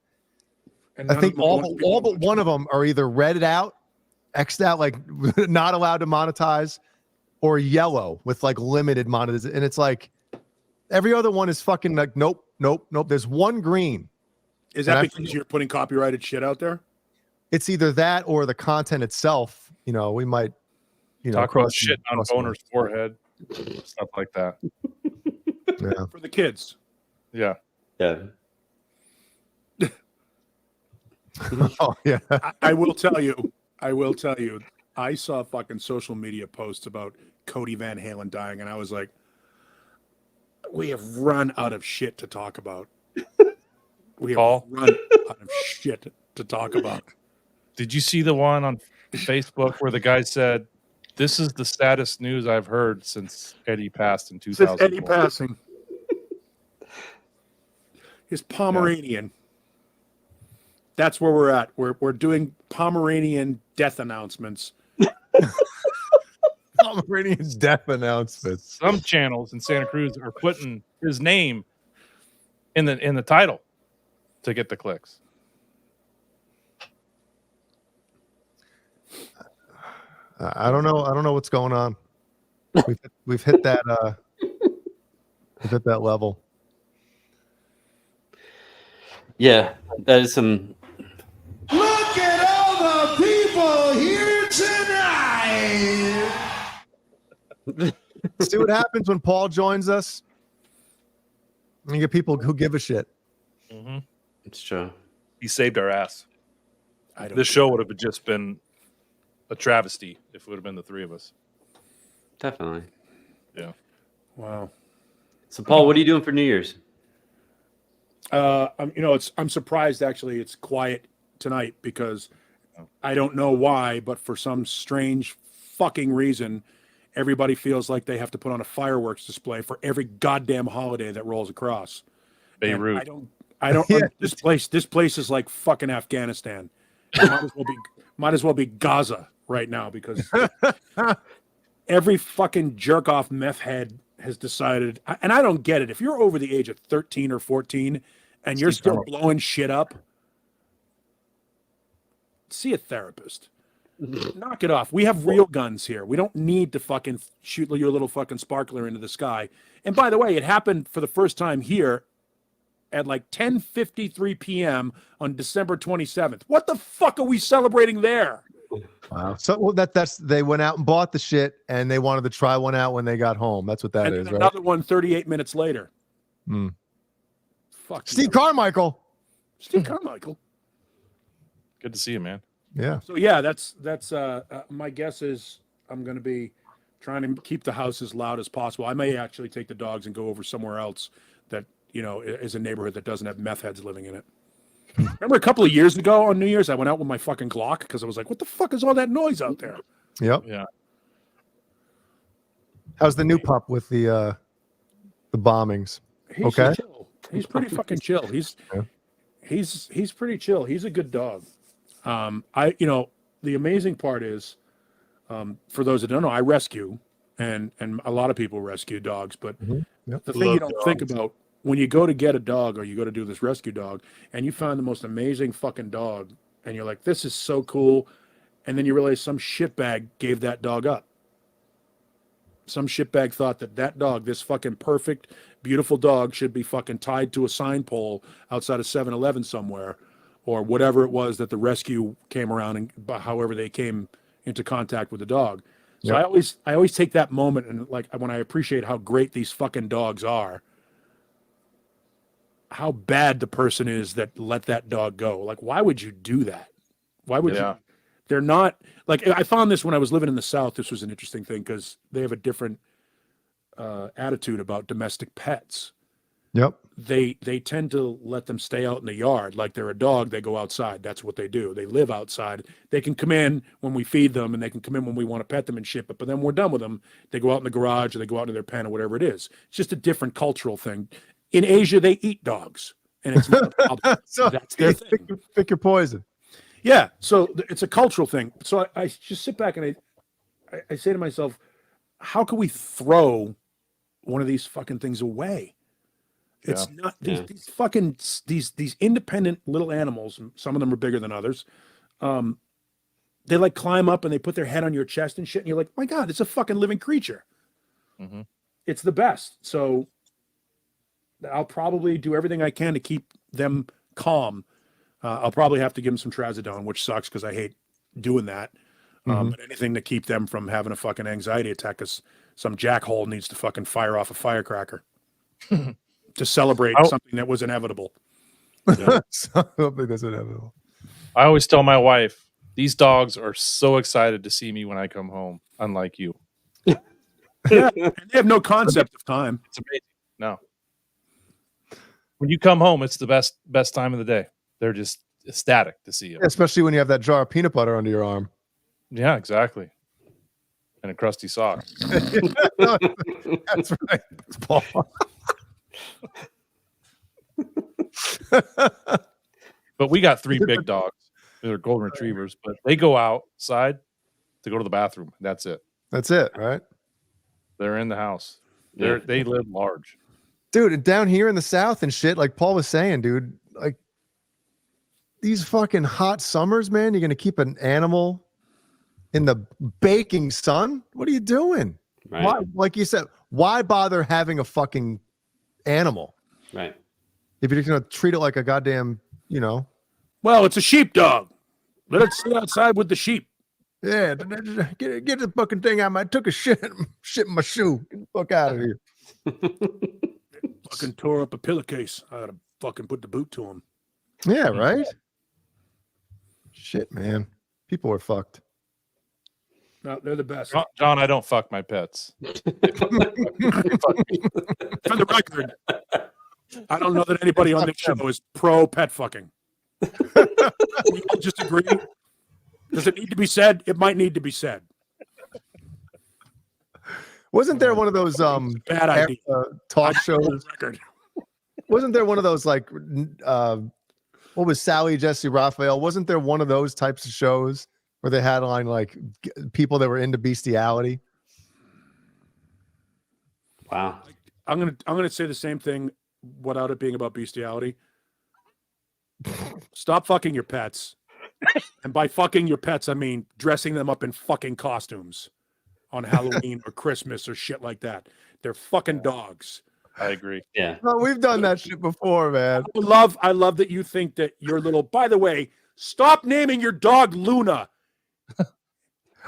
And I think all but one of them are either redded out, X'd out, like not allowed to monetize, or yellow with like limited monetization. And it's like every other one is fucking like, nope. There's one green. Is that because you're putting copyrighted shit out there? It's either that or the content itself. We might, talk about shit on Boner's forehead, stuff like that. Yeah. For the kids. Yeah. Yeah. Oh yeah. I will tell you. I saw fucking social media posts about Cody Van Halen dying, and I was like, we have run out of shit to talk about. We have run out of shit to talk about. Did you see the one on Facebook where the guy said, "This is the saddest news I've heard since Eddie passed in 2000." Since Eddie passing. His Pomeranian. Yeah. That's where we're at. We're doing Pomeranian death announcements. Pomeranian's death announcements. Some channels in Santa Cruz are putting his name in the title to get the clicks. I don't know. I don't know what's going on. We've hit that. We've hit that level. Yeah, that is some. Look at all the people here tonight. See what happens when Paul joins us. And you get people who give a shit. Mm-hmm. It's true. He saved our ass. This show would have just been a travesty if it would have been the three of us. Definitely. Yeah. Wow. So, Paul, what are you doing for New Year's? I'm surprised actually it's quiet tonight because I don't know why, but for some strange fucking reason, everybody feels like they have to put on a fireworks display for every goddamn holiday that rolls across. Beirut. I don't. Yeah. This place is like fucking Afghanistan. It might as well be Gaza right now because every fucking jerk off meth head has decided, and I don't get it. If you're over the age of 13 or 14 and you're still blowing shit up, see a therapist. Knock it off. We have real guns here. We don't need to fucking shoot your little fucking sparkler into the sky. And by the way, it happened for the first time here at like 10:53 p.m. on December 27th. What the fuck are we celebrating there? Wow. So that's they went out and bought the shit and they wanted to try one out when they got home. That's what that is, right? Another one 38 minutes later. Fuck. Steve Carmichael. Steve Carmichael. Good to see you, man. Yeah. So yeah, that's my guess is I'm going to be trying to keep the house as loud as possible. I may actually take the dogs and go over somewhere else that, is a neighborhood that doesn't have meth heads living in it. Remember a couple of years ago on New Year's, I went out with my fucking Glock because I was like, what the fuck is all that noise out there? Yep. Yeah. How's the new pup with the bombings? He's okay. Chill. He's pretty fucking chill. He's pretty chill. He's a good dog. The amazing part is, for those that don't know, I rescue, and a lot of people rescue dogs. But the thing you don't think about when you go to get a dog or you go to do this rescue dog, and you find the most amazing fucking dog, and you're like, this is so cool, and then you realize some shitbag gave that dog up. Some shitbag thought that dog, this fucking perfect, beautiful dog, should be fucking tied to a sign pole outside of 7-Eleven somewhere, or whatever it was that the rescue came around and however they came into contact with the dog. So I always take that moment and like when I appreciate how great these fucking dogs are, how bad the person is that let that dog go. Like, why would you do that? Why would you? They're not like, I found this when I was living in the South. This was an interesting thing because they have a different attitude about domestic pets. Yep. They tend to let them stay out in the yard. Like they're a dog, they go outside. That's what they do. They live outside. They can come in when we feed them and they can come in when we want to pet them and shit. But then we're done with them. They go out in the garage or they go out into their pen or whatever it is. It's just a different cultural thing. In Asia, they eat dogs. And it's not a problem. So that's their thing. Pick your poison. Yeah. So it's a cultural thing. So I just sit back and I say to myself, how can we throw one of these fucking things away? It's not these fucking these independent little animals. Some of them are bigger than others. They like climb up and they put their head on your chest and shit. And you're like, my God, it's a fucking living creature. Mm-hmm. It's the best. So I'll probably do everything I can to keep them calm. I'll probably have to give them some trazodone, which sucks because I hate doing that. But anything to keep them from having a fucking anxiety attack because some jackhole needs to fucking fire off a firecracker. To celebrate something that was inevitable. Something that's inevitable. I always tell my wife, these dogs are so excited to see me when I come home, unlike you. Yeah, and they have no concept of time. It's amazing. No. When you come home, it's the best time of the day. They're just ecstatic to see you. Especially when you have that jar of peanut butter under your arm. Yeah, exactly. And a crusty sock. That's right. It's Paul. But we got 3 big dogs. They're golden retrievers, but they go outside to go to the bathroom. That's it. That's it, right? They're in the house. They live large. Dude, and down here in the South and shit, like Paul was saying, dude, like these fucking hot summers, man, you're going to keep an animal in the baking sun. What are you doing? Right. Why, like you said, why bother having a fucking animal? Right. If you're going to treat it like a goddamn, Well, it's a sheepdog. Let it sit outside with the sheep. Yeah, get the fucking thing out. I took a shit in my shoe. Get the fuck out of here. Fucking tore up a pillowcase. I gotta fucking put the boot to him. Yeah, right? Shit, man. People are fucked. No, they're the best. John, I don't fuck my pets. For the record, I don't know that anybody on this show is pro pet fucking. We all just agree. Does it need to be said? It might need to be said. Wasn't there one of those bad idea talk shows? Wasn't there one of those like what was Sally Jesse Raphael? Wasn't there one of those types of shows where they had on like people that were into bestiality? Wow. I'm gonna say the same thing without it being about bestiality. Stop fucking your pets. And by fucking your pets, I mean dressing them up in fucking costumes on Halloween or Christmas or shit like that. They're fucking dogs. I agree. Yeah. Well, we've done that shit before, man. I love that you think that your little, by the way, stop naming your dog Luna.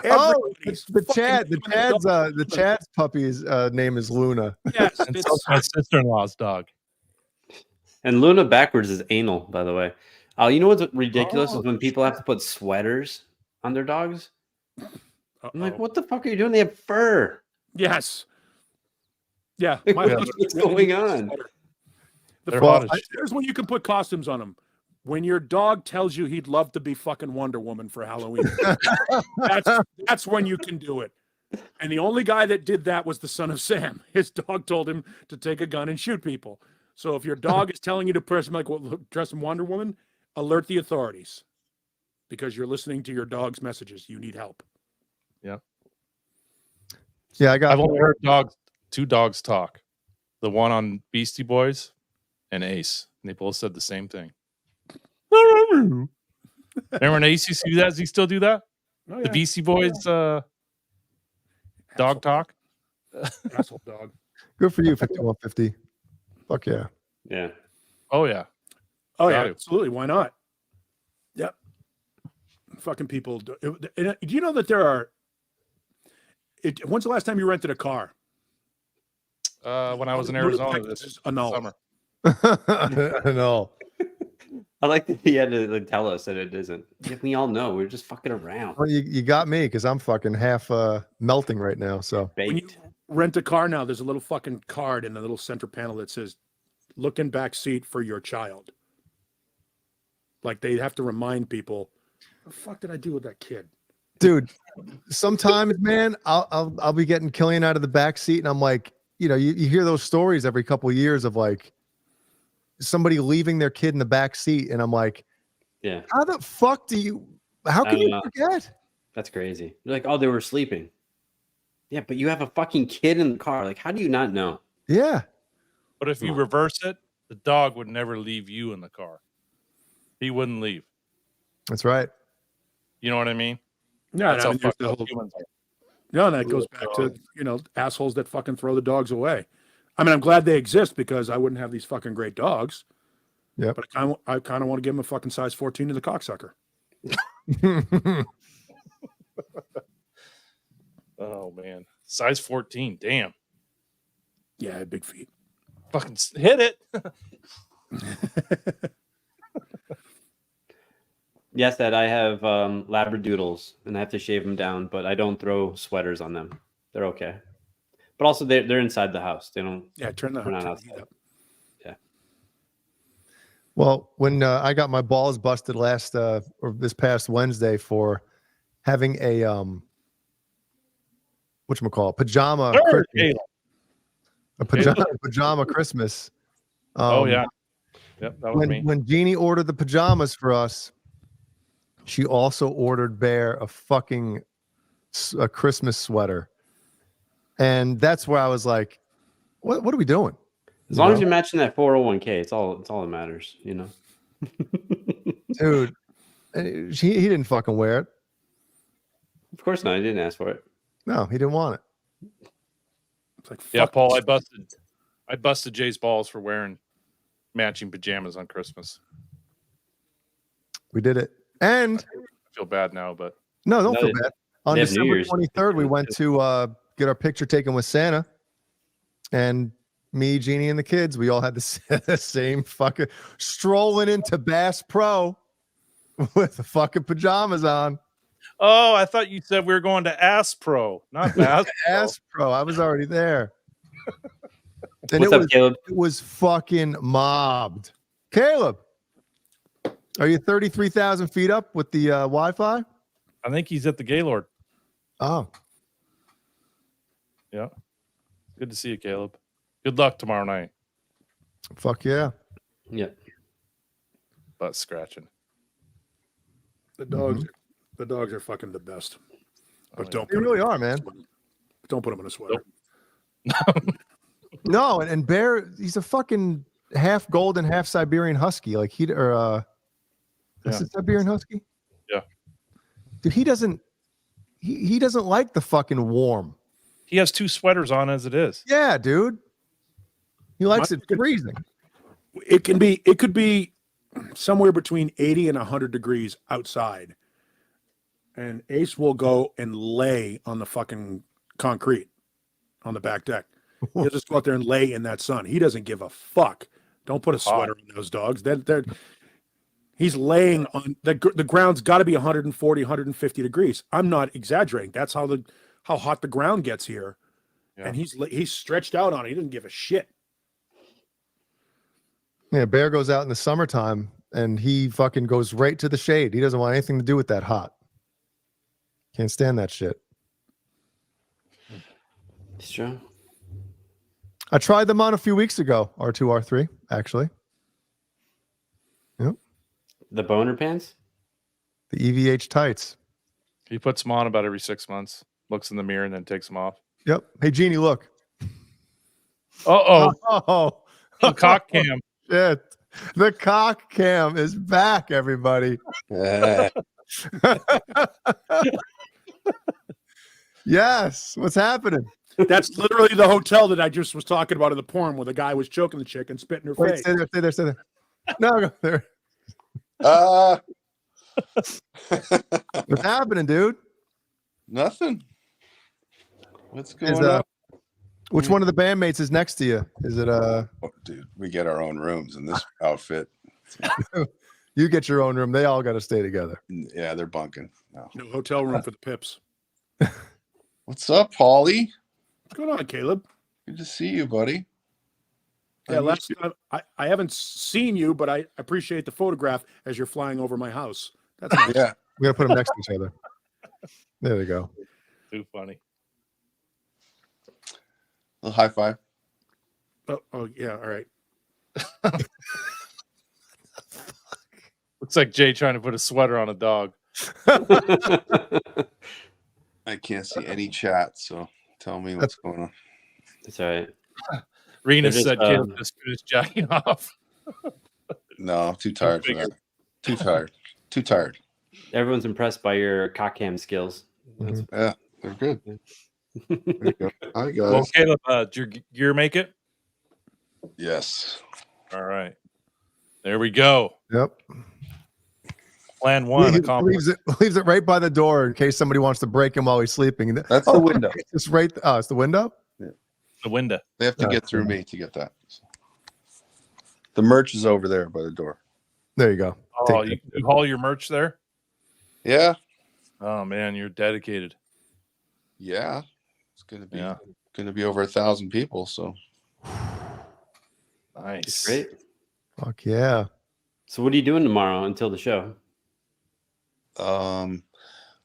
The Chad's puppy's name is Luna. Yes, and so my sister-in-law's dog. And Luna backwards is anal, by the way. You know what's ridiculous is when people have to put sweaters on their dogs. I'm like, what the fuck are you doing? They have fur. Yes. Yeah. What's going on? Here's when you can put costumes on them. When your dog tells you he'd love to be fucking Wonder Woman for Halloween. that's when you can do it. And the only guy that did that was the son of Sam. His dog told him to take a gun and shoot people. So if your dog is telling you to dress him Wonder Woman, alert the authorities because you're listening to your dog's messages. You need help. Yeah. Yeah, I've only heard two dogs talk. The one on Beastie Boys and Ace. And they both said the same thing. Remember when Ace used to do that? Does he still do that? Oh, yeah. The Beastie Boys dog talk? Asshole dog. Good for you, 5150. Fuck yeah. Yeah. Oh, yeah. Oh, yeah, absolutely. Why not? Yep. Fucking people. Do you know that there are... when's the last time you rented a car? When I was in Arizona this summer. I know. I like that he had to tell us that it isn't. We all know. We're just fucking around. Well, you got me because I'm fucking half melting right now. So when you rent a car now, there's a little fucking card in the little center panel that says, look in back seat for your child. Like they have to remind people, what the fuck did I do with that kid? Dude, sometimes, man, I'll be getting Killian out of the back seat, and I'm like, you hear those stories every couple of years of like somebody leaving their kid in the back seat, and I'm like, yeah, how the fuck how can you forget? That's crazy. You're like, oh, they were sleeping. Yeah, but you have a fucking kid in the car. Like, how do you not know? Yeah. But if you reverse it, the dog would never leave you in the car. He wouldn't leave. That's right. You know what I mean? Yeah, That's how fucked up humans are. No, that goes back to, assholes that fucking throw the dogs away. I mean, I'm glad they exist because I wouldn't have these fucking great dogs. Yeah. But I kind of want to give them a fucking size 14 to the cocksucker. Oh, man. Size 14. Damn. Yeah, big feet. Fucking hit it. Yes, Dad, I have Labradoodles, and I have to shave them down, but I don't throw sweaters on them. They're okay. But also, they're inside the house. They don't. Yeah, turn the not heat outside. up. Yeah. Well, when I got my balls busted this past Wednesday for having a whatchamacallit, pajama Christmas. A pajama Christmas. Oh yeah. Yep, that was me. When Jeannie ordered the pajamas for us, she also ordered Bear a Christmas sweater. And that's where I was like, what are we doing? As long as you're matching that 401k, it's all that matters, Dude, he didn't fucking wear it. Of course not. I didn't ask for it. No, he didn't want it. It's like, Yeah, fuck Paul, this. I busted Jay's balls for wearing matching pajamas on Christmas. We did it. And I feel bad now, but no, don't feel bad. On they have New December Year's. 23rd, we went to get our picture taken with Santa. And me, Jeannie, and the kids, we all had the same fucking strolling into Bass Pro with the fucking pajamas on. oh, I thought you said we were going to Ass Pro, not Bass Pro. Ass Pro. I was already there. And What's up, Caleb? It was fucking mobbed. Caleb, are you 33,000 feet up with the Wi-Fi? I think he's at the Gaylord. Oh, Yeah. Good to see you, Caleb. Good luck tomorrow night. fuck yeah. Yeah. Butt scratching. The dogs are fucking the best. But don't They put really them are, man. Don't put them in a sweater. No, and Bear, he's a fucking half golden, half Siberian husky. Like is it Siberian husky? Yeah. Dude, he doesn't like the fucking warm. He has 2 sweaters on as it is. Yeah, dude. He likes it freezing. It could be somewhere between 80 and 100 degrees outside. And Ace will go and lay on the fucking concrete on the back deck. He'll just go out there and lay in that sun. He doesn't give a fuck. Don't put a sweater on those dogs. He's laying on the ground's got to be 140, 150 degrees. I'm not exaggerating. That's how hot the ground gets here. Yeah. And he's stretched out on it. He doesn't give a shit. Yeah, Bear goes out in the summertime and he fucking goes right to the shade. He doesn't want anything to do with that hot. Can't stand that shit. It's true. I tried them on a few weeks ago, R2, R3, actually. Yep. The boner pants? The EVH tights. He puts them on about every 6 months, looks in the mirror, and then takes them off. Yep. Hey, Jeannie, look. Uh-oh. Oh. The cock cam. Shit. The cock cam is back, everybody. Yes. What's happening? That's literally the hotel that I just was talking about in the porn where the guy was choking the chick and spitting her face. Stay there. No, go there. What's happening, dude? Nothing. What's going on? Which one of the bandmates is next to you? Is it Oh, dude, we get our own rooms in this outfit. You get your own room. They all got to stay together. Yeah, they're bunking. No hotel room for the pips. What's up, Paulie? What's going on, Caleb? Good to see you, buddy. Yeah, last time I haven't seen you, but I appreciate the photograph as you're flying over my house. That's nice. Yeah. We got to put them next to each other. There they go. Too funny. A high five. Oh yeah, all right. Looks like Jay trying to put a sweater on a dog. I can't see any chat, so tell me what's going on. That's all right. Rena said Caleb just finished jacking off. No, I'm too tired for that. Too tired. Everyone's impressed by your cock cam skills. Yeah, they're good. There you go. Hi, guys. Well, Caleb, did your gear make it? Yes. All right. There we go. Yep. Plan one. Leaves it right by the door in case somebody wants to break him while he's sleeping. That's the window. It's right. Oh, it's the window? Yeah. The window. They have to get through me to get that. The merch is over there by the door. There you go. Oh, you haul your merch there? Yeah. Oh man, you're dedicated. Yeah. It's gonna be over 1,000 people, so nice. Great. Fuck yeah. So what are you doing tomorrow until the show?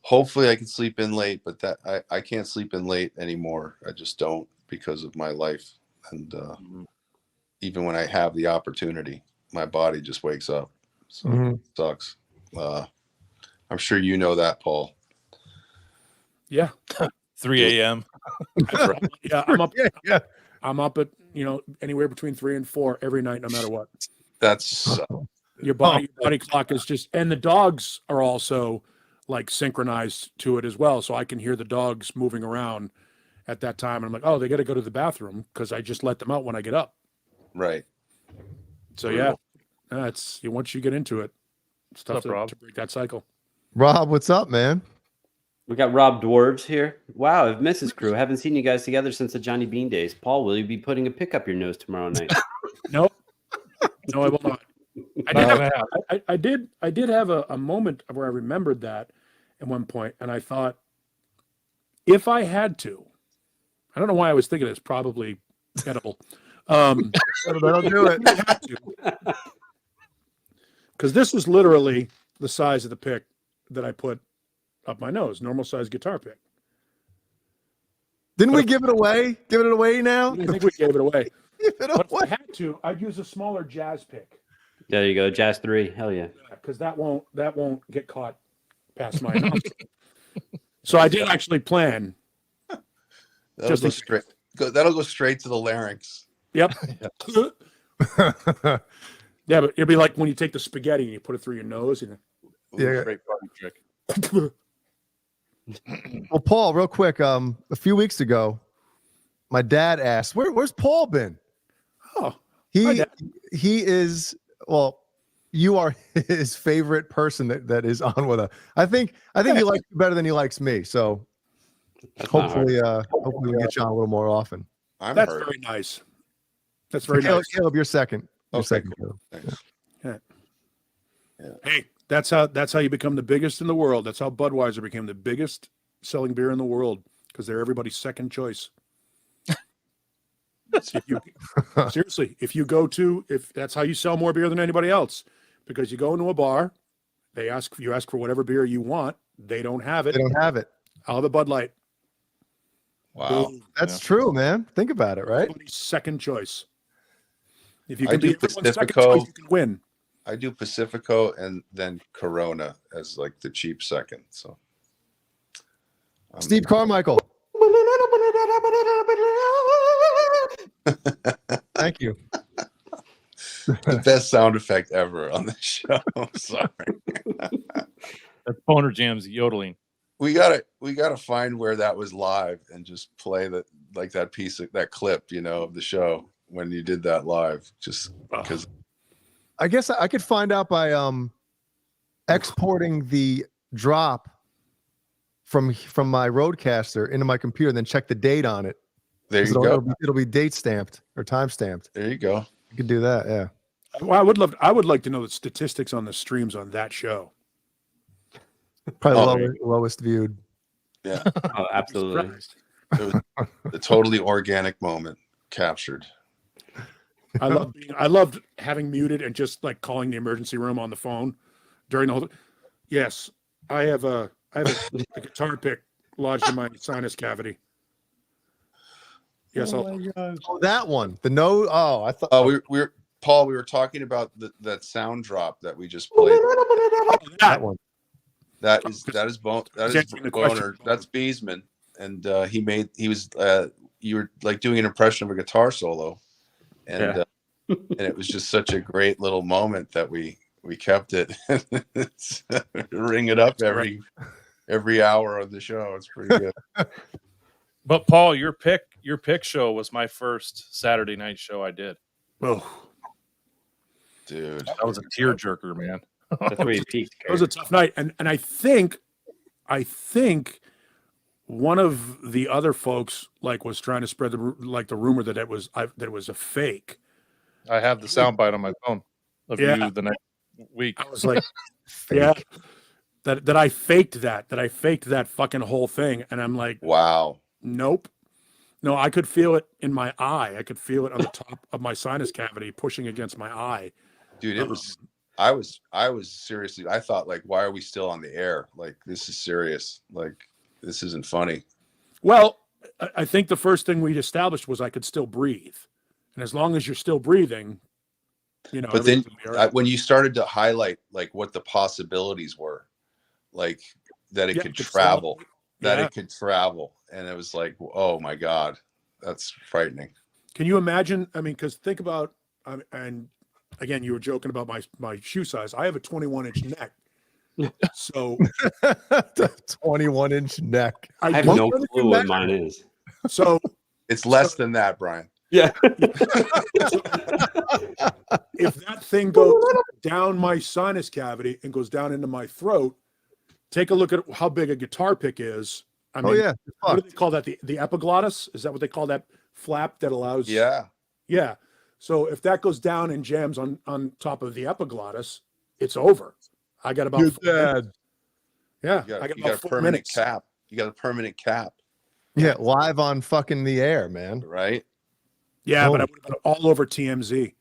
Hopefully I can sleep in late, but that I can't sleep in late anymore. I just don't because of my life. And even when I have the opportunity, my body just wakes up. So it sucks. I'm sure you know that, Paul. Yeah. 3 a.m. Yeah, I'm up. Yeah. I'm up at anywhere between 3 and 4 every night, no matter what. That's your body clock is just, and the dogs are also like synchronized to it as well. So I can hear the dogs moving around at that time. And I'm like, oh, they got to go to the bathroom because I just let them out when I get up. Right. So yeah, it's once you get into it, it's tough to break that cycle. Rob, what's up, man? We got Rob Dwarves here. Wow, I've missed this crew. I haven't seen you guys together since the Johnny Bean days. Paul, will you be putting a pick up your nose tomorrow night? Nope. No, I will not. I did have a moment where I remembered that at one point, and I thought, if I had to, I don't know why I was thinking it's probably edible. That'll do it. Because this is literally the size of the pick that I put up my nose, normal size guitar pick. Didn't we give it away? Give it away now? I think we gave it away. Give it But away. if I had to, I'd use a smaller jazz pick. There you go, Jazz 3. Hell yeah. Because that won't get caught past my nostril. So I did actually plan. That'll go straight to the larynx. Yep. Yeah, but it'll be like when you take the spaghetti and you put it through your nose. Yeah. Great party trick. Well, Paul, real quick, a few weeks ago, my dad asked, "Where's Paul been?" Oh, he is. Well, you are his favorite person that is on with us. I think he likes you better than he likes me. So hopefully we get you on a little more often. That's very nice. That's very nice. Caleb, you're second. You're Okay, second. cool. Thanks. Yeah. Hey, that's how you become the biggest in the world. That's how Budweiser became the biggest selling beer in the world, because they're everybody's second choice. Seriously, if that's how you sell more beer than anybody else, because you go into a bar, you ask for whatever beer you want. They don't have it. They don't have it. I'll have a Bud Light. Wow. Boom. That's true, man. Think about it, right? Everybody's second choice. If you I can do be everyone's second Pacifico. choice, you can win. I do Pacifico and then Corona as like the cheap second. So Steve Carmichael. Thank you. The best sound effect ever on the show. I'm sorry. That's BonerJams yodeling. We gotta find where that was live and just play that piece of that clip, of the show when you did that live. Just because I guess I could find out by exporting the drop from my Roadcaster into my computer, and then check the date on it. There you go. It'll be date stamped or time stamped. There you go. You could do that, yeah. Well, I would like to know the statistics on the streams on that show. Probably lowest viewed. Yeah. Oh, absolutely. It was a totally organic moment captured. I loved having muted and just like calling the emergency room on the phone during the whole. Yes, I have a guitar pick lodged in my sinus cavity. Yes, that one. I thought. Oh, Paul. We were talking about that sound drop that we just played. That one. That is Boner. That's Beesman, and you were like doing an impression of a guitar solo, and and it was just such a great little moment that we kept it. Ring it up every hour of the show. It's pretty good. But Paul, your pick show was my first Saturday night show I did. Oh, dude, that was a tearjerker, man. That's where you peaked. It was a tough night, and I think one of the other folks was trying to spread the rumor that it was a fake. I have the soundbite on my phone of you the next week. I was like, yeah, that I faked that fucking whole thing, and I'm like, wow, nope. No, I could feel it in my eye. I could feel it on the top of my sinus cavity pushing against my eye. Dude, it was. I was seriously. I thought, why are we still on the air? This is serious. This isn't funny. Well, I think the first thing we established was I could still breathe, and as long as you're still breathing, But then when you started to highlight what the possibilities were, that it could travel, it could travel, and it was like, oh my God, that's frightening. Can you imagine? I mean, because think about and. Again, you were joking about my shoe size. I have a 21-inch neck. So 21-inch neck. I have no clue what mine is. So it's less than that, Brian. Yeah. If that thing goes down my sinus cavity and goes down into my throat, take a look at how big a guitar pick is. I mean, yeah. What do they call that? The epiglottis? Is that what they call that flap that allows? Yeah. Yeah. So if that goes down and jams on top of the epiglottis, it's over. I got about 4 minutes. Yeah. You I got got about a 4 permanent minutes. cap. You got a permanent cap. Yeah, live on fucking the air, man. Right? Yeah, but I would have been all over TMZ.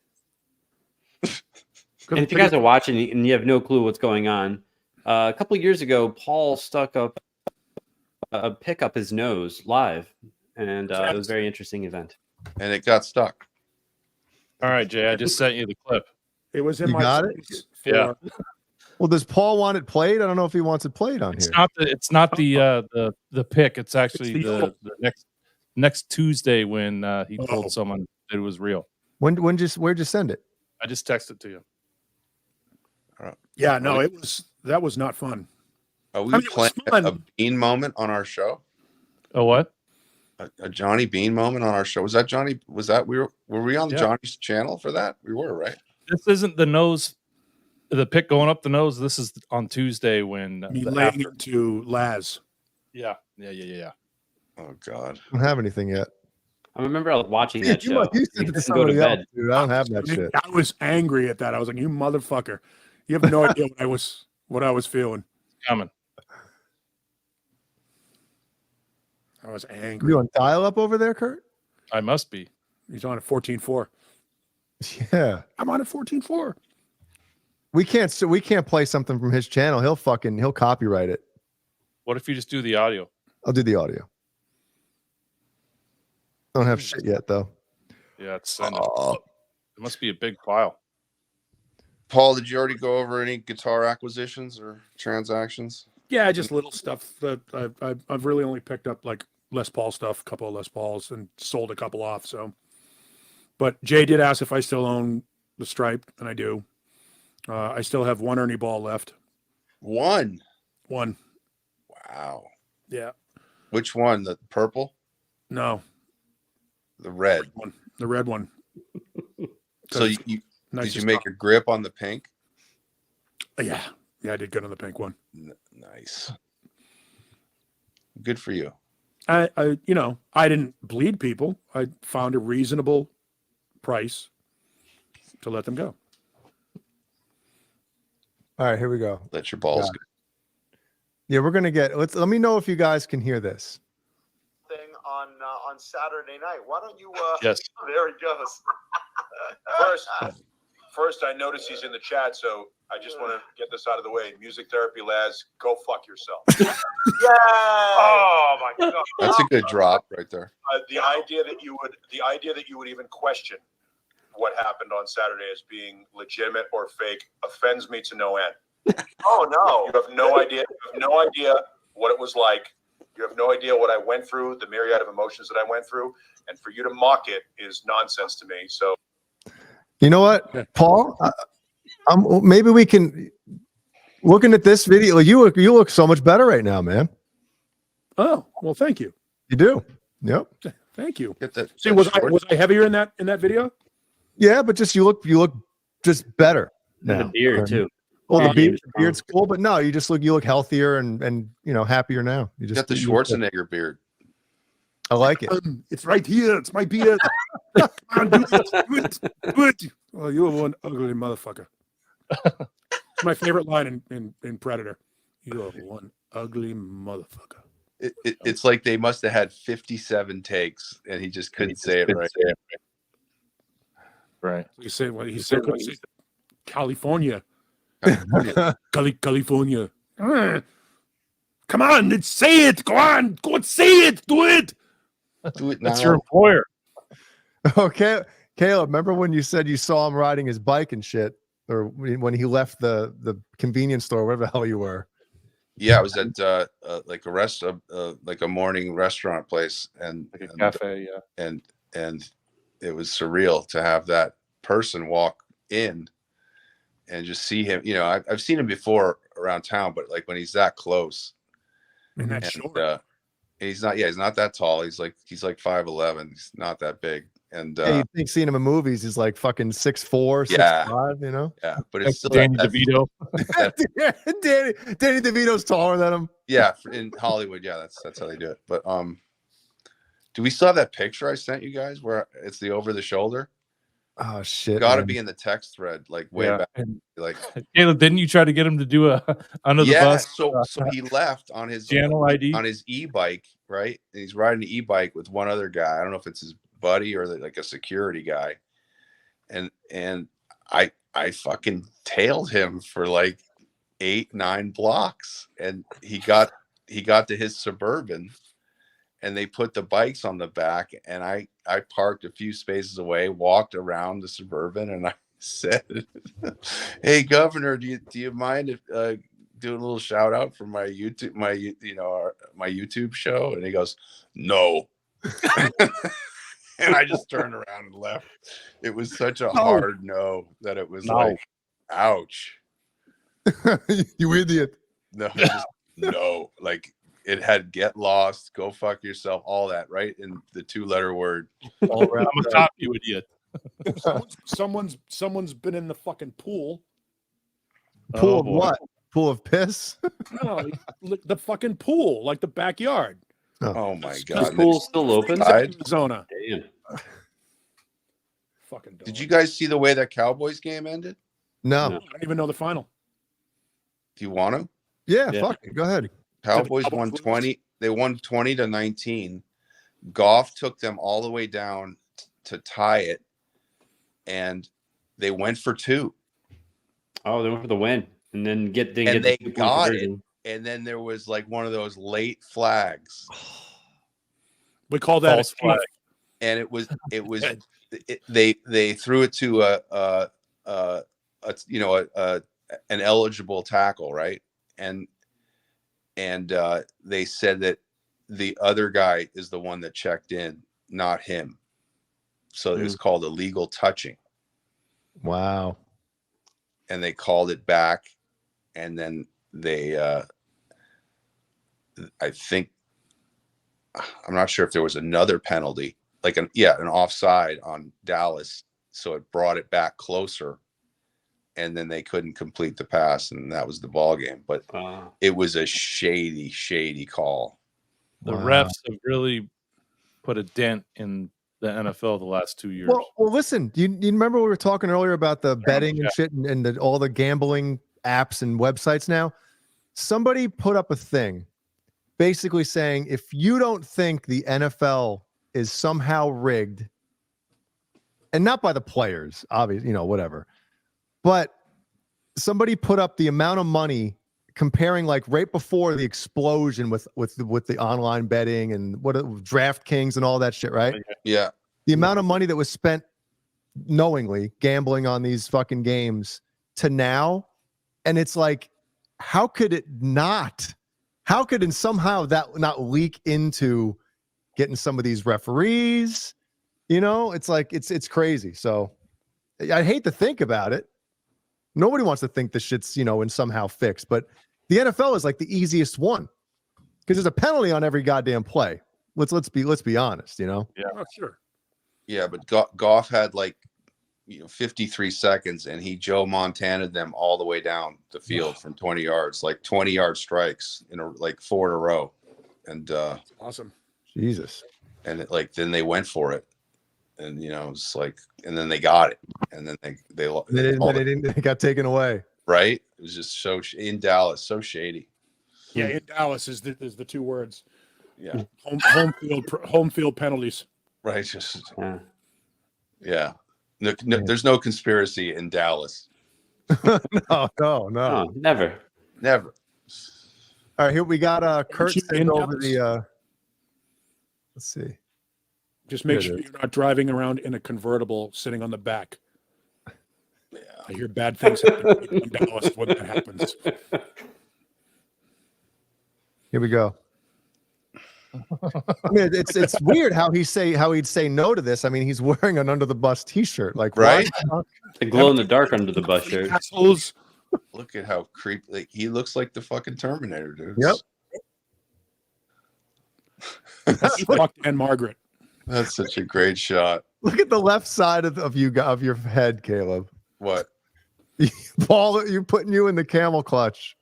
And if you guys are watching and you have no clue what's going on, a couple of years ago, Paul stuck up a pick up his nose live, and it was a very interesting event. And it got stuck. All right, Jay, I just sent you the clip. It was in You my got it? face Yeah. Well, does Paul want it played? I don't know if he wants it played on here. It's not the pick. It's actually It's the the next Tuesday when he told someone it was real. Where'd you send it? I just texted to you. Yeah, no, that was not fun. Are we I mean, it was playing a fun. Bean moment on our show? Oh, what? A Johnny Bean moment on our show? Was that Johnny? Were we on Yeah. Johnny's channel for that? We were, right? This isn't the nose, the pick going up the nose. This is on Tuesday when Me laying into Laz. Yeah. Oh God, I don't have anything yet. I remember I was watching that You show. sent it to You couldn't go to somebody else, bed. dude. I don't have that shit. I was angry at that. I was like, "You motherfucker! You have no idea what I was feeling." Coming. I was angry. You on dial up over there, Kurt? I must be. He's on a 14.4. Yeah. I'm on a 14.4. We can't play something from his channel. He'll copyright it. What if you just do the audio? I'll do the audio. Don't have shit yet though. Yeah, it's it must be a big file. Paul, did you already go over any guitar acquisitions or transactions? Yeah, just little stuff that I've really only picked up, like Les Paul stuff, a couple of Les Pauls, and sold a couple off. So, but Jay did ask if I still own the Stripe, and I do. I still have one Ernie Ball left. One. Wow. Yeah. Which one? The purple? No. The red one. The red one. So you did you make a grip on the pink? Yeah. Yeah, I did good on the pink one. Nice. Good for you. I didn't bleed people. I found a reasonable price to let them go. All right, here we go. Let your balls go. Yeah, we're gonna get. Let me know if you guys can hear this. Thing on Saturday night. Why don't you? Yes. There he goes. First, I notice he's in the chat, so I just want to get this out of the way. Music therapy, Laz, go fuck yourself. Yeah. Oh my god. That's a good drop right there. The idea that you would even question what happened on Saturday as being legitimate or fake offends me to no end. Oh no. You have no idea. You have no idea what it was like. You have no idea what I went through, the myriad of emotions that I went through, and for you to mock it is nonsense to me. So, You know what, Paul? Maybe we can. Looking at this video, you look so much better right now, man. Oh well, thank you. You do. Yep. Thank you. Get that. See, was I heavier in that video? Yeah, but just you look just better now. The beard too. Well, the beard's cool, but no, you look healthier and happier now. You just got the Schwarzenegger beard. I like it. It's right here. It's my beard. Come on, do it. Well, you're one ugly motherfucker. It's my favorite line in Predator. You're one ugly motherfucker. It's like they must have had 57 takes, and he just couldn't say it right. Right. He said California. California. Come on, let's say it. Go on, go and say it. Do it. Do it now. That's your employer. Okay, Caleb. Remember when you said you saw him riding his bike and shit, or when he left the convenience store, wherever the hell you were? Yeah, I was at like a morning restaurant place, and like a cafe. Yeah, and it was surreal to have that person walk in and just see him. I've seen him before around town, but like when he's that close, and that's short. He's not that tall. He's like 5'11". He's not that big. And you think seeing him in movies, he's like fucking 6'4", 6'5", you know? Yeah, but it's still Danny DeVito. Danny DeVito's taller than him. Yeah, in Hollywood, yeah, that's how they do it. But do we still have that picture I sent you guys where it's the over the shoulder? Oh shit! Got to be in the text thread, like way back. Like, Caleb, didn't you try to get him to do a under the bus? So he left on his channel ID on his e-bike, right? And he's riding the e-bike with one other guy. I don't know if it's his buddy or like a security guy. And I fucking tailed him for like 8-9 blocks, and he got to his Suburban. And they put the bikes on the back, and I parked a few spaces away, walked around the Suburban, and I said, "Hey, Governor, do you mind if doing a little shout out for my YouTube my YouTube show?" And he goes, "No," and I just turned around and left. It was such a hard no that it was like, ouch. You idiot. No, just, no, like. It had get lost, go fuck yourself, all that, right? In the 2-letter word. All right. I'm a cop, you idiot. Someone's been in the fucking pool. Pool of what? Pool of piss? No, the fucking pool, like the backyard. Oh my god. The pool's still open? Arizona. Damn. Fucking dog. Did you guys see the way that Cowboys game ended? No. I don't even know the final. Do you want to? Yeah, fuck it. Go ahead. Cowboys won 20. They won 20-19. Goff took them all the way down to tie it, and they went for 2. Oh, they went for the win, and then they got it. And then there was like one of those late flags. We call that false flag. And it was they threw it to an eligible tackle, right? And they said that the other guy is the one that checked in, not him. So it was called illegal touching. Wow. And they called it back. And then they, I think, I'm not sure if there was another penalty, like an offside on Dallas. So it brought it back closer. And then they couldn't complete the pass, and that was the ball game. But it was a shady call. The refs have really put a dent in the NFL the last 2 years. Well, listen. You remember we were talking earlier about the betting and shit, and all the gambling apps and websites now? Somebody put up a thing, basically saying if you don't think the NFL is somehow rigged, and not by the players, obviously, whatever. But somebody put up the amount of money comparing like right before the explosion with the online betting and DraftKings and all that shit, right? Yeah. The amount of money that was spent knowingly gambling on these fucking games to now, and it's like, how could somehow that not leak into getting some of these referees? It's like it's crazy. So I hate to think about it. Nobody wants to think this shit's, and somehow fixed, but the NFL is like the easiest one because there's a penalty on every goddamn play. Let's be honest, Yeah, sure. Yeah, but Goff had like 53 seconds, and he Joe Montana'd them all the way down the field from 20 yards, like 20-yard strikes like 4 in a row, and awesome. Jesus. And then they went for it. And it's like, and then they got it, and then they got taken away. Right? It was just so in Dallas, so shady. Yeah, in Dallas is the 2 words. Yeah, home field penalties. Right. Just yeah. No, there's no conspiracy in Dallas. No, never. All right, here we got Kurt sitting over the. Let's see. Just make sure you're not driving around in a convertible sitting on the back. Yeah. I hear bad things happen in Dallas when that happens. Here we go. I mean, it's weird how he'd say no to this. I mean, he's wearing an under the bus T-shirt, like right, the glow in the dark under the bus shirt. Assholes Look at how creepy. Like, he looks like the fucking Terminator, dude. Yep. Fuck and Margaret. That's such a great shot. Look at the left side of your head, Caleb. What? Paul, you're putting you in the camel clutch.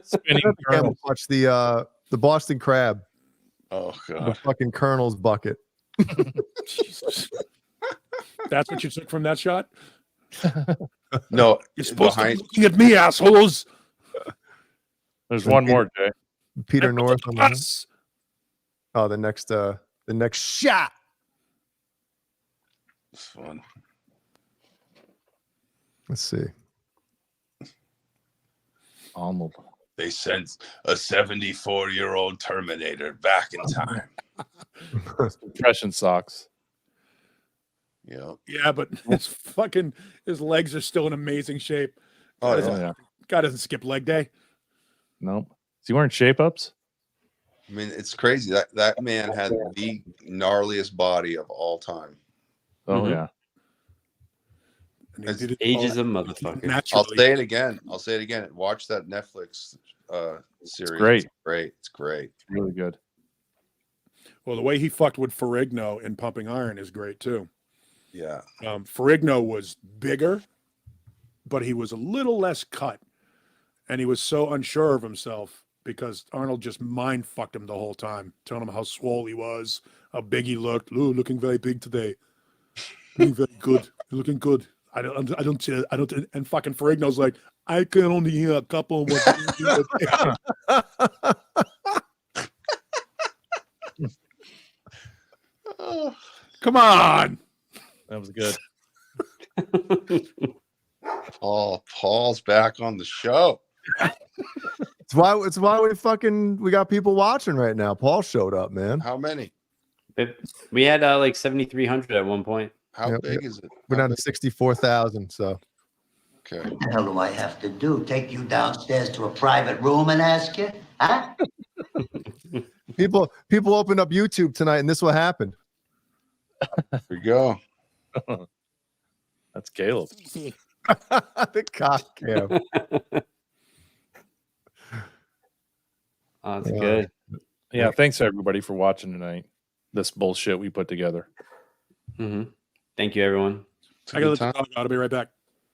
Spinning camel clutch, the Boston crab. Oh The god. fucking Colonel's bucket. Jesus. That's what you took from that shot? No, You're supposed behind- to be looking at me, assholes. There's one more, Jay. Peter North on the Us. Oh, the next shot. It's fun. Let's see. Arnold. They sent a 74-year-old Terminator back in time. Compression socks. Yeah. Yeah, but his legs are still in amazing shape. Oh, yeah. God doesn't skip leg day. Nope. Is he wearing shape ups? I mean, it's crazy. That man had the gnarliest body of all time. Oh yeah. Ages of motherfucker. I'll say it again. Watch that Netflix series. great. It's great. It's great. It's really good. Well, the way he fucked with Ferrigno in Pumping Iron is great too. Yeah. Ferrigno was bigger, but he was a little less cut, and he was so unsure of himself because Arnold just mind fucked him the whole time, telling him how swole he was, how big he looked. Ooh, looking very big today. Looking very good. You're looking good. I don't. And fucking Ferrigno's like, I can only hear a couple more. Come on. That was good. Paul's back on the show. It's why we got people watching right now. Paul showed up, man. How many? We had like 7,300 at one point. How big is it? We're down to 64,000. So. Okay. What the hell do I have to do? Take you downstairs to a private room and ask you? Huh? People opened up YouTube tonight, and this what happened. There we go. That's Caleb. The cock cam. Oh, that's good. Yeah, thanks everybody for watching tonight. This bullshit we put together. Mm-hmm. Thank you, everyone. I gotta let the dog out. I'll be right back.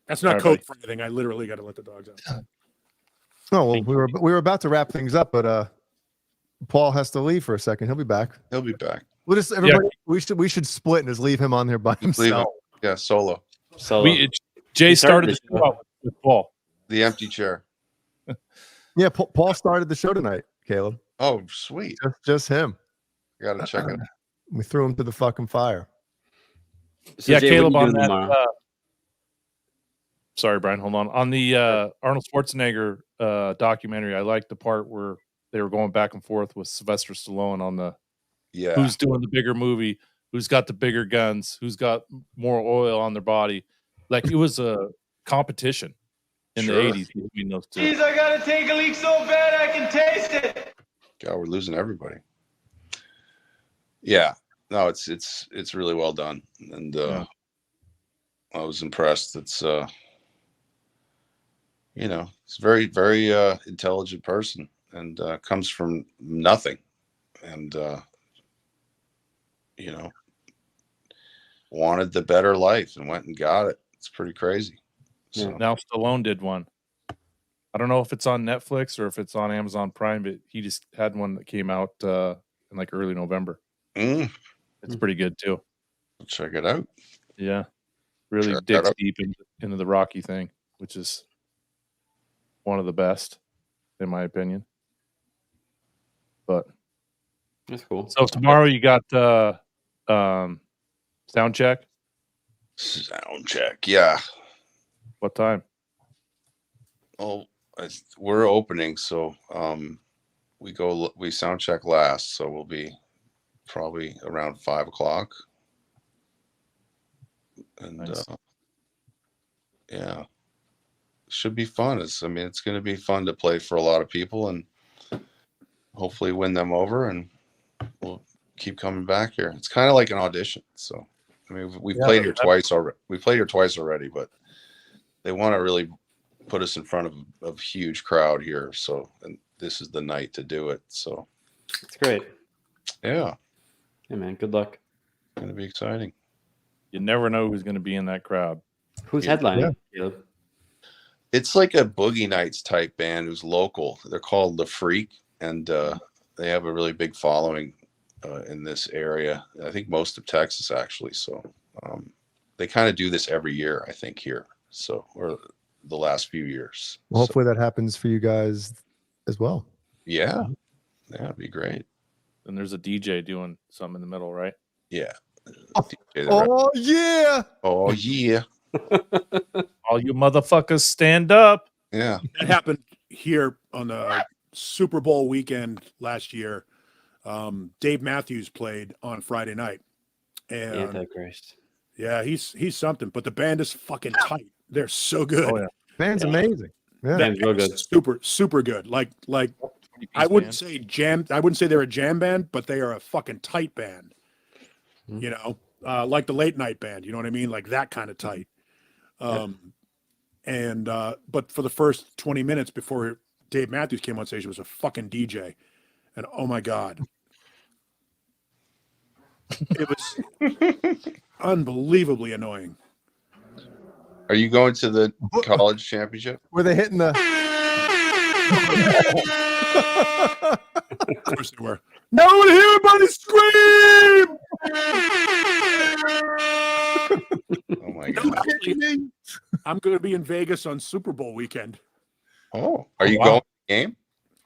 That's not All right, code buddy. for anything. I literally gotta let the dogs out. Oh well, we were about to wrap things up, but Paul has to leave for a second. He'll be back. He'll be back. We'll just everybody. We should split and just leave him on there by Leave himself. it. Yeah, solo. Jay started the show out with Paul. The empty chair. Yeah, Paul started the show tonight, Caleb. Oh, sweet. Just him. I gotta check it. We threw him to the fucking fire. So Yeah, Jay, Caleb what are you on doing that. tomorrow? Sorry, Brian. Hold on. On the Arnold Schwarzenegger documentary, I liked the part where they were going back and forth with Sylvester Stallone on the who's doing the bigger movie, who's got the bigger guns, who's got more oil on their body. Like it was a competition in the 80s between those two. Jeez, I gotta take a leak so bad I can taste it. God, we're losing everybody. Yeah. No, it's really well done. And I was impressed. It's it's a very, very intelligent person and comes from nothing. And wanted the better life and went and got it. It's pretty crazy. So Now Stallone did one. I don't know if it's on Netflix or if it's on Amazon Prime, but he just had one that came out in like early November. It's pretty good too. Check it out. Yeah, really Check that digs out. deep into the Rocky thing, which is one of the best, in my opinion. But that's cool. So tomorrow you got sound check. Sound check, yeah. What time? Oh, we're opening, so we sound check last, so we'll be probably around 5 o'clock. And Nice. Yeah, should be fun. It's going to be fun to play for a lot of people and hopefully win them over, and we'll keep coming back here. It's kind of like an audition. So we've played here twice already. We played here twice already, but they want to really put us in front of a huge crowd here. So, and this is the night to do it. So it's great. Yeah. Hey man, good luck. It's gonna be exciting. You never know who's going to be in that crowd. Who's headlining? Caleb? It's like a Boogie Nights type band who's local. They're called The Freak, and they have a really big following in this area. I think most of Texas, actually. So they kind of do this every year, I think, here. So, or the last few years. Well, hopefully that happens for you guys as well. Yeah. Yeah, it'd be great. And there's a DJ doing something in the middle, right? Yeah. Oh, yeah. Oh, yeah. All you motherfuckers stand up. Yeah. That happened here on the Super Bowl weekend last year. Dave Matthews played on Friday night. And Antichrist. Yeah, he's something. But the band is fucking tight. They're so good. Oh, yeah. Band's amazing. Yeah. Band's real good. Super good. Like I wouldn't say jam. I wouldn't say they're a jam band, but they are a fucking tight band. You know, like the late night band. You know what I mean? Like that kind of tight. But for the first 20 minutes before Dave Matthews came on stage, it was a fucking DJ, and oh my god, it was unbelievably annoying. Are you going to the college championship? Were they hitting the? Of course they were. No one hear everybody scream! Oh my god! I'm going to be in Vegas on Super Bowl weekend. Oh, are you going to the game?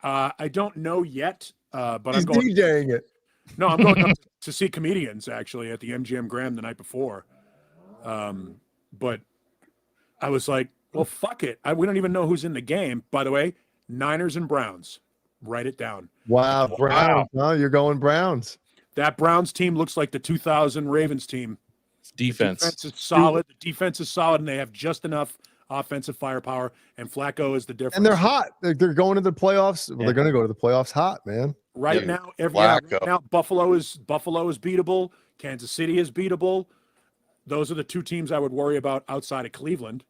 I don't know yet, but He's I'm going. DJing it. No, I'm going up to see comedians actually at the MGM Grand the night before. But I was like, well, fuck it. We don't even know who's in the game. By the way, Niners and Browns. Write it down. Wow, Browns. Wow. You're going Browns. That Browns team looks like the 2000 Ravens team. Defense. The defense is solid. The defense is solid, and they have just enough offensive firepower. And Flacco is the difference. And they're hot. They're going to the playoffs. Well, they're going to go to the playoffs hot, man. Right now, right now, Buffalo is beatable. Kansas City is beatable. Those are the two teams I would worry about outside of Cleveland.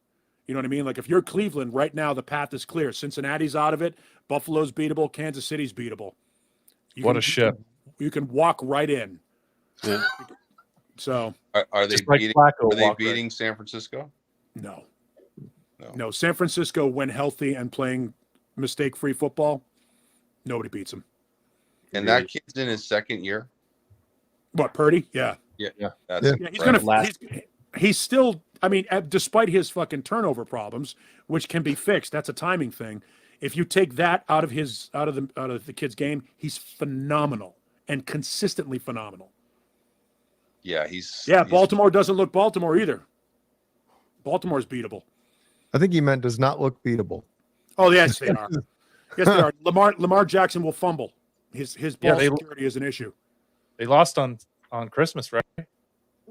You know what I mean? Like if you're Cleveland right now, the path is clear. Cincinnati's out of it. Buffalo's beatable. Kansas City's beatable. What a ship. You can walk right in. Yeah. So are they like beating? Flacco Are they walked beating San Francisco? No. San Francisco, when healthy and playing mistake-free football, nobody beats them. And that kid's in his second year. What, Purdy? Yeah. Yeah. He's still. I mean, despite his fucking turnover problems, which can be fixed, that's a timing thing. If you take that out of the kid's game, he's phenomenal and consistently phenomenal. Yeah, Baltimore doesn't look Baltimore either. Baltimore's beatable. I think he meant does not look beatable. Oh yes, they are. Yes, they are. Lamar Jackson will fumble. His ball security is an issue. They lost on Christmas, right?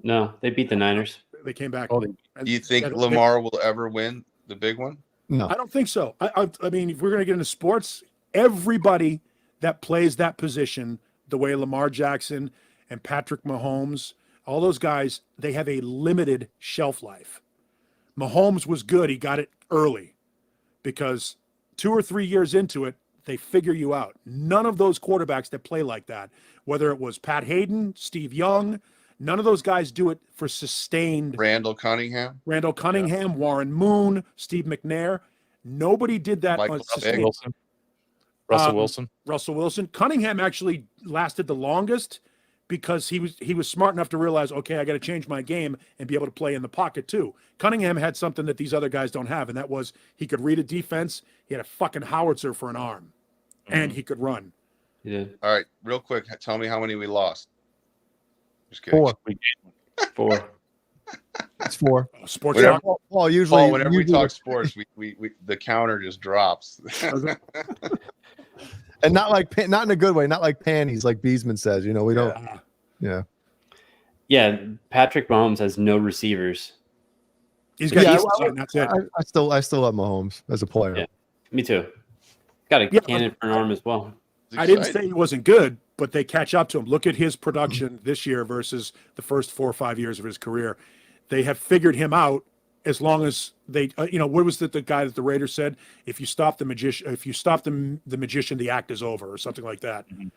No, they beat the Niners. They came back. Do you think Lamar will ever win the big one? No, I don't think so. I mean, if we're going to get into sports, everybody that plays that position, the way Lamar Jackson and Patrick Mahomes, all those guys, they have a limited shelf life. Mahomes was good. He got it early because 2 or 3 years into it, they figure you out. None of those quarterbacks that play like that, whether it was Pat Hayden, Steve Young, none of those guys do it for sustained. Randall Cunningham, Warren Moon, Steve McNair. Nobody did that on sustained. Russell Wilson. Cunningham actually lasted the longest because he was smart enough to realize, okay, I got to change my game and be able to play in the pocket too. Cunningham had something that these other guys don't have, and that was he could read a defense. He had a fucking howitzer for an arm, and he could run. Yeah. All right, real quick, tell me how many we lost. Just kidding. 4. It's 4. Sports talk. Well, usually whenever we talk sports, we the counter just drops. And not in a good way, not like panties, like Beesman says. You know, we don't. Yeah. Yeah, Patrick Mahomes has no receivers. He's got that's it. I still love Mahomes as a player. Yeah, me too. Got a cannon for an arm as well. I didn't say he wasn't good, but they catch up to him. Look at his production this year versus the first 4 or 5 years of his career. They have figured him out, as long as they, what was the guy that the Raiders said? If you stop the magician, the magician, the act is over, or something like that. Mm-hmm.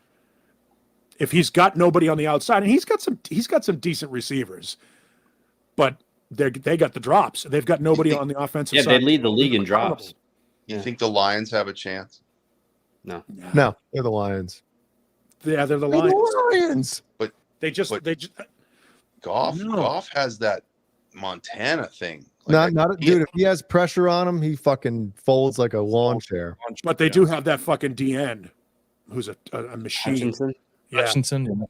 If he's got nobody on the outside, and he's got some decent receivers, but they got the drops. They've got nobody on the offensive side. Yeah, they lead the league in drops. You think the Lions have a chance? No, they're the Lions. Yeah, they're the Lions. But they just Goff has that Montana thing. Dude. If he has pressure on him, he fucking folds like a lawn chair. But they do have that fucking D end, who's a machine. Hutchinson? Yeah. Hutchinson.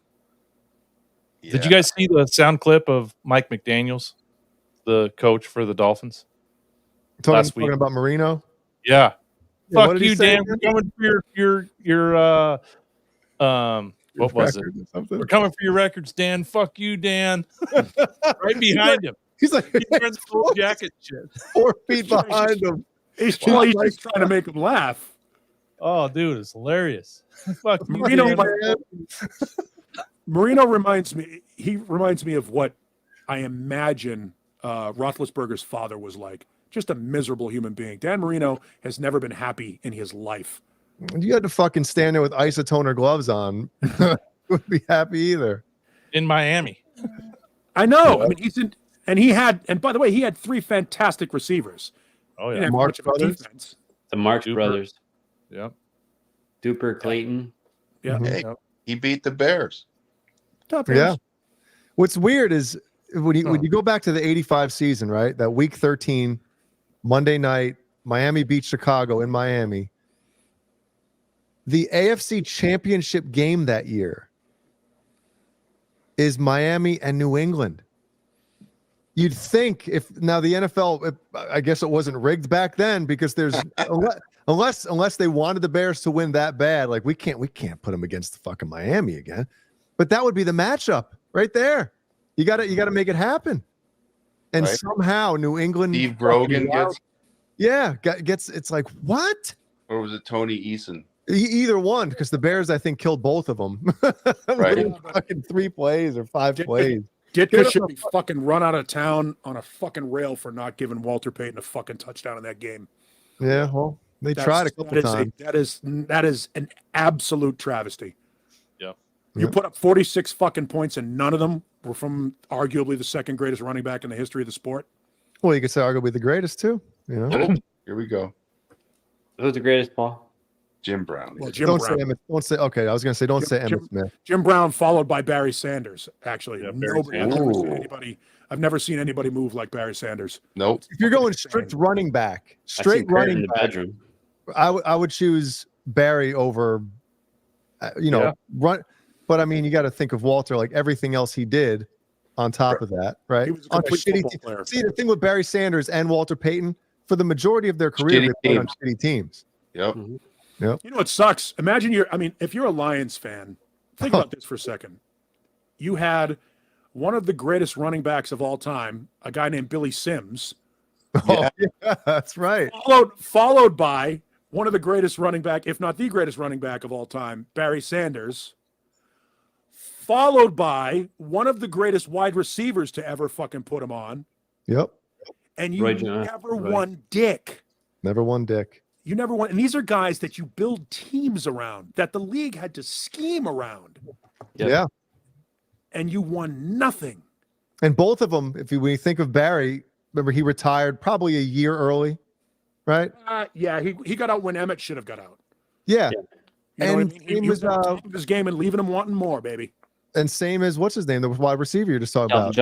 Yeah. Did you guys see the sound clip of Mike McDaniels, the coach for the Dolphins? Talking about Marino? Yeah. Yeah, Fuck you, Dan. We're coming for your what was it? We're coming for your records, Dan. Fuck you, Dan. Right behind him. He's like he's wearing the full jacket shit. 4 feet behind him. He's just trying to make him laugh. Oh, dude, it's hilarious. Fuck you, Marino. Dan. Marino reminds me of what I imagine Roethlisberger's father was like. Just a miserable human being. Dan Marino has never been happy in his life. You had to fucking stand there with isotoner gloves on. Wouldn't be happy either. In Miami. I know. I mean, and by the way, he had 3 fantastic receivers. Oh yeah, Marx Brothers. The Marx Duper. Brothers. Yep. Duper Clayton. Yeah. Hey, he beat the Bears. Yeah. What's weird is when you go back to the 85 season, right? That week 13, Monday night, Miami beat Chicago in Miami. The AFC Championship game that year is Miami and New England. You'd think now the NFL, I guess it wasn't rigged back then because there's unless they wanted the Bears to win that bad, like we can't put them against the fucking Miami again. But that would be the matchup right there. You got to make it happen. And somehow New England, Steve Grogan gets it's like what? Or was it Tony Eason? Either one, because the Bears I think killed both of them. Right. Fucking 3 plays or 5 plays. Ditka should be fucking run out of town on a fucking rail for not giving Walter Payton a fucking touchdown in that game. Yeah, well, they tried a couple times. That is an absolute travesty. Yeah. You put up 46 fucking points and none of them were from arguably the second greatest running back in the history of the sport. Well, you could say arguably the greatest too. You know. Here we go. Who's the greatest, Paul? Jim Brown. Well, Jim Don't Brown. say okay. I was going to say don't say Emmitt Smith. Jim Brown followed by Barry Sanders. Actually, Yeah, I've never seen anybody move like Barry Sanders. Nope. If you're going strict running back, in the bedroom. I would choose Barry over, run. But I mean, you got to think of Walter, like everything else he did on top of that, right? He was a On a complete shitty football team. player. See, the thing with Barry Sanders and Walter Payton, for the majority of their career, they played on shitty teams. Yep. Yep. You know what sucks? Imagine if you're a Lions fan, think about this for a second. You had one of the greatest running backs of all time, a guy named Billy Sims. Yeah, that's right. Followed by one of the greatest running back, if not the greatest running back of all time, Barry Sanders. Followed by one of the greatest wide receivers to ever fucking put him on. Yep. And you never won dick. Never won dick. You never won. And these are guys that you build teams around, that the league had to scheme around. Yeah. And you won nothing. And both of them, when you think of Barry, remember he retired probably a year early, right? Yeah, he got out when Emmett should have got out. Yeah. You know what I mean? He was top of his game and leaving him wanting more, baby. And same as what's his name, the wide receiver you just talked about,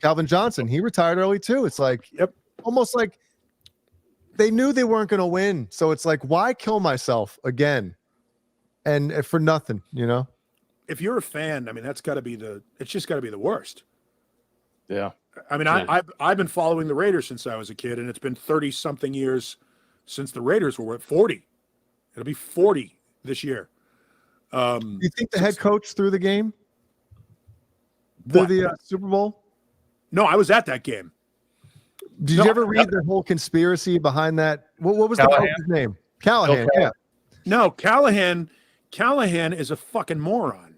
Calvin Johnson. He retired early too. It's like almost like they knew they weren't going to win, so it's like, why kill myself again, and for nothing, you know? If you're a fan, I mean, it's just got to be the worst. Yeah. I mean, I've been following the Raiders since I was a kid, and it's been 30 something years since the Raiders were at 40. It'll be 40 this year. You think the head coach threw the game? The Super Bowl? No, I was at that game. Did you ever read the whole conspiracy behind that? What was the coach's name? Callahan. Yeah. No, Callahan is a fucking moron.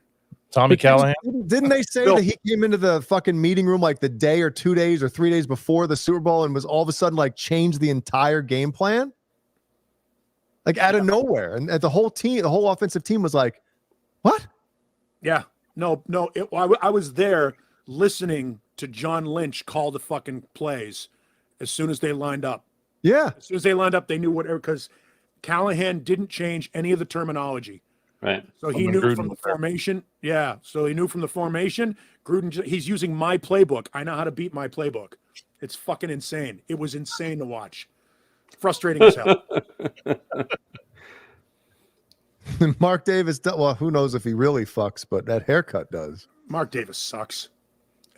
Tommy Callahan. Didn't they say that he came into the fucking meeting room like the day or 2 days or 3 days before the Super Bowl and was all of a sudden like changed the entire game plan? Like out of nowhere. And the whole team, the whole offensive team was like, what? Yeah. No. I was there listening to John Lynch call the fucking plays as soon as they lined up. Yeah. As soon as they lined up, they knew whatever, because Callahan didn't change any of the terminology. Right. So he knew from the formation. Yeah. So he knew from the formation. Gruden, he's using my playbook. I know how to beat my playbook. It's fucking insane. It was insane to watch. Frustrating as hell. Mark Davis, well, who knows if he really fucks, but that haircut does. Mark Davis sucks.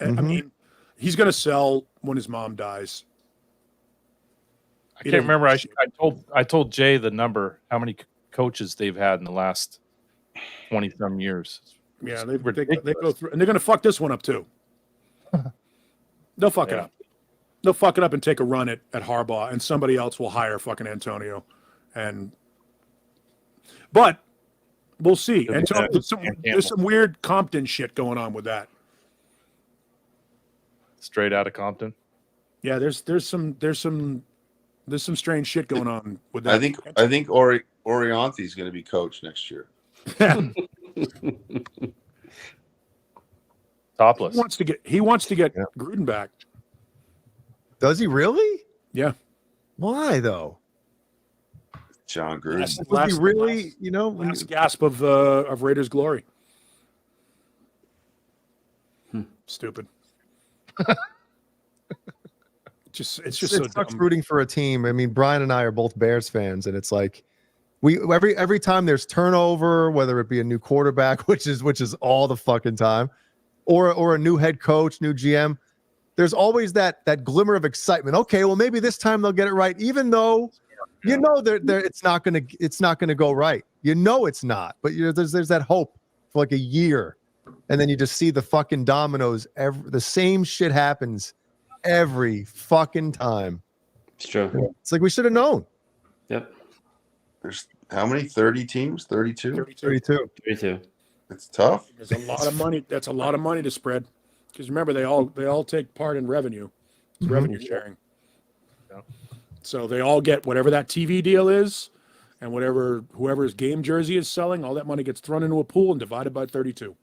I mean, he's going to sell when his mom dies. I can't remember. I told Jay the number, how many coaches they've had in the last 20-some years. Yeah, they go through, and they're going to fuck this one up too. They'll fuck it up. They'll fuck it up and take a run at Harbaugh, and somebody else will hire fucking Antonio. But we'll see. Antonio, there's some weird Compton shit going on with that. Straight out of Compton. Yeah, there's some strange shit going on with that. I think Orianti's going to be coach next year. Topless. He wants to get Gruden back. Does he really? Yeah. Why though? John Gruden. Was he really, last gasp of Raiders glory. Stupid. It's just so sucks dumb. rooting for a team. I mean, Brian and I are both Bears fans, and it's like every time there's turnover, whether it be a new quarterback, which is all the fucking time, or a new head coach, new GM, there's always that glimmer of excitement. Okay, well maybe this time they'll get it right, even though it's not gonna go right. It's not, but there's that hope for like a year, and then you just see the fucking dominoes. The same shit happens every fucking time. It's true. It's like we should have known. Yep. There's how many? 30 teams? 32? 32. It's tough. There's a lot of money. That's a lot of money to spread. Because remember, they all take part in revenue. It's revenue sharing. Yeah. So they all get whatever that TV deal is, and whoever's game jersey is selling, all that money gets thrown into a pool and divided by 32.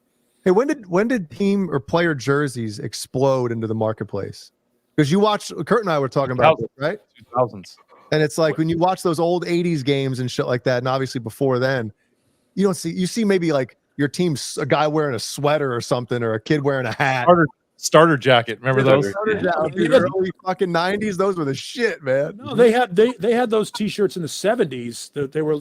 Hey, when did team or player jerseys explode into the marketplace? Because you watch, Kurt and I were talking about this, right? 2000s. And it's like when you watch those old 80s games and shit like that, and obviously before then, you see maybe like your team's a guy wearing a sweater or something, or a kid wearing a hat. Starter jacket. Remember those? Early fucking 90s. Those were the shit, man. No, they had those T-shirts in the 70s.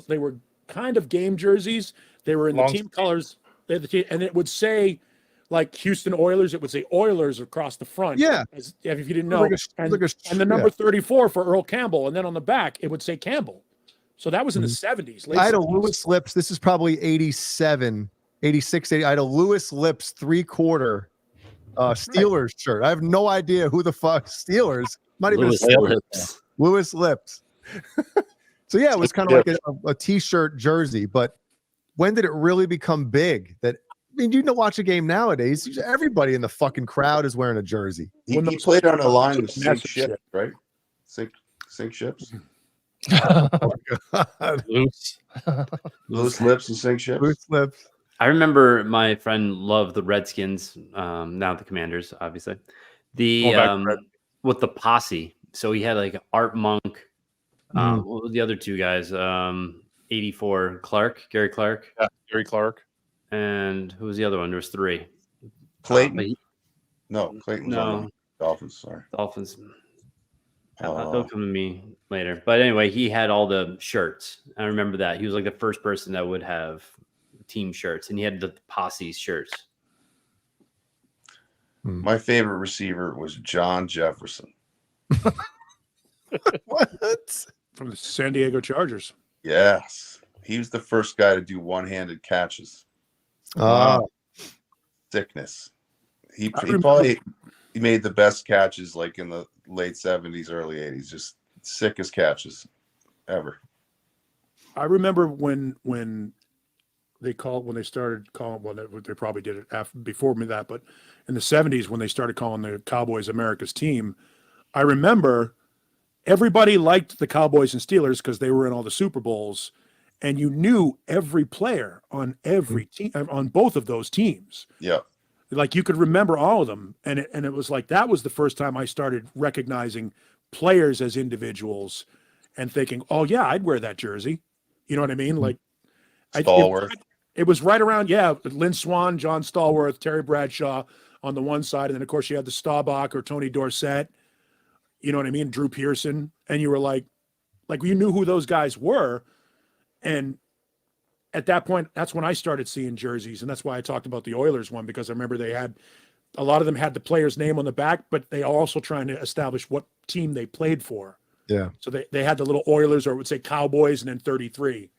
They were kind of game jerseys. They were in the team colors. They had the team, and it would say like Houston Oilers. It would say Oilers across the front. Yeah. If you didn't know, and the number 34 for Earl Campbell, and then on the back it would say Campbell. So that was in the 70s. I had a Lewis Lips. This is probably 87, 86, 80. I had a Lewis Lips 3/4 Steelers shirt. I have no idea who the fuck Steelers. Not even Lewis Lips. So yeah, it was kind of like a T-shirt jersey. But when did it really become big? Watch a game nowadays. Everybody in the fucking crowd is wearing a jersey. He played on a line with sink ships, right? Sink ships. Loose lips and sink ships. Loose lips. I remember my friend loved the Redskins, now the Commanders, obviously. With the posse. So he had like Art Monk, what were the other two guys? 84 Gary Clark. Yeah, Gary Clark. And who was the other one? There was three. Clayton. Clayton's on the Dolphins. Sorry. Dolphins. They'll come to me later. But anyway, he had all the shirts. I remember that. He was like the first person that would have team shirts, and he had the posse's shirts. My favorite receiver was John Jefferson. What? From the San Diego Chargers. Yes. He was the first guy to do one-handed catches. Sickness. He made the best catches like in the late 70s, early 80s. Just sickest catches ever. I remember when they called when they started calling. Well, they probably did it after before me that, but in the 70s when they started calling the Cowboys America's team, I remember everybody liked the Cowboys and Steelers because they were in all the Super Bowls, and you knew every player on every team on both of those teams. Yeah. Like you could remember all of them, and it was like that was the first time I started recognizing players as individuals and thinking, oh yeah, I'd wear that jersey. You know what I mean? Like Stallworth. It was right around, Lynn Swann, John Stallworth, Terry Bradshaw on the one side, and then of course you had the Staubach or Tony Dorsett. You know what I mean? Drew Pearson, and you were like you knew who those guys were, and at that point, that's when I started seeing jerseys, and that's why I talked about the Oilers one, because I remember they had a lot of them had the player's name on the back, but they also trying to establish what team they played for. Yeah. So they had the little Oilers, or it would say Cowboys, and then 33.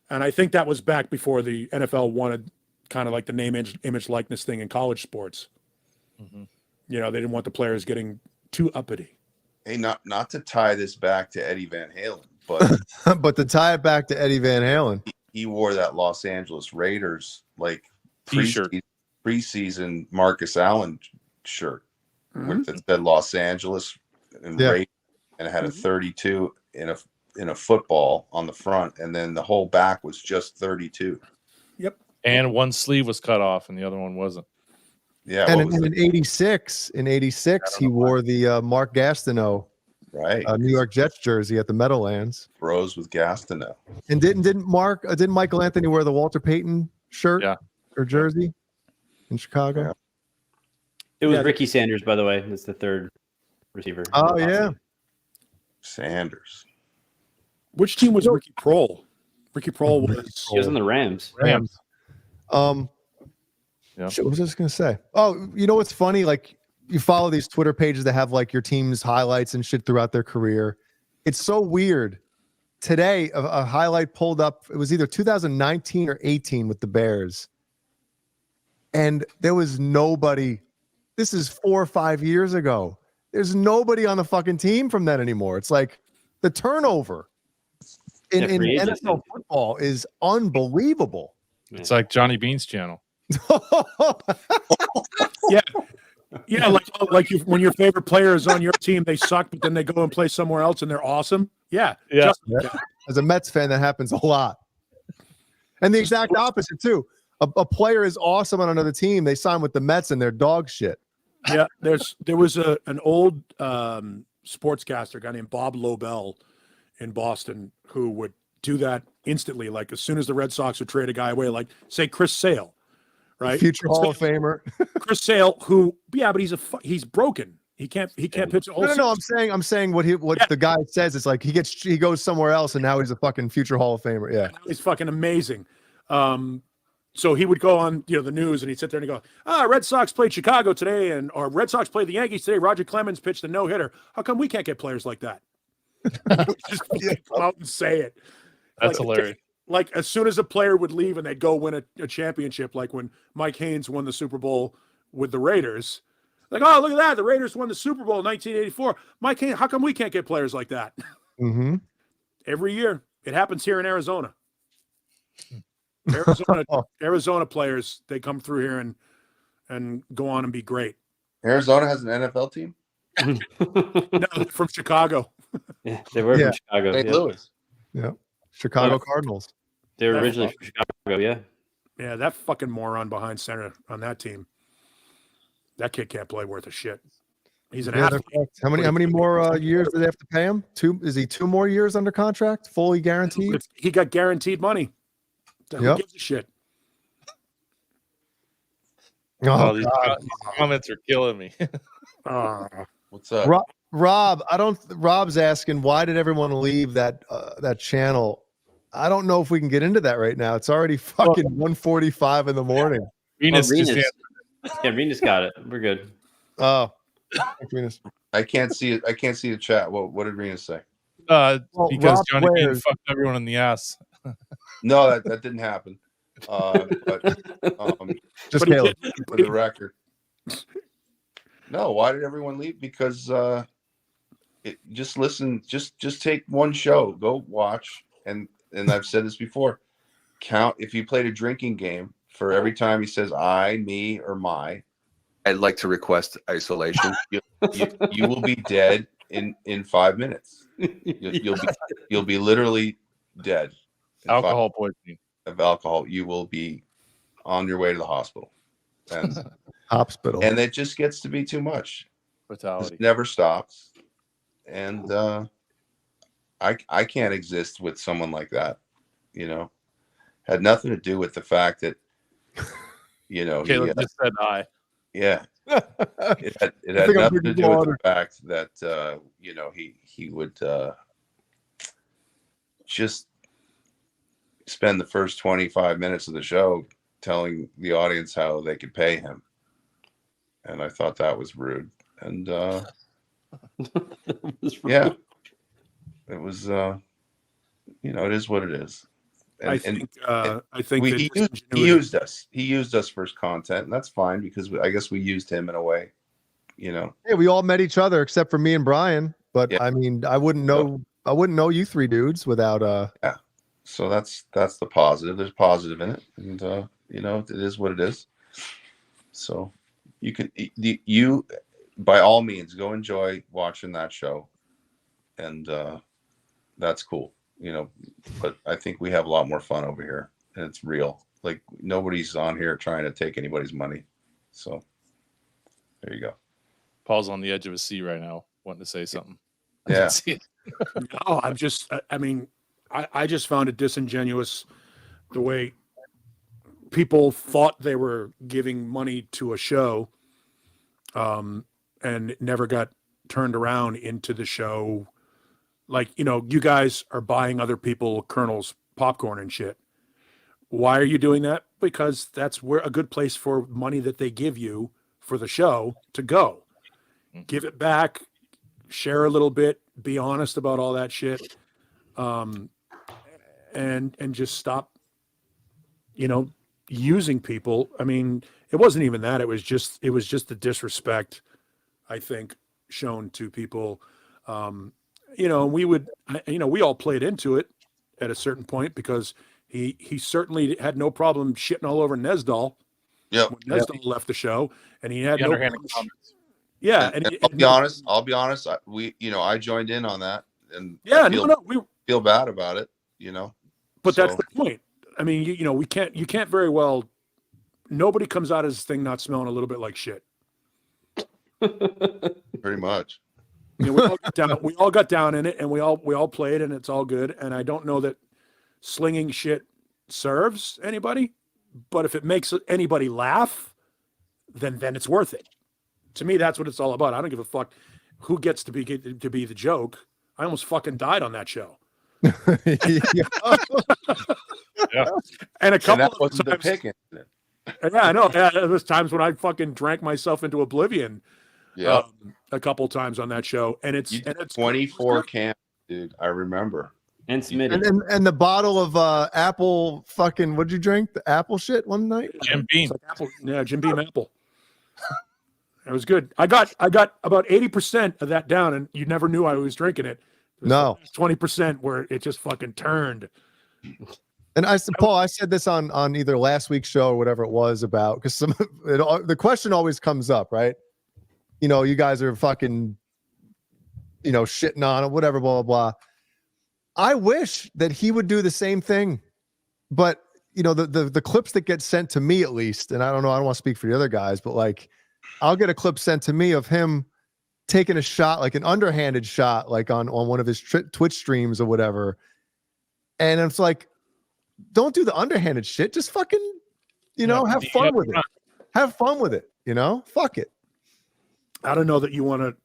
And I think that was back before the NFL wanted kind of like the name, image, likeness thing in college sports. Mm-hmm. You know, they didn't want the players getting too uppity. Hey, not to tie this back to Eddie Van Halen, but but to tie it back to Eddie Van Halen, he wore that Los Angeles Raiders like T-shirt. preseason Marcus Allen shirt with it said Los Angeles and Raiders, and it had a 32 in a football on the front, and then the whole back was just 32. Yep. And one sleeve was cut off, and the other one wasn't. Yeah. And in '86, he wore the Mark Gastineau, New York Jets jersey at the Meadowlands. Bros with Gastineau. And didn't Michael Anthony wear the Walter Payton shirt or jersey in Chicago? Yeah. It was Ricky Sanders, by the way. That's the third receiver. Oh yeah, Sanders. Which team was Ricky Prohl? Ricky Prohl was. He was in the Rams. Shit, what was I just gonna say? Oh, you know what's funny? Like you follow these Twitter pages that have like your team's highlights and shit throughout their career. It's so weird. Today, a highlight pulled up. It was either 2019 or 18 with the Bears, and there was nobody. This is 4 or 5 years ago. There's nobody on the fucking team from that anymore. It's like the turnover in NFL football is unbelievable. It's like Johnny Bean's channel. Yeah, like when your favorite player is on your team, they suck, but then they go and play somewhere else and they're awesome. Yeah. As a Mets fan, that happens a lot. And the exact opposite too. A player is awesome on another team. They sign with the Mets and they're dog shit. Yeah, there was an old sportscaster guy named Bob Lobel in Boston who would do that instantly. Like as soon as the Red Sox would trade a guy away, like say Chris Sale, right? Future Hall of Famer. Chris Sale, but he's broken. He can't pitch. No. I'm saying what the guy says. It's like he goes somewhere else and now he's a fucking future Hall of Famer. Yeah, he's fucking amazing. So he would go on, the news, and he'd sit there and he'd go, Red Sox played Chicago today, or Red Sox played the Yankees today. Roger Clemens pitched a no-hitter. How come we can't get players like that? Just come out and say it. That's hilarious. Like as soon as a player would leave and they'd go win a championship, like when Mike Haynes won the Super Bowl with the Raiders. Like, oh, look at that. The Raiders won the Super Bowl in 1984. Mike Haynes, how come we can't get players like that? Mm-hmm. Every year. It happens here in Arizona. Arizona players, they come through here and go on and be great. Arizona has an NFL team? No, from Chicago. Yeah, they were from Chicago. St. Louis. Yeah. Chicago Cardinals. They were originally from Chicago, yeah. Yeah, that fucking moron behind center on that team. That kid can't play worth a shit. He's an athlete. How many more years do they have to pay him? Is he 2 more years under contract? Fully guaranteed? He got guaranteed money. Who gives a shit? These comments are killing me. What's up? Rob's asking, why did everyone leave that channel? I don't know if we can get into that right now. It's already fucking 1:45 in the morning. Renus got it. We're good. Oh, Renus. I can't see it. I can't see the chat. What did Renus say? Because Johnny Bean fucked everyone in the ass. No, that didn't happen. But just for the record. No, why did everyone leave? Because just take one show, go watch, and I've said this before. count. If you played a drinking game, for every time he says I, me, or my, I'd like to request isolation. You will be dead in 5 minutes. You'll be literally dead. Alcohol poisoning. Of alcohol, you will be on your way to the hospital. And hospital. And it just gets to be too much. Fatality. It never stops. And I can't exist with someone like that. You know, had nothing to do with the fact that, you know, Caleb just said I. Yeah. It had nothing to do with the fact that you know, he would just spend the first 25 minutes of the show telling the audience how they could pay him. And I thought that was rude. And yeah, it was you know, it is what it is. And, I think he used us. He used us for content, and that's fine because I guess we used him in a way, you know. Hey, we all met each other except for me and Brian. But Yeah. I mean, I wouldn't know you three dudes without Yeah. So that's the positive. There's positive in it, and you know, it is what it is. So you can you by all means go enjoy watching that show, and that's cool, you know. But I think we have a lot more fun over here, and it's real. Like nobody's on here trying to take anybody's money. So there you go. Paul's on the edge of a seat right now, wanting to say something. Yeah. No, I'm just. I mean, I just found it disingenuous the way people thought they were giving money to a show, and it never got turned around into the show. Like, you know, you guys are buying other people Colonel's popcorn and shit. Why are you doing that? Because that's where a good place for money that they give you for the show to go. Give it back, share a little bit, be honest about all that shit. And just stop, you know, using people. I mean, it wasn't even that. It was just the disrespect, I think, shown to people. You know, we all played into it at a certain point because he certainly had no problem shitting all over Nesdal. Yeah. When Nesdal left the show, and he had The no underhanded problem. comments. Yeah, And I'll be honest. I joined in on that, and yeah, we feel bad about it, you know. But that's the point. I mean, you know, you can't very well. Nobody comes out of this thing not smelling a little bit like shit. Pretty much. You know, we all got down in it, and we all played, and it's all good. And I don't know that slinging shit serves anybody, but if it makes anybody laugh, then it's worth it. To me, that's what it's all about. I don't give a fuck who gets to be the joke. I almost fucking died on that show. Yeah. And a couple that wasn't of times, the pick, incident. yeah, I know. Yeah, there was times when I fucking drank myself into oblivion. Yeah. A couple times on that show, and it's 24 cans, dude. I remember. And Smitty. And the bottle of apple fucking, what'd you drink? The apple shit one night? Jim Beam. Like apple, yeah, Jim Beam apple. It was good. I got about 80% of that down, and you never knew I was drinking it. No, 20% where it just fucking turned. And Paul, I said this on either last week's show or whatever it was about, because the question always comes up, right? You know, you guys are fucking, you know, shitting on it, whatever, blah, blah, blah. I wish that he would do the same thing. But, you know, the clips that get sent to me, at least, and I don't know, I don't want to speak for the other guys, but like, I'll get a clip sent to me of him taking a shot, like an underhanded shot, like on one of his Twitch streams or whatever. And it's like, don't do the underhanded shit. Just fucking, you know, have fun with it. Have fun with it, you know? Fuck it. I don't know that you want to,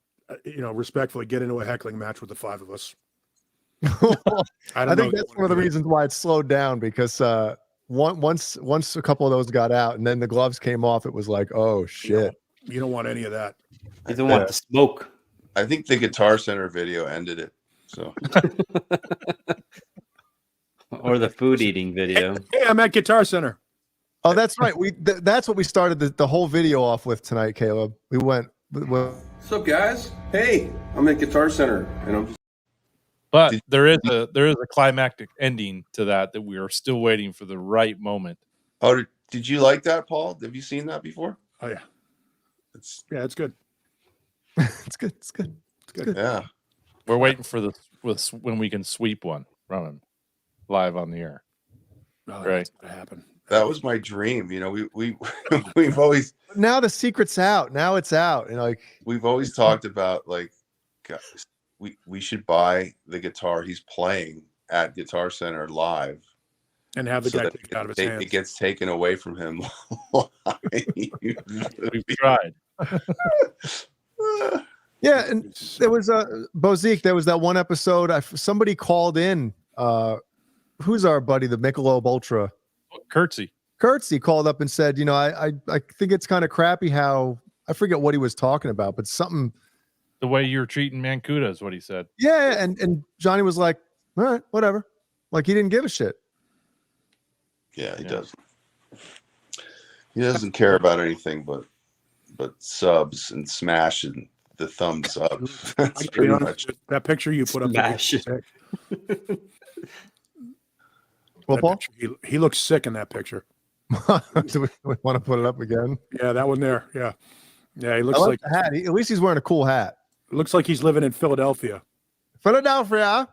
you know, respectfully get into a heckling match with the five of us. I think that's one of the reasons why it's slowed down, because once a couple of those got out and then the gloves came off, it was like, oh shit. You don't want any of that. He doesn't want the smoke. I think the Guitar Center video ended it. So or the food eating video. Hey, I'm at Guitar Center. Oh, that's right. That's what we started the whole video off with tonight, Caleb. We went. What's up, guys? Hey, I'm at Guitar Center, and I'm just. But there is a climactic ending to that we are still waiting for the right moment. Oh, did you like that, Paul? Have you seen that before? Oh yeah, it's good. It's good. It's good. It's good. Yeah, we're waiting for when we can sweep one from him live on the air. Oh, right, that's gonna happen. That was my dream. You know, we've always now the secret's out. Now it's out, and like we've always talked about, like, guys, we should buy the guitar he's playing at Guitar Center live, and have the guy take it out of his hands. It gets taken away from him. We've tried. Yeah, and there was Bozique. There was that one episode. Somebody called in. Who's our buddy, the Michelob Ultra? Kurtzy called up and said, I think it's kind of crappy how I forget what he was talking about, but something. The way you're treating Mancuda is what he said. Yeah, and Johnny was like, all right, whatever. Like he didn't give a shit. Yeah, he doesn't. He doesn't care about anything but subs and smashing the thumbs up. That's pretty much that picture you put up. Well, Paul, he looks sick in that picture. Do we want to put it up again? Yeah, that one there. Yeah, he looks I like the hat. At least he's wearing a cool hat. It looks like he's living in Philadelphia. Philadelphia.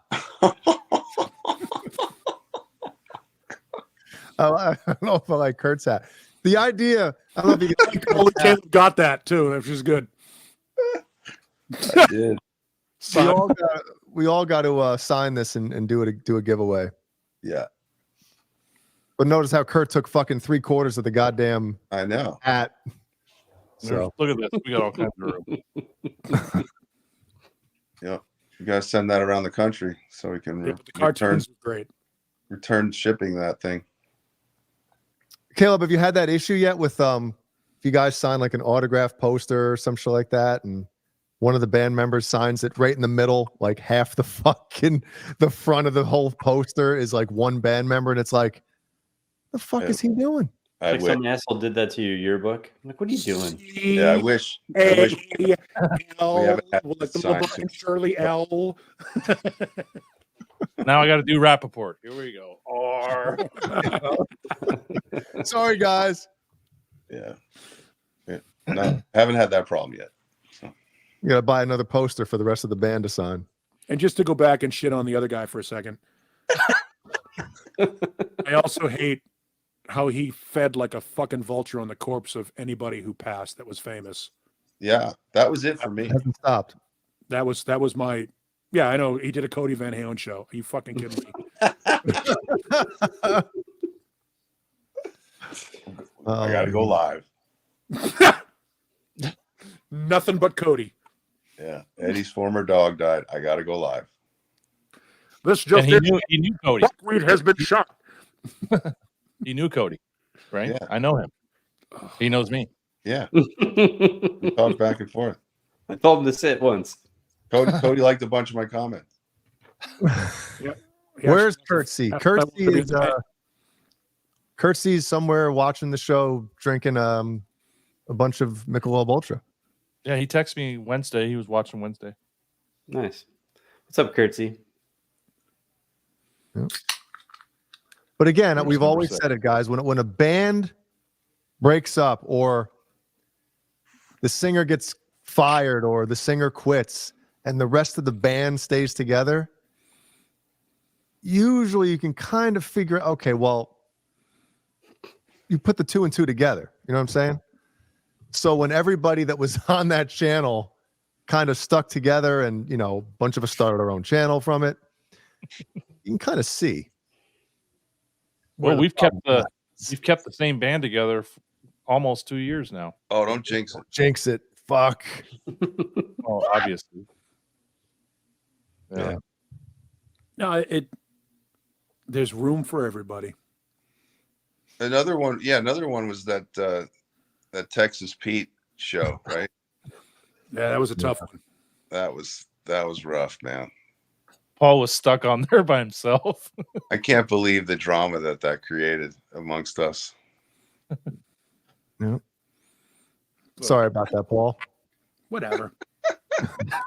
I don't know if I like Kurt's hat. The idea, I don't know if you Caleb got that too, which is good. I did. We all got to sign this and do a giveaway. Yeah. But notice how Kurt took fucking 3/4 of the goddamn hat. So look at this. We got all kinds of room. Yeah. You gotta send that around the country so we can the cartoons are great. Return shipping that thing. Caleb, have you had that issue yet with if you guys sign like an autograph poster or some shit like that, and one of the band members signs it right in the middle, like half the front of the whole poster is like one band member, and it's like, the fuck is he doing? Like some asshole did that to your yearbook. I'm like, what are you doing? Yeah, I wish. L, like the little Shirley L. Now I got to do Rappaport. Here we go. Sorry, guys. Yeah. No, haven't had that problem yet. So. You got to buy another poster for the rest of the band to sign. And just to go back and shit on the other guy for a second, I also hate how he fed like a fucking vulture on the corpse of anybody who passed that was famous. Yeah, that was it for me. It hasn't stopped. That was my. Yeah, I know. He did a Cody Van Halen show. Are you fucking kidding me? I gotta go live. Nothing but Cody. Yeah, Eddie's former dog died. I gotta go live. This just he knew Cody. Buckwheat has been shot. He knew Cody, right? Yeah. I know him. He knows me. Yeah. We talked back and forth. I told him to sit once. Cody liked a bunch of my comments. Yeah. Where's Kurtzy? Kurtzy's somewhere watching the show, drinking a bunch of Michelob Ultra. Yeah, he texted me Wednesday. He was watching Wednesday. Nice. What's up, Kurtzy? Yep. But again, we've always said it, guys. When a band breaks up, or the singer gets fired, or the singer quits, and the rest of the band stays together, usually you can kind of figure, okay, well, you put the 2 and 2 together. You know what I'm saying? So when everybody that was on that channel kind of stuck together, and a bunch of us started our own channel from it, you can kind of see. Well, we've kept the same band together for almost 2 years now. Oh, don't jinx it. Jinx it. Fuck. Oh, obviously. Yeah. No, there's room for everybody. Another one was that Texas Pete show, right? Yeah, that was a tough one. That was rough, man. Paul was stuck on there by himself. I can't believe the drama that created amongst us. Yeah. Sorry about that, Paul. Whatever.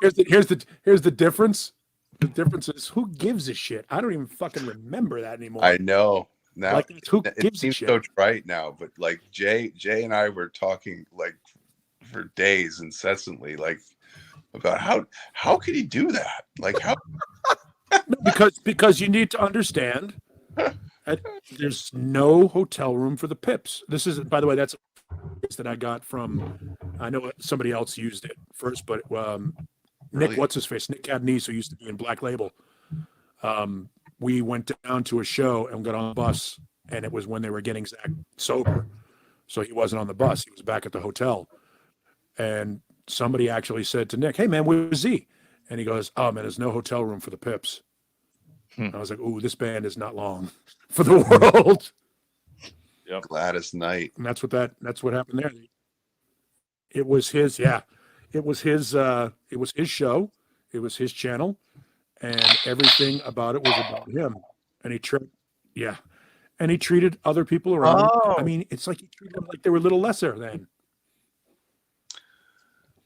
Here's the difference. The difference is who gives a shit. I don't even fucking remember that anymore. I know. Now Like, who it gives a seems shit? so trite now, but like Jay and I were talking like for days incessantly, like about how could he do that? Like how because you need to understand there's no hotel room for the pips. This is, by the way, that's that I got from, I know somebody else used it first, but Nick, what's his face? Nick Cadnese, who used to be in Black Label. We went down to a show and got on the bus, and it was when they were getting Zach sober. So he wasn't on the bus. He was back at the hotel. And somebody actually said to Nick, "Hey, man, where's he?" And he goes, "Oh, man, there's no hotel room for the pips." I was like, "Ooh, this band is not long for the world." Yep. Gladys Knight. And that's what happened there. It was his, it was his show. It was his channel. And everything about it was about him. And he treated other people around. Oh. I mean, it's like he treated them like they were a little lesser than.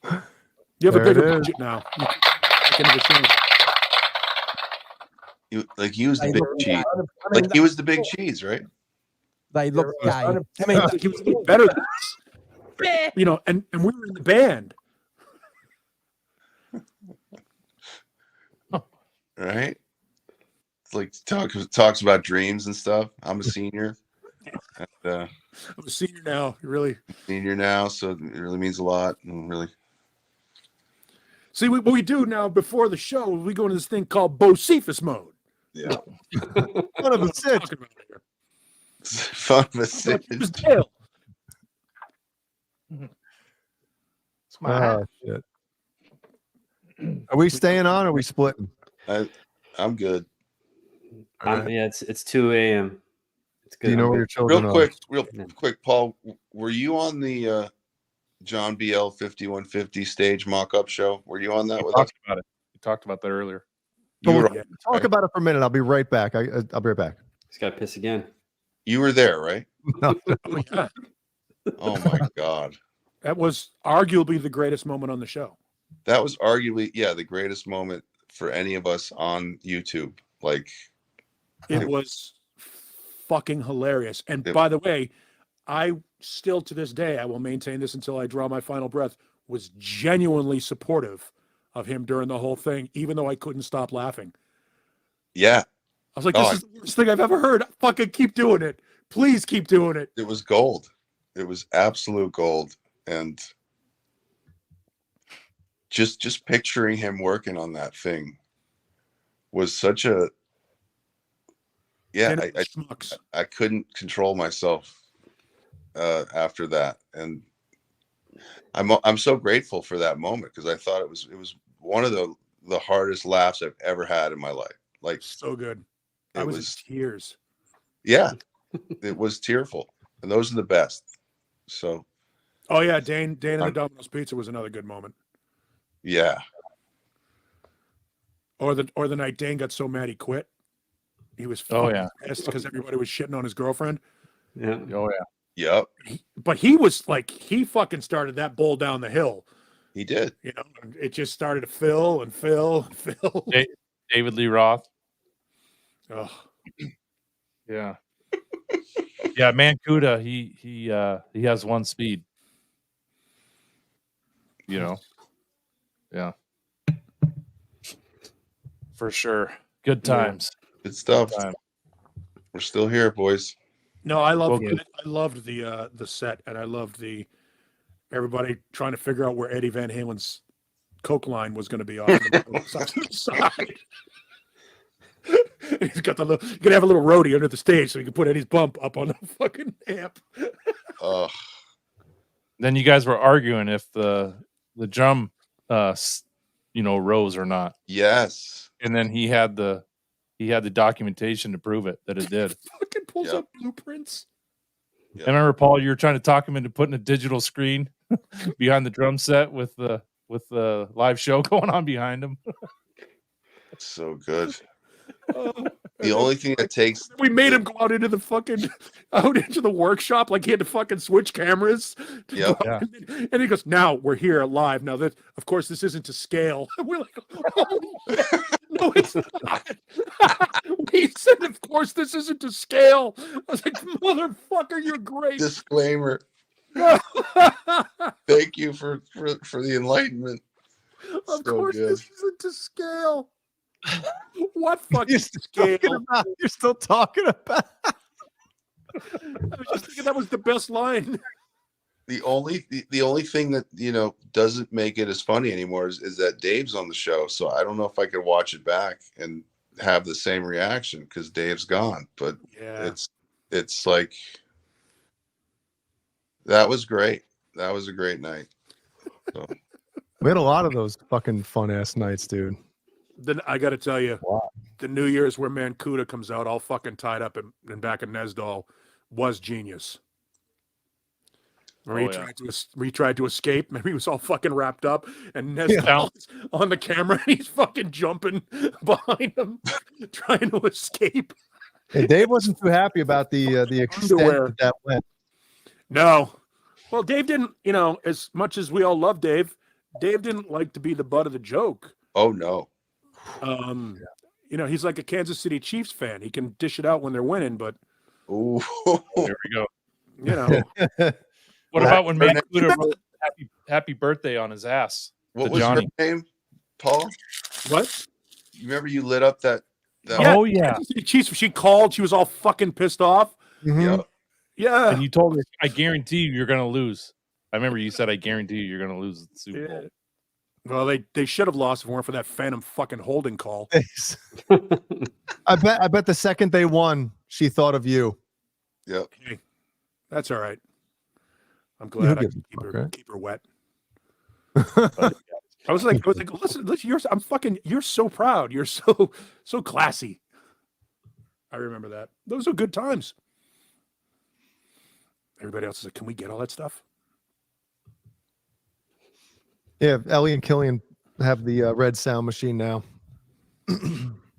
You have a There it bigger is. budget now. You can back into the channel. He was the big cheese. Like he was the big cheese, right? They look gay. I mean, he was a little better than us. You know, and we were in the band. Right? It's like talks about dreams and stuff. I'm a senior. And, I'm a senior now. Really senior now, so it really means a lot. And really, see what we do now before the show. We go into this thing called Bocephus mode. yeah. Son of a bitch. Fun of a sitch. His tail. It's my Oh, shit. Are we staying on or are we splitting? I'm good. Yeah, it's 2 a.m. It's good. Do you know where your children Real quick, Paul, were you on the John BL 5150 stage mock-up show? Were you on that with us? About it. We talked about that earlier. Talk about it for a minute. I'll be right back. I'll be right back. He's got to piss again. You were there, right? No. Oh, yeah. Oh my God. That was arguably the greatest moment on the show. That was arguably, the greatest moment for any of us on YouTube. Like, it was fucking hilarious. And by the way, I still to this day, I will maintain this until I draw my final breath, was genuinely supportive of him during the whole thing, even though I couldn't stop laughing. Yeah. I was like, this is the worst thing I've ever heard. Fucking keep doing it. Please keep doing it. It was gold. It was absolute gold. And just picturing him working on that thing was such a I couldn't control myself after that, and I'm so grateful for that moment because I thought it was one of the hardest laughs I've ever had in my life. Like, so good. I was in tears. Yeah, it was tearful, and those are the best. So, oh yeah, Dane and the Domino's Pizza was another good moment. Yeah. Or the night Dane got so mad he quit. He was pissed because everybody was shitting on his girlfriend. Yeah. Oh yeah. Yep. But he was like, he fucking started that bowl down the hill. He did. You know, and it just started to fill and fill and fill. David Lee Roth. Oh. Yeah. Yeah, Mancuda, he has one speed. You know. Yeah. For sure. Good times. Good stuff. We're still here, boys. No, I loved the set, and I loved everybody trying to figure out where Eddie Van Halen's coke line was going to be off the side. He's got gonna have a little roadie under the stage so he can put Eddie's bump up on the fucking amp. Oh. Then you guys were arguing if the drum rose or not. Yes. And then he had the documentation to prove it that it did. Fucking pulls up blueprints. I remember, Paul, you were trying to talk him into putting a digital screen behind the drum set with the live show going on behind him. So good. The only thing that takes, we made him go out into the workshop like he had to fucking switch cameras. Yep. Yeah. And he goes, "Now we're here live. Now that, of course, this isn't to scale." We're like, "Oh, No, it's not. He said, of course, this isn't to scale. I was like, motherfucker, you're great. Disclaimer. Thank you for the enlightenment. Of So course, good. this isn't to scale. What fucking scale? You're still talking about. I was just thinking that was the best line. The only thing that doesn't make it as funny anymore is that Dave's on the show. So I don't know if I could watch it back and have the same reaction because Dave's gone. But yeah, it's like that was great. That was a great night. So. We had a lot of those fucking fun ass nights, dude. Then I got to tell you, the New Year's where Mancuda comes out all fucking tied up and back in Nesdal was genius. Where he tried to escape. Maybe he was all fucking wrapped up, and Nesdal's on the camera, and he's fucking jumping behind him, trying to escape. Hey, Dave wasn't too happy about the extent that went. No, well, Dave didn't. As much as we all love Dave didn't like to be the butt of the joke. Oh no. He's like a Kansas City Chiefs fan. He can dish it out when they're winning, but there we go. What about when Mancuda wrote happy birthday on his ass? What was Johnny? her name, Paul? What? You remember you lit up that Oh yeah. She called. She was all fucking pissed off. Mm-hmm. Yeah. And you told her, I guarantee you're gonna lose. I remember you said, I guarantee you're gonna lose the Super Bowl. Well, they should have lost if it weren't for that phantom fucking holding call. I bet the second they won, she thought of you. Yep. Okay. That's all right. I'm glad I give can a fuck, keep her wet. I was like, listen, you're so proud. You're so classy. I remember that. Those are good times. Everybody else is like, can we get all that stuff? Yeah, Ellie and Killian have the red sound machine now.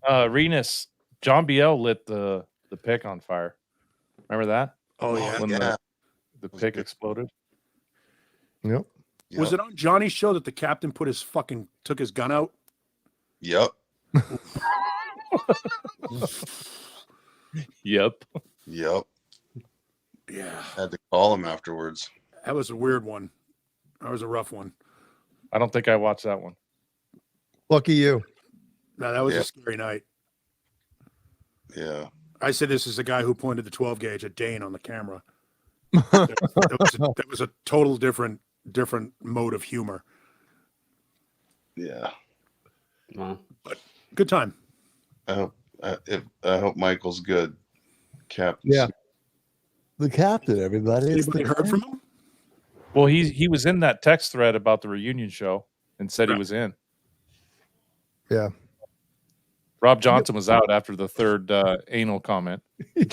Renus, John Biel lit the pick on fire. Remember that? Oh yeah. When the pick exploded. Yep. Was it on Johnny's show that the captain took his gun out? Yep. Yep. Yeah. Had to call him afterwards. That was a weird one. That was a rough one. I don't think I watched that one. Lucky you. No, that was a scary night. Yeah. I said this is a guy who pointed the 12 gauge at Dane on the camera. That was a total different mode of humor. Yeah. But good time. I hope Michael's good. Captain. Yeah. The captain, everybody. Anybody heard from him? Well, he was in that text thread about the reunion show and said he was in. Yeah. Rob Johnson was out after the third anal comment. Yeah,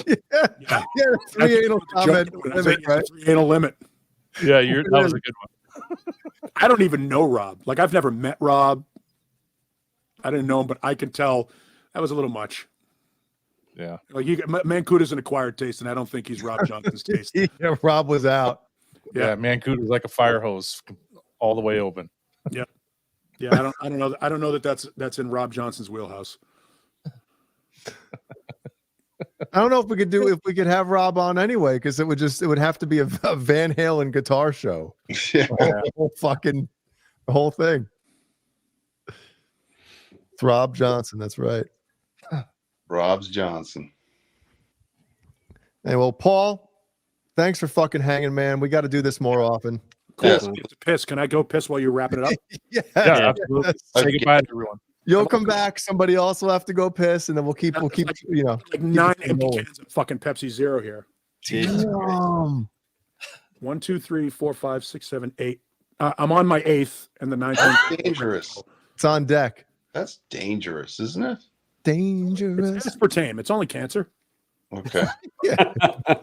3 anal comment limit, right? 3 anal limit. Yeah, that was a good one. I don't even know Rob. Like, I've never met Rob. I didn't know him, but I can tell that was a little much. Yeah. Like, Mancuda's an acquired taste, and I don't think he's Rob Johnson's taste. Yeah, Rob was out. Yeah, Mancuda's like a fire hose all the way open. Yeah. Yeah, I don't know that's in Rob Johnson's wheelhouse. I don't know if we could have Rob on anyway, because it would have to be a Van Halen guitar show. Yeah. The whole thing. It's Rob Johnson, that's right. Rob's Johnson. Hey, well, Paul, thanks for fucking hanging, man. We got to do this more often. Cool. Yes. To piss. Can I go piss while you're wrapping it up? Yeah, absolutely. Say goodbye to everyone. You'll come back. Somebody else will have to go piss, and then we'll keep like 9 empty cans of fucking Pepsi Zero here. Damn. 1, 2, 3, 4, 5, 6, 7, 8. I'm on my 8th, and the 9th. That's dangerous. It's on deck. That's dangerous, isn't it? Dangerous. It's aspartame. It's only cancer. Okay.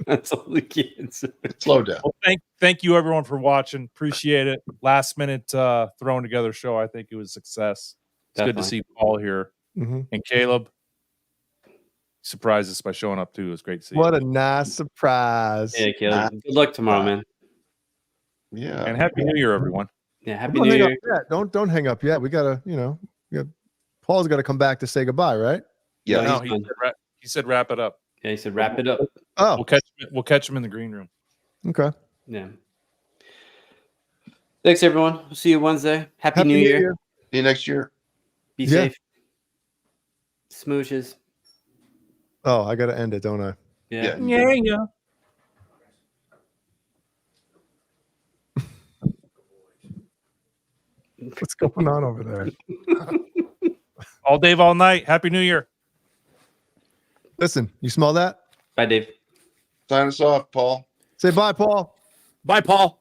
That's only cancer. Slow down. Well, thank you everyone for watching. Appreciate it. Last minute thrown together show. I think it was a success. It's good to see Paul here. Mm-hmm. And Caleb surprised us by showing up too. It was great to see What you. a nice surprise. Yeah, Caleb. Good luck tomorrow, man. Yeah. And Happy New Year, everyone. Yeah, Happy New Year. Don't hang up yet. We gotta, Paul's got to come back to say goodbye, right? Yeah. No, he said wrap it up. Yeah, he said wrap it up. Oh, We'll catch him in the green room. Okay. Yeah. Thanks, everyone. We'll see you Wednesday. Happy New Year. See you next year. Be safe. Smooches. Oh, I got to end it, don't I? Yeah. Yeah. What's going on over there? All Dave, all night. Happy New Year. Listen, you smell that? Bye, Dave. Sign us off, Paul. Say bye, Paul. Bye, Paul.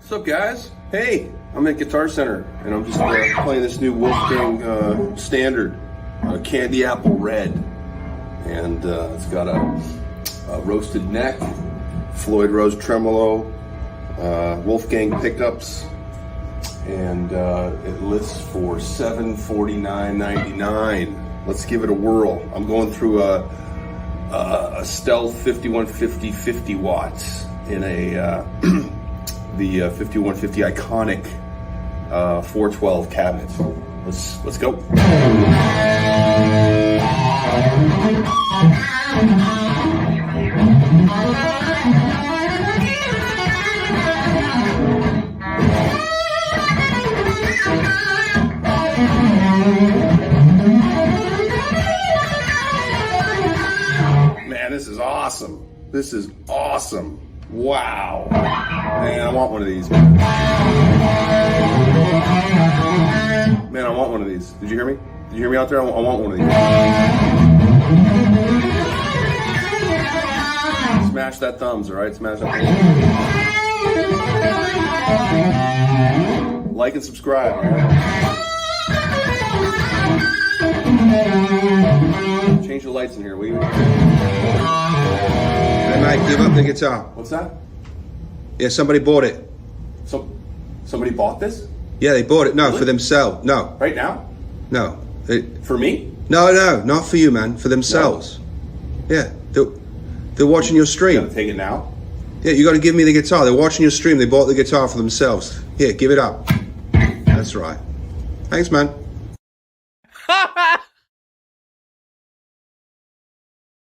What's up, guys? Hey, I'm at Guitar Center, and I'm just playing this new Wolfgang standard, Candy Apple Red. And it's got a roasted neck, Floyd Rose tremolo, Wolfgang pickups, and it lists for $749.99. Let's give it a whirl. I'm going through a Stealth 5150 50 watts in a the 5150 iconic 412 cabinet. Let's go. Man, this is awesome. This is awesome. Wow. Man, I want one of these. Man, I want one of these. Did you hear me? Did you hear me out there? I want one of these. Smash that thumbs, all right? Smash that thumbs. Like and subscribe, all right? Change the lights in here, will you? Hey, mate, give up the guitar. What's that? Yeah, somebody bought it. Somebody bought this? Yeah, they bought it. No, Really? for themselves. No. Right now? No. For me? No, not for you, man. For themselves. No. Yeah, they're watching your stream. You gotta take it now? Yeah, you got to give me the guitar. They're watching your stream. They bought the guitar for themselves. Here, give it up. That's right. Thanks, man.